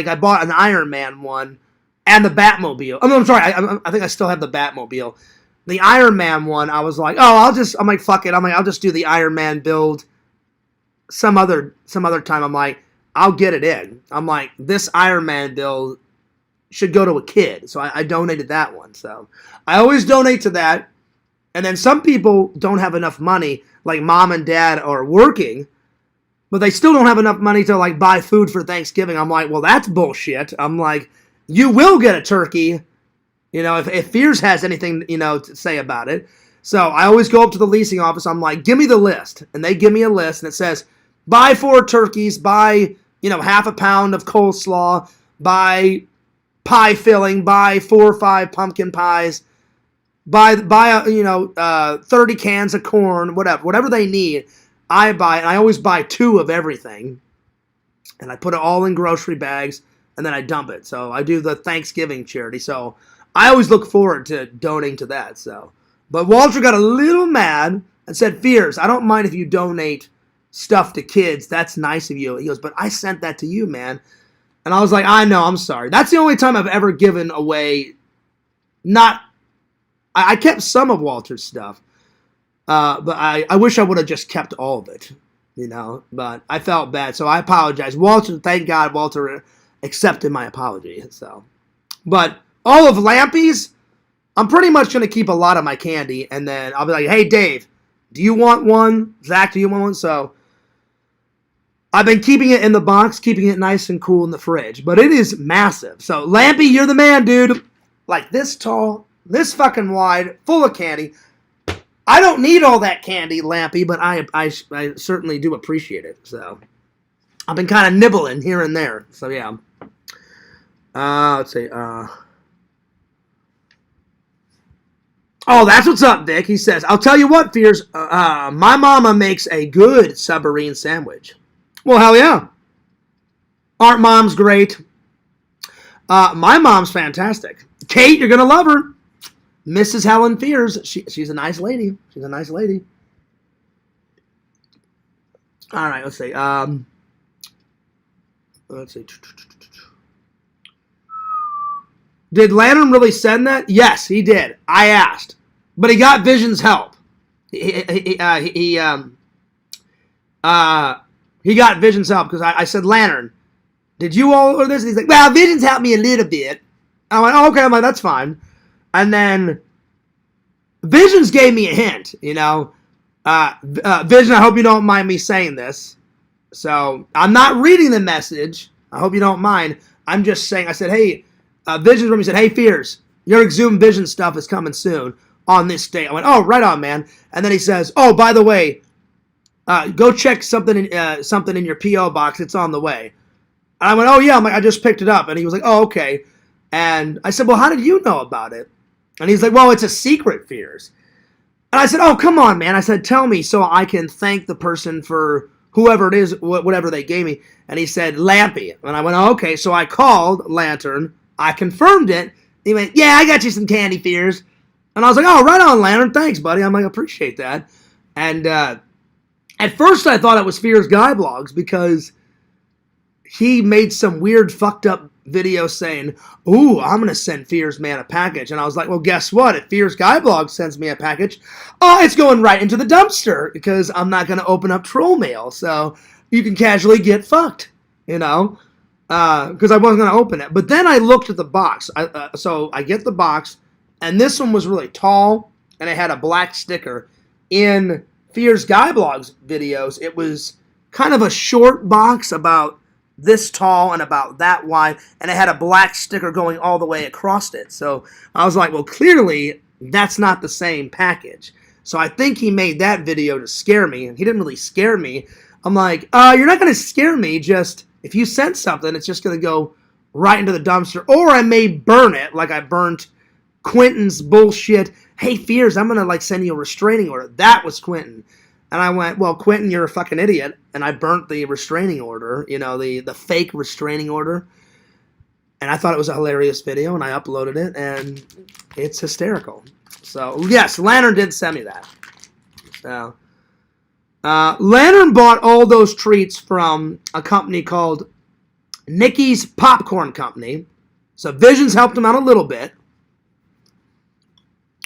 I bought an Iron Man one and the Batmobile. I'm sorry, I think I still have the Batmobile. The Iron Man one, I was like, I'm like, fuck it. I'm like, I'll just do the Iron Man build some other time. I'm like, I'll get it in. I'm like, this Iron Man build should go to a kid. So I donated that one. So I always donate to that. And then some people don't have enough money, like mom and dad are working, but they still don't have enough money to like buy food for Thanksgiving. I'm like, well, that's bullshit. I'm like, you will get a turkey. If Fears has anything, to say about it. So I always go up to the leasing office. I'm like, give me the list. And they give me a list, and it says, buy 4 turkeys, buy, half a pound of coleslaw, buy pie filling, buy 4 or 5 pumpkin pies, buy 30 cans of corn, whatever they need. I buy, and I always buy 2 of everything. And I put it all in grocery bags, and then I dump it. So I do the Thanksgiving charity. So I always look forward to donating to that. So, but Walter got a little mad and said, Fears, I don't mind if you donate stuff to kids. That's nice of you. He goes, but I sent that to you, man. And I was like, I know, I'm sorry. That's the only time I've ever given away. I kept some of Walter's stuff. But I wish I would have just kept all of it, but I felt bad. So I apologize. Walter, thank God Walter accepted my apology. So, but all of Lampy's, I'm pretty much going to keep a lot of my candy, and then I'll be like, hey, Dave, do you want one? Zach, do you want one? So I've been keeping it in the box, keeping it nice and cool in the fridge, but it is massive. So Lampy, you're the man, dude. Like this tall, this fucking wide, full of candy. I don't need all that candy, Lampy, but I certainly do appreciate it. So I've been kind of nibbling here and there. So yeah. Let's see. Oh, that's what's up, Dick. He says, I'll tell you what, Fears, my mama makes a good submarine sandwich. Well, hell yeah. Aren't moms great? My mom's fantastic. Kate, you're going to love her. Mrs. Helen Fears. She's a nice lady. She's a nice lady. All right, let's see. Let's see. Did Lantern really send that? Yes, he did. I asked. But he got Vision's help. He got Vision's help because I said, Lantern, did you all order this? And he's like, well, Vision's helped me a little bit. I went, oh, okay. I'm like, that's fine. And then Visions gave me a hint, Vision, I hope you don't mind me saying this. So, I'm not reading the message. I hope you don't mind. I'm just saying, I said, hey, Vision's room, he said, hey, Fears, your Exhumed Vision stuff is coming soon on this date. I went, oh, right on, man. And then he says, oh, by the way, go check something in your P.O. box. It's on the way. And I went, oh, yeah. I'm like, I just picked it up. And he was like, oh, okay. And I said, well, how did you know about it? And he's like, well, it's a secret, Fears. And I said, oh, come on, man. I said, tell me so I can thank the person for whoever it is, whatever they gave me. And he said, Lampy. And I went, oh, okay. So I called Lantern. I confirmed it. He went, yeah, I got you some candy, Fears. And I was like, oh, right on, Lantern. Thanks, buddy. I'm like, appreciate that. And at first I thought it was Fears Guy Blogs because he made some weird fucked up video saying, ooh, I'm going to send Fears Man a package. And I was like, well, guess what? If Fears Guy Blog sends me a package, it's going right into the dumpster because I'm not going to open up troll mail. So you can casually get fucked, you know, because I wasn't going to open it. But then I looked at the box. So I get the box, and this one was really tall, and it had a black sticker. In Fears Guy Blog's videos, it was kind of a short box about this tall and about that wide, and it had a black sticker going all the way across it. So I was like, well, clearly that's not the same package. So I think he made that video to scare me, and he didn't really scare me. I'm like, you're not going to scare me. Just if you send something, it's just going to go right into the dumpster, or I may burn it like I burnt Quentin's bullshit. Hey, Fears, I'm going to send you a restraining order. That was Quentin. And I went, well, Quentin, you're a fucking idiot. And I burnt the restraining order, you know, the fake restraining order. And I thought it was a hilarious video, and I uploaded it, and it's hysterical. So, yes, Lantern did send me that. So, Lantern bought all those treats from a company called Nicky's Popcorn Company. So, Visions helped him out a little bit.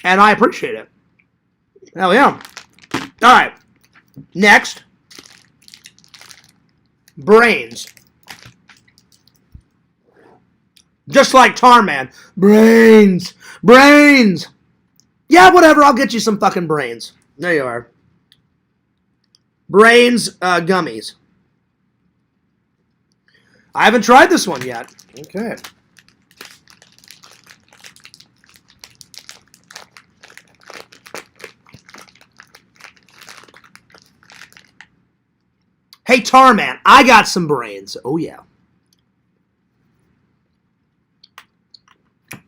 And I appreciate it. Hell yeah. All right. Next, brains. Just like Tarman. Brains. Brains. Yeah, whatever. I'll get you some fucking brains. There you are. Brains gummies. I haven't tried this one yet. Okay. Hey, Tarman, I got some brains. Oh, yeah.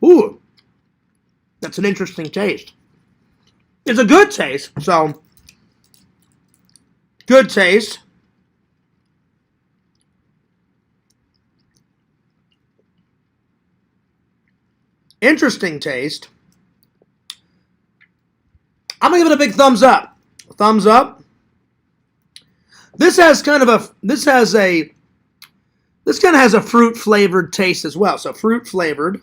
Ooh. That's an interesting taste. It's a good taste, so. Good taste. Interesting taste. I'm going to give it a big thumbs up. Thumbs up. This kind of has a fruit flavored taste as well. So fruit flavored.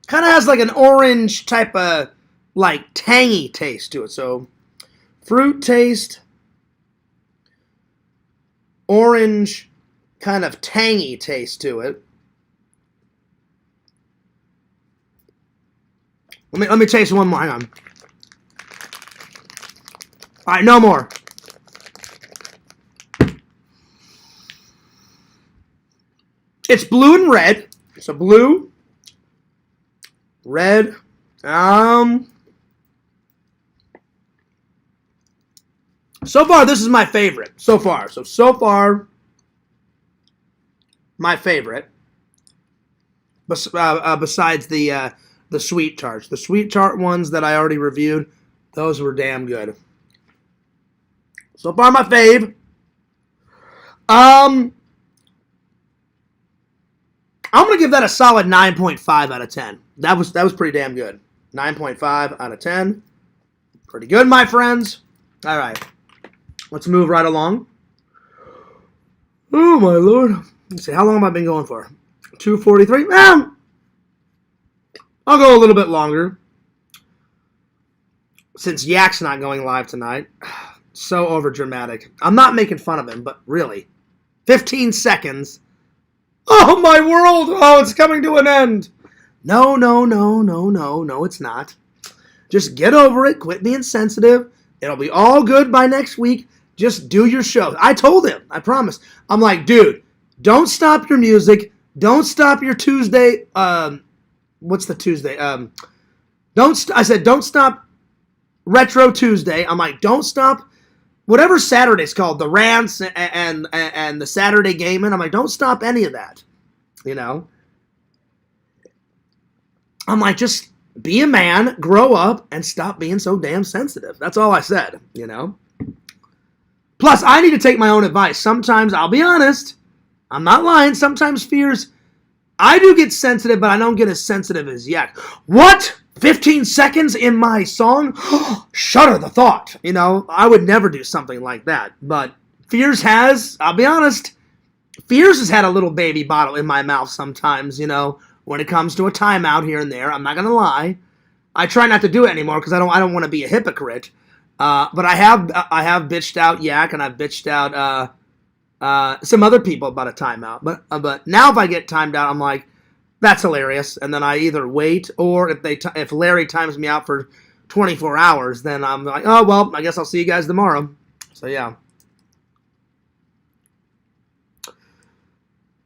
Kind of has like an orange type of tangy taste to it. So fruit taste, orange, kind of tangy taste to it. Let me taste one more. Hang on. All right, no more. It's blue and red. So blue, red. So far, this is my favorite. So far, my favorite. Besides the sweet tarts, the sweet tart ones that I already reviewed, those were damn good. So far, my fave. I'm going to give that a solid 9.5 out of 10. That was pretty damn good. 9.5 out of 10. Pretty good, my friends. All right. Let's move right along. Oh, my Lord. Let's see. How long have I been going for? 2:43? I'll go a little bit longer. Since Yak's not going live tonight. So overdramatic. I'm not making fun of him, but really. 15 seconds. Oh, my world! Oh, it's coming to an end! No, it's not. Just get over it. Quit being sensitive. It'll be all good by next week. Just do your show. I told him. I promise. I'm like, dude, don't stop your music. Don't stop your Tuesday. What's the Tuesday? I said, don't stop Retro Tuesday. I'm like, don't stop whatever Saturday's called, the rants and the Saturday gaming. I'm like, don't stop any of that. You know? I'm like, just be a man, grow up, and stop being so damn sensitive. That's all I said, you know? Plus, I need to take my own advice. Sometimes, I'll be honest, I'm not lying, sometimes fears, I do get sensitive, but I don't get as sensitive as Yak. What? 15 seconds in my song? Shudder the thought. You know, I would never do something like that. But Fears has, I'll be honest, Fears has had a little baby bottle in my mouth sometimes, you know, when it comes to a timeout here and there. I'm not going to lie. I try not to do it anymore because I don't want to be a hypocrite. But I have bitched out Yak, and I've bitched out some other people about a timeout. But now if I get timed out, I'm like, that's hilarious. And then I either wait, or if Larry times me out for 24 hours, then I'm like, oh, well, I guess I'll see you guys tomorrow. So, yeah.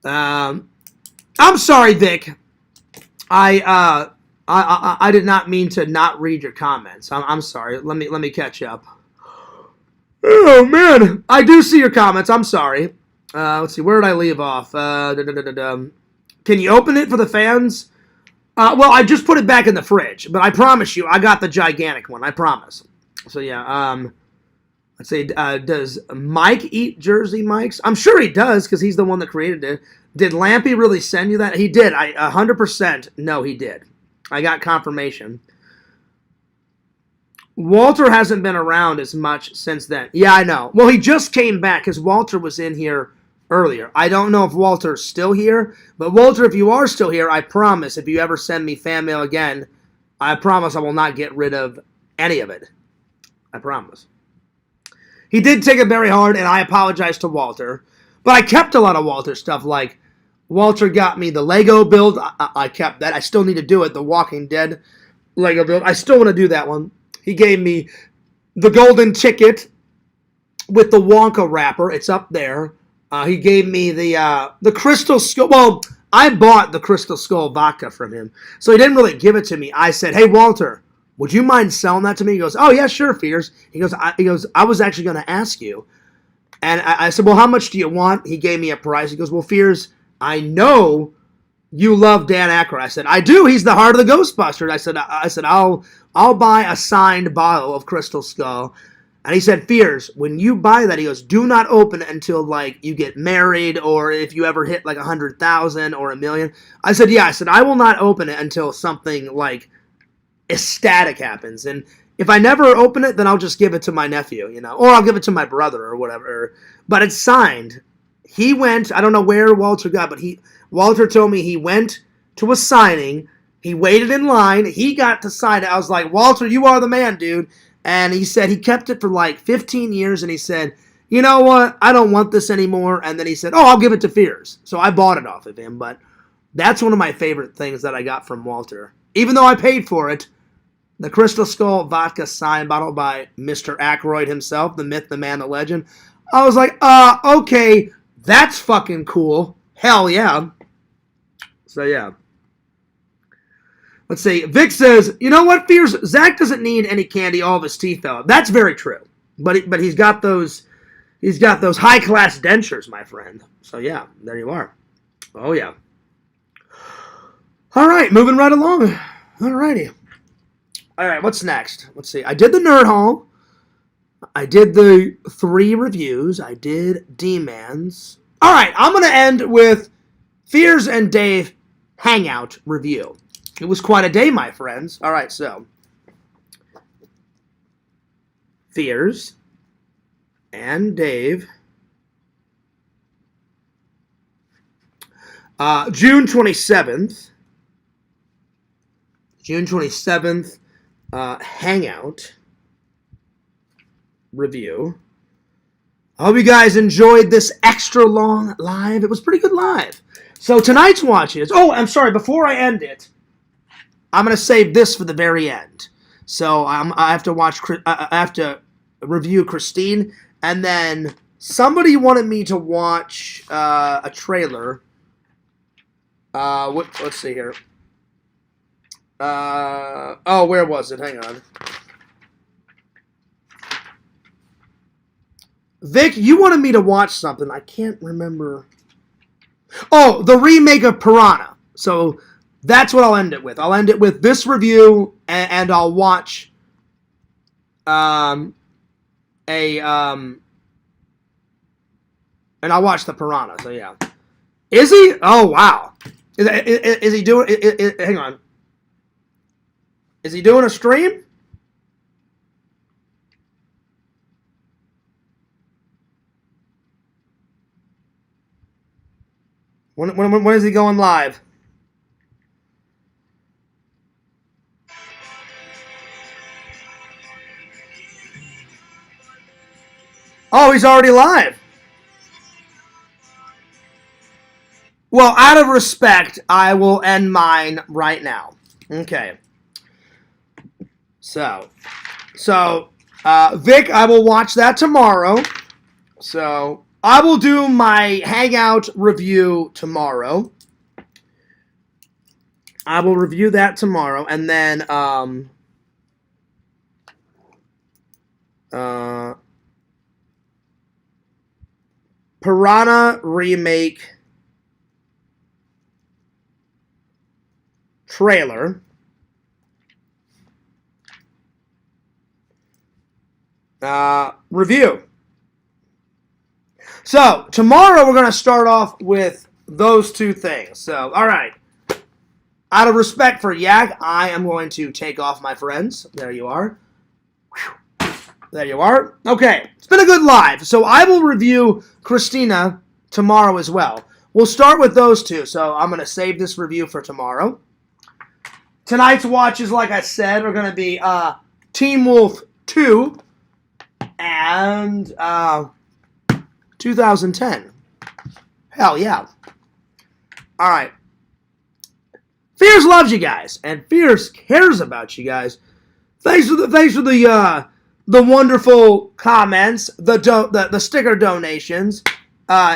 I'm sorry, Vic. I did not mean to not read your comments. I'm sorry. Let me catch up. Oh, man. I do see your comments. I'm sorry. Let's see. Where did I leave off? Can you open it for the fans? Well, I just put it back in the fridge, but I promise you, I got the gigantic one. I promise. So, yeah. Let's see. Does Mike eat Jersey Mikes? I'm sure he does, because he's the one that created it. Did Lampy really send you that? He did. 100% no, he did. I got confirmation. Walter hasn't been around as much since then. Yeah, I know. Well, he just came back because Walter was in here earlier. I don't know if Walter's still here, but Walter, if you are still here, I promise if you ever send me fan mail again, I promise I will not get rid of any of it. I promise. He did take it very hard, and I apologize to Walter, but I kept a lot of Walter stuff, like Walter got me the Lego build. I kept that. I still need to do it, the Walking Dead Lego build. I still want to do that one. He gave me the golden ticket with the Wonka wrapper. It's up there. He gave me the Crystal Skull. Well, I bought the Crystal Skull vodka from him, so he didn't really give it to me. I said, hey, Walter, would you mind selling that to me? He goes, oh, yeah, sure, Fears. He goes, I was actually going to ask you. And I said, well, how much do you want? He gave me a price. He goes, well, Fears, I know you love Dan Aykroyd. I said, I do. He's the heart of the Ghostbusters. I said, I'll buy a signed bottle of Crystal Skull. And he said, Fears, when you buy that, he goes, do not open it until, like, you get married, or if you ever hit, like, 100,000 or 1 million. I said, yeah. I said, I will not open it until something, like, ecstatic happens. And if I never open it, then I'll just give it to my nephew, you know, or I'll give it to my brother or whatever. But it's signed. He went, I don't know where Walter got, but Walter told me he went to a signing. He waited in line. He got to sign it. I was like, Walter, you are the man, dude. And he said he kept it for like 15 years, and he said, you know what, I don't want this anymore. And then he said, oh, I'll give it to Fears. So I bought it off of him, but that's one of my favorite things that I got from Walter. Even though I paid for it, the Crystal Skull vodka signed bottle by Mr. Aykroyd himself, the myth, the man, the legend. I was like, okay, that's fucking cool. Hell yeah. So yeah. Let's see. Vic says, you know what, Fears? Zach doesn't need any candy. All of his teeth fell out. That's very true. But he's got those high class dentures, my friend. So yeah, there you are. Oh yeah. All right, moving right along. All righty. All right, what's next? Let's see. I did the Nerd Hall. I did the 3 reviews. I did D-Man's. All right, I'm going to end with Fears and Dave Hangout review. It was quite a day, my friends. All right, so Fears and Dave. June 27th. June 27th. Hangout review. I hope you guys enjoyed this extra long live. It was pretty good live. So tonight's watches. Oh, I'm sorry. Before I end it, I'm going to save this for the very end. So I have to watch. I have to review Christine, and then somebody wanted me to watch a trailer. Let's see here. Oh, where was it? Hang on. Vic, you wanted me to watch something. I can't remember. Oh, the remake of Piranha. So that's what I'll end it with. I'll end it with this review, and I'll watch and I'll watch the Piranha. So yeah. Is he? Oh wow. Is he doing? Hang on. Is he doing a stream? When is he going live? Oh, he's already live. Well, out of respect, I will end mine right now. Okay. So, Vic, I will watch that tomorrow. So, I will do my Hangout review tomorrow. I will review that tomorrow, and then, Piranha remake trailer. Review. So, tomorrow we're going to start off with those two things. So, all right. Out of respect for Yak, I am going to take off my friends. There you are. There you are. Okay. It's been a good live. So, I will review Christina tomorrow as well. We'll start with those two. So, I'm going to save this review for tomorrow. Tonight's watches, like I said, are going to be Teen Wolf 2 and 2010. Hell yeah. All right. Fears loves you guys, and Fears cares about you guys. Thanks for the wonderful comments, the sticker donations.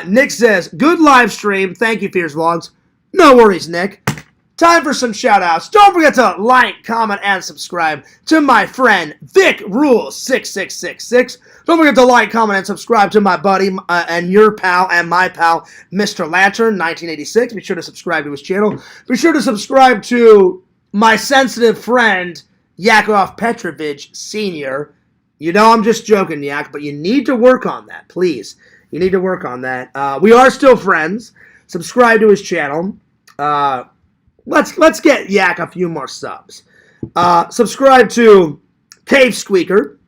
Nick says, good live stream. Thank you, Fears Vlogs. No worries, Nick. Time for some shout-outs. Don't forget to like, comment, and subscribe to my friend Vic Rules 6666. Don't forget to like, comment, and subscribe to my buddy and your pal and my pal, Mr. Lantern 1986. Be sure to subscribe to his channel. Be sure to subscribe to my sensitive friend Yakov Petrovich Sr. You know I'm just joking, Yak, but you need to work on that, please. You need to work on that. We are still friends. Subscribe to his channel. Let's get Yak a few more subs. Subscribe to Cave Squeaker.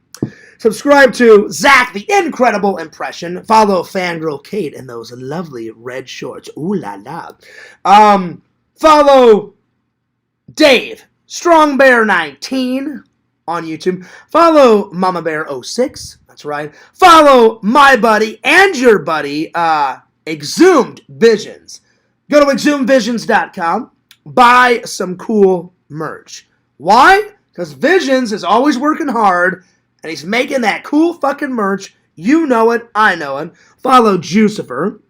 Subscribe to Zach the Incredible Impression. Follow Fangirl Kate in those lovely red shorts. Ooh la la. Follow Dave Strong Bear 19 on YouTube. Follow Mama Bear 06. That's right. Follow my buddy and your buddy Exhumed Visions. Go to exhumedvisions.com. Buy some cool merch. Why? Because Visions is always working hard, and he's making that cool fucking merch. You know it. I know it. Follow Jucifer.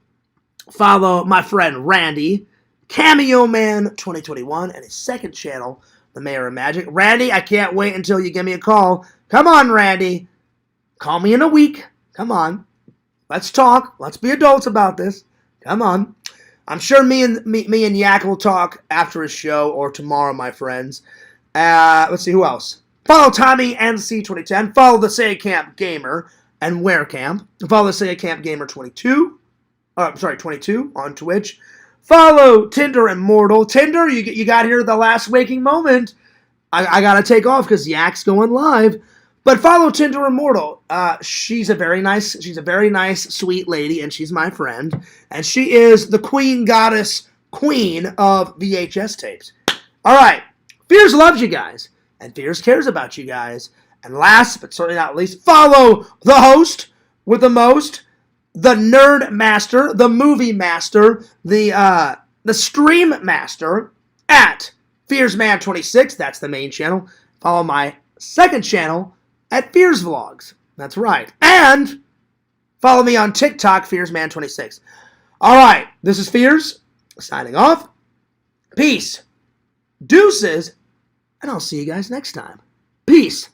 Follow my friend Randy. Cameo Man 2021 and his second channel, The Mayor of Magic. Randy, I can't wait until you give me a call. Come on, Randy. Call me in a week. Come on. Let's talk. Let's be adults about this. Come on. I'm sure me and Yak will talk after his show or tomorrow, my friends. Let's see, who else? Follow Tommy NC 2010. Follow the Sega Camp Gamer and Werecamp. Follow the Sega Camp Gamer 22 on Twitch. Follow Tinder Immortal. Tinder, you got here at the last waking moment. I got to take off because Yak's going live. But follow Tinder Immortal. She's a very nice, sweet lady, and she's my friend. And she is the queen of VHS tapes. All right. Fears loves you guys, and Fears cares about you guys. And last, but certainly not least, follow the host with the most, the nerd master, the movie master, the stream master at FearsMan26. That's the main channel. Follow my second channel at Fears Vlogs. That's right. And follow me on TikTok, FearsMan26. All right, this is Fears, signing off. Peace, deuces, and I'll see you guys next time. Peace.